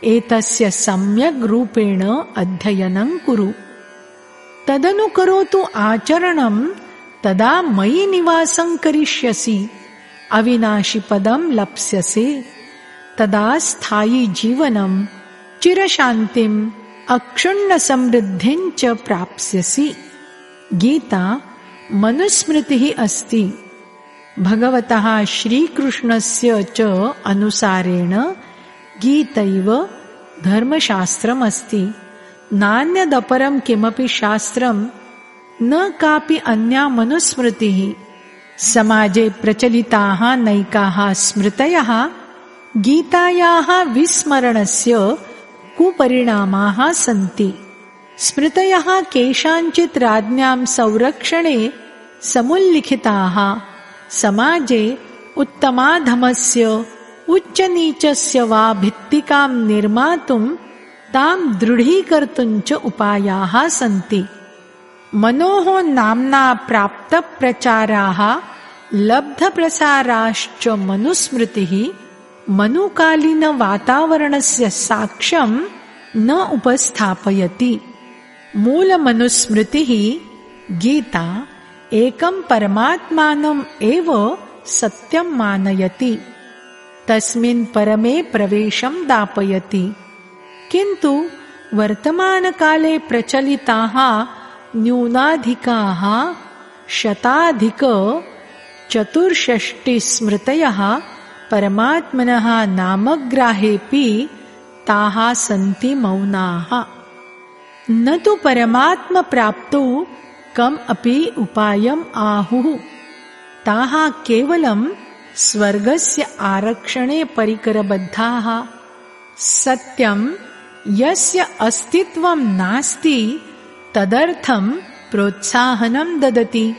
एतस्य सम्यग् रूपेण अध्ययनं कुरु, तदनुकरोतु आचरणं, तदा मयि निवासं करिष्यसि, अविनाशिपदं लप्स्यसे, तदा स्थायि जीवनं, चिरशान्तिम्, अक्षुण्णसमृद्धिं च प्राप्स्यसि। गीता मनुस्मृतिः अस्ति। भगवतः श्रीकृष्णस्य च अनुसारेण गीतैव धर्मशास्त्रमस्ति। नान्यदपरं किमपि शास्त्रं न कापि अन्या मनुस्मृतिः। समाजे प्रचलिताः नैकाः स्मृतयः गीतायाः विस्मरणस्य कुपरिणामाः सन्ति। स्मृतयः केषाञ्चित् राज्ञां संरक्षणे समुल्लिखिताः। समाजे उत्तमाधमस्य उच्चनीचस्य वा भित्तिकां निर्मातुं तां दृढीकर्तुं च उपायाः सन्ति। मनोः नाम्ना प्राप्तप्रचाराः लब्धप्रसाराश्च मनुस्मृतिः मनुकालीनवातावरणस्य साक्ष्यं न उपस्थापयति। मूलमनुस्मृतिः गीता एकं परमात्मानम् एव सत्यं मानयति, तस्मिन् परमे प्रवेशं दापयति। किन्तु वर्तमानकाले प्रचलिताः न्यूनाधिकाः 164 स्मृतयः परमात्मनः नामग्राहेऽपि ताः सन्ति मौनाः। न तु परमात्मप्राप्तौ कम् अपि उपायम् आहुः। ताः केवलं स्वर्गस्य आरक्षणे परिकरबद्धाः। सत्यं यस्य अस्तित्वं नास्ति तदर्थं प्रोत्साहनं ददति।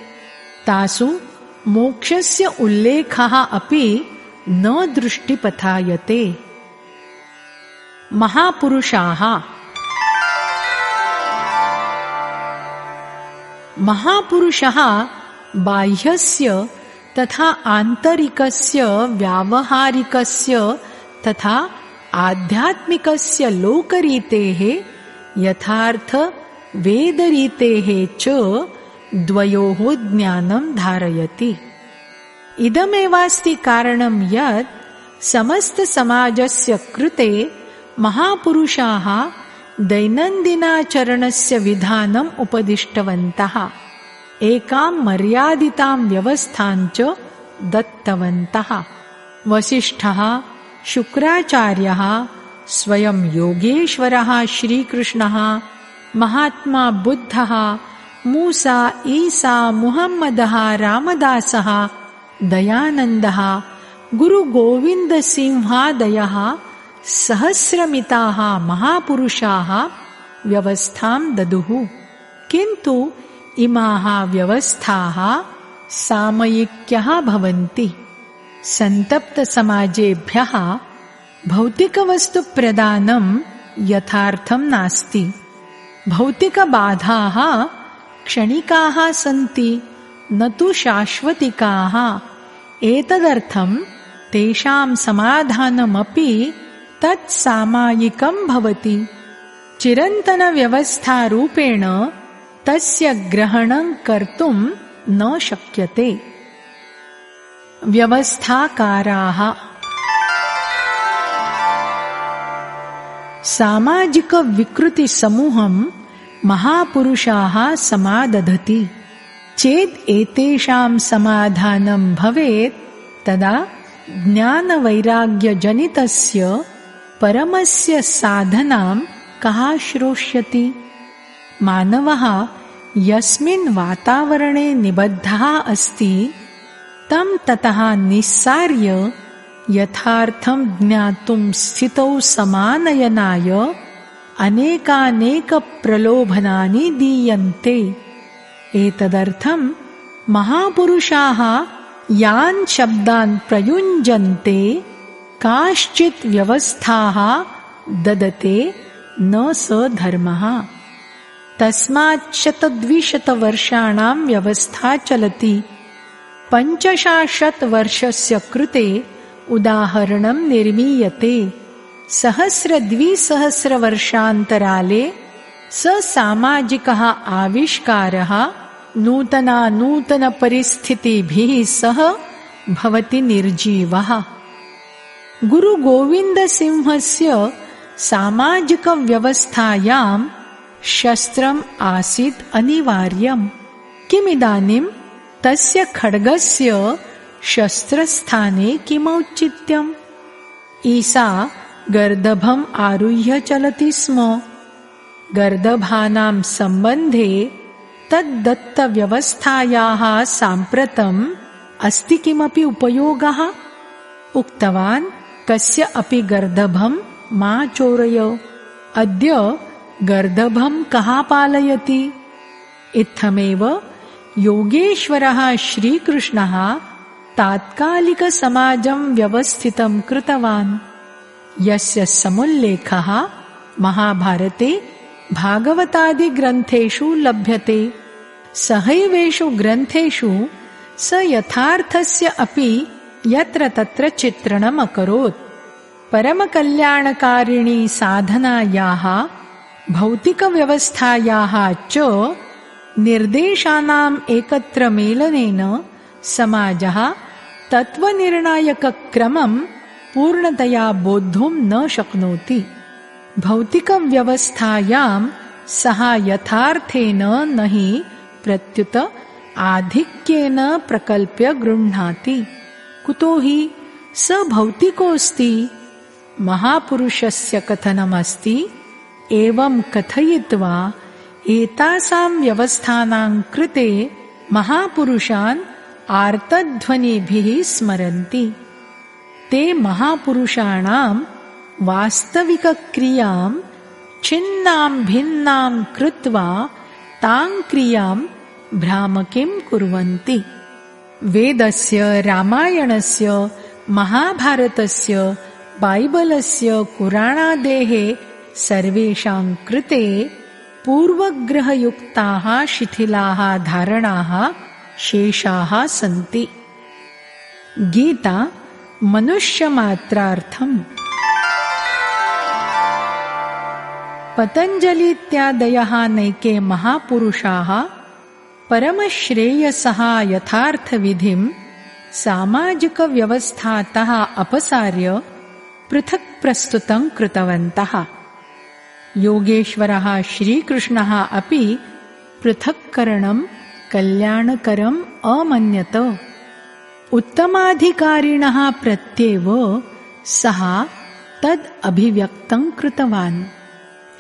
तासु मोक्षस्य उल्लेखः अपि न दृष्टिपथायते। महापुरुषाः महापुरुषः बाह्यस्य तथा आन्तरिकस्य व्यावहारिकस्य तथा आध्यात्मिकस्य लोकरीतेः यथार्थ वेदरीतेः च द्वयोः ज्ञानं धारयति। इदमेवास्ति कारणं यत् समस्तसमाजस्य कृते महापुरुषाः दैनन्दिनाचरणस्य विधानम् उपदिष्टवन्तः, एकां मर्यादितां व्यवस्थां च दत्तवन्तः। वसिष्ठः, शुक्राचार्यः, स्वयं योगेश्वरः श्रीकृष्णः, महात्मा बुद्धः, मूसा, ईसा, मुहम्मदः, रामदासः, दयानन्दः, गुरुगोविन्दसिंहादयः सहस्रमिताः महापुरुषाः व्यवस्थां ददुः। किन्तु इमाः व्यवस्थाः सामयिक्यः भवन्ति। सन्तप्तसमाजेभ्यः भौतिकवस्तुप्रदानं यथार्थं नास्ति। भौतिकबाधाः क्षणिकाः सन्ति, न तु शाश्वतिकाः। एतदर्थं तेषां समाधानमपि तत्सामायिकं भवति। चिरन्तनव्यवस्थारूपेण तस्य ग्रहणं कर्तुं न शक्यते। व्यवस्थाकाराः सामाजिकविकृतिसमूहं महापुरुषाः समादधति। चेत् एतेषां समाधानं भवेत् तदा ज्ञानवैराग्यजनितस्य परमस्य साधनां कः श्रोष्यति। मानवः यस्मिन् वातावरणे निबद्धः अस्ति तं ततः निस्सार्य यथार्थं ज्ञातुं स्थितौ समानयनाय अनेकानेकप्रलोभनानि दीयन्ते। एतदर्थं महापुरुषाः यान् शब्दान् प्रयुञ्जन्ते काश्चित् व्यवस्थाः ददते न स धर्मः। तस्मात् 100-200 वर्षाणां व्यवस्था चलति। 65 वर्षस्य कृते उदाहरणं निर्मीयते। 100-200 वर्षान्तराले स सामाजिकः आविष्कारः नूतनपरिस्थितिभिः सह भवति निर्जीवः। गुरुगोविन्दसिंहस्य सामाजिकव्यवस्थायां शस्त्रम् आसीत् अनिवार्यम्। किमिदानीं तस्य खड्गस्य शस्त्रस्थाने किमौचित्यम्? ईसा गर्दभम् आरुह्य चलति स्म। गर्दभानां सम्बन्धे तद्दत्तव्यवस्थायाः साम्प्रतम् अस्ति किमपि उपयोगः? उक्तवान्, कस्य अपि गर्दभं मा चोरय। अद्य गर्दभं कः पालयति? इत्थमेव योगेश्वरः श्रीकृष्णः तात्कालिकसमाजं व्यवस्थितं कृतवान्, यस्य समुल्लेखः महाभारते भागवतादिग्रन्थेषु लभ्यते। सहैवेषु ग्रन्थेषु स यथार्थस्य अपि यत्र तत्र चित्रणम् अकरोत्। परमकल्याणकारिणी साधनायाः भौतिकव्यवस्थायाः च निर्देशानाम् एकत्र मेलनेन समाजः तत्त्वनिर्णायकक्रमं पूर्णतया बोद्धुं न शक्नोति। भौतिकव्यवस्थायां सः यथार्थेन न हि प्रत्युत आधिक्येन प्रकल्प्य गृह्णाति। कुतो हि स भौतिकोऽस्ति। महापुरुषस्य कथनमस्ति, एवं कथयित्वा एतासां व्यवस्थानां कृते महापुरुषान् आर्तध्वनिभिः स्मरन्ति। ते महापुरुषाणां वास्तविकक्रियां छिन्नां भिन्नां कृत्वा तां क्रियां भ्रामकीं कुर्वन्ति। वेदस्य, रामायणस्य, महाभारतस्य, बाइबलस्य, पुराणादेः सर्वेषां कृते पूर्वग्रहयुक्ताः शिथिलाः धारणाः शेषाः सन्ति। गीता मनुष्यमात्रार्थम्। पतञ्जलित्यादयः नैके महापुरुषाः परमश्रेयसः यथार्थविधिं सामाजिकव्यवस्थातः अपसार्य पृथक् प्रस्तुतं कृतवन्तः। योगेश्वरः श्रीकृष्णः अपि पृथक्करणं कल्याणकरम् अमन्यत। उत्तमाधिकारिणः प्रत्येव सः तद् अभिव्यक्तं कृतवान्।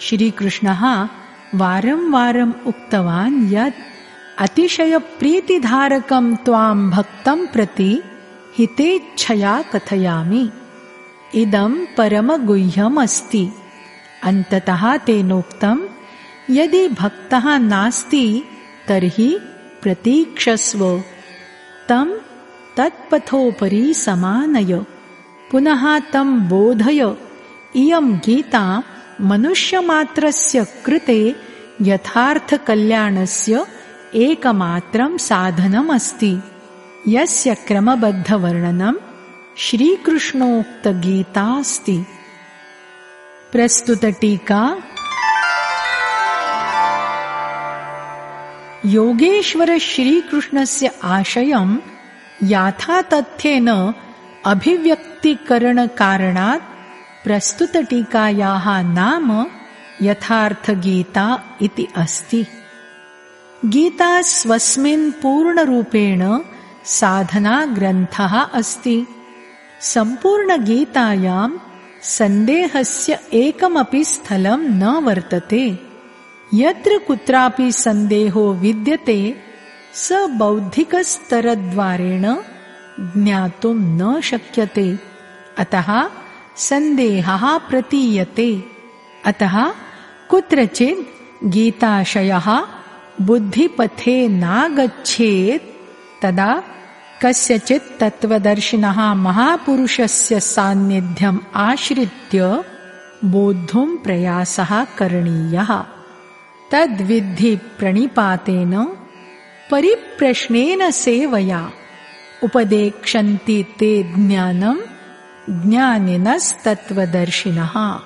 श्रीकृष्णः वारं वारम् उक्तवान् यत् अतिशयप्रीतिधारकं त्वां भक्तं प्रति हितेच्छया कथयामि। इदं परमगुह्यम् अस्ति। अन्ततः तेनोक्तं, यदि भक्तः नास्ति तर्हि प्रतीक्षस्व, तं तत्पथोपरि समानय, पुनः तं बोधय। इयं गीता मनुष्यमात्रस्य कृते यथार्थकल्याणस्य एकमात्रं साधनम् अस्ति, यस्य क्रमबद्धवर्णनं श्रीकृष्णोक्तगीतास्ति। प्रस्तुतटीका। योगेश्वर श्रीकृष्णस्य आशयं यथातथ्येन अभिव्यक्तिकरणकारणात् प्रस्तुतटीकायाः नाम यथार्थगीता इति अस्ति। गीता स्वस्मिन् पूर्णरूपेण साधनाग्रन्थः अस्ति। सम्पूर्णगीतायां सन्देहस्य एकमपि स्थलं न वर्तते। यत्र कुत्रापि सन्देहो विद्यते स बौद्धिकस्तरद्वारेण ज्ञातुं न शक्यते। अतः सन्देहः प्रतीयते। अतः कुत्रचित् गीताशयः बुद्धिपथे नागच्छेत् तदा कस्यचित् तत्त्वदर्शिनः महापुरुषस्य सान्निध्यम् आश्रित्य बोद्धुं प्रयासः करणीयः। तद्विद्धि प्रणिपातेन परिप्रश्नेन सेवया उपदेक्षन्ति ते ज्ञानं ज्ञानिनस्तत्त्वदर्शिनः।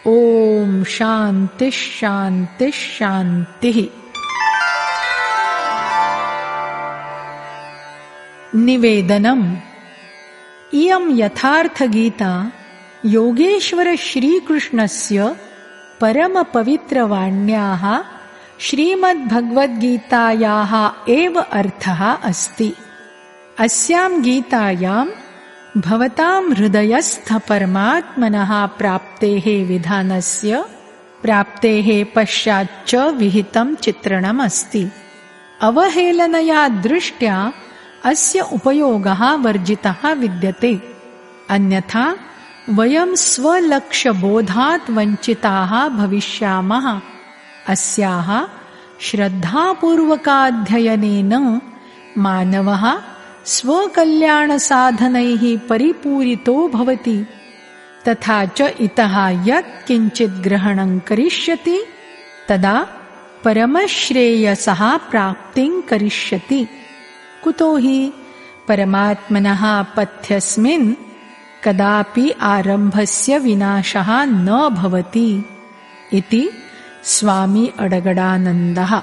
ॐ शान्तिः शान्तिः शान्तिः। निवेदनम्। इयं यथार्थगीता योगेश्वर श्रीकृष्णस्य परमपवित्रवाण्याः श्रीमद्भगवद्गीतायाः एव अर्थः अस्ति। अस्यां गीतायां भवतां हृदयस्थपरमात्मनः प्राप्तेः विधानस्य प्राप्तेः पश्चाच्च विहितं चित्रणमस्ति। अवहेलनया दृष्ट्या अस्य उपयोगः वर्जितः विद्यते। अन्यथा वयं स्वलक्ष्यबोधात् वञ्चिताः भविष्यामः। अस्याः श्रद्धापूर्वकाध्ययनेन मानवः स्वकल्याणसाधनैः परिपूरितो भवति। तथा च इतः यत् किञ्चित् ग्रहणं करिष्यति तदा परमश्रेयसः प्राप्तिं करिष्यति। कुतो हि परमात्मनः पथ्यस्मिन् कदापि आरम्भस्य विनाशः न भवति इति स्वामी अडगडानन्दः।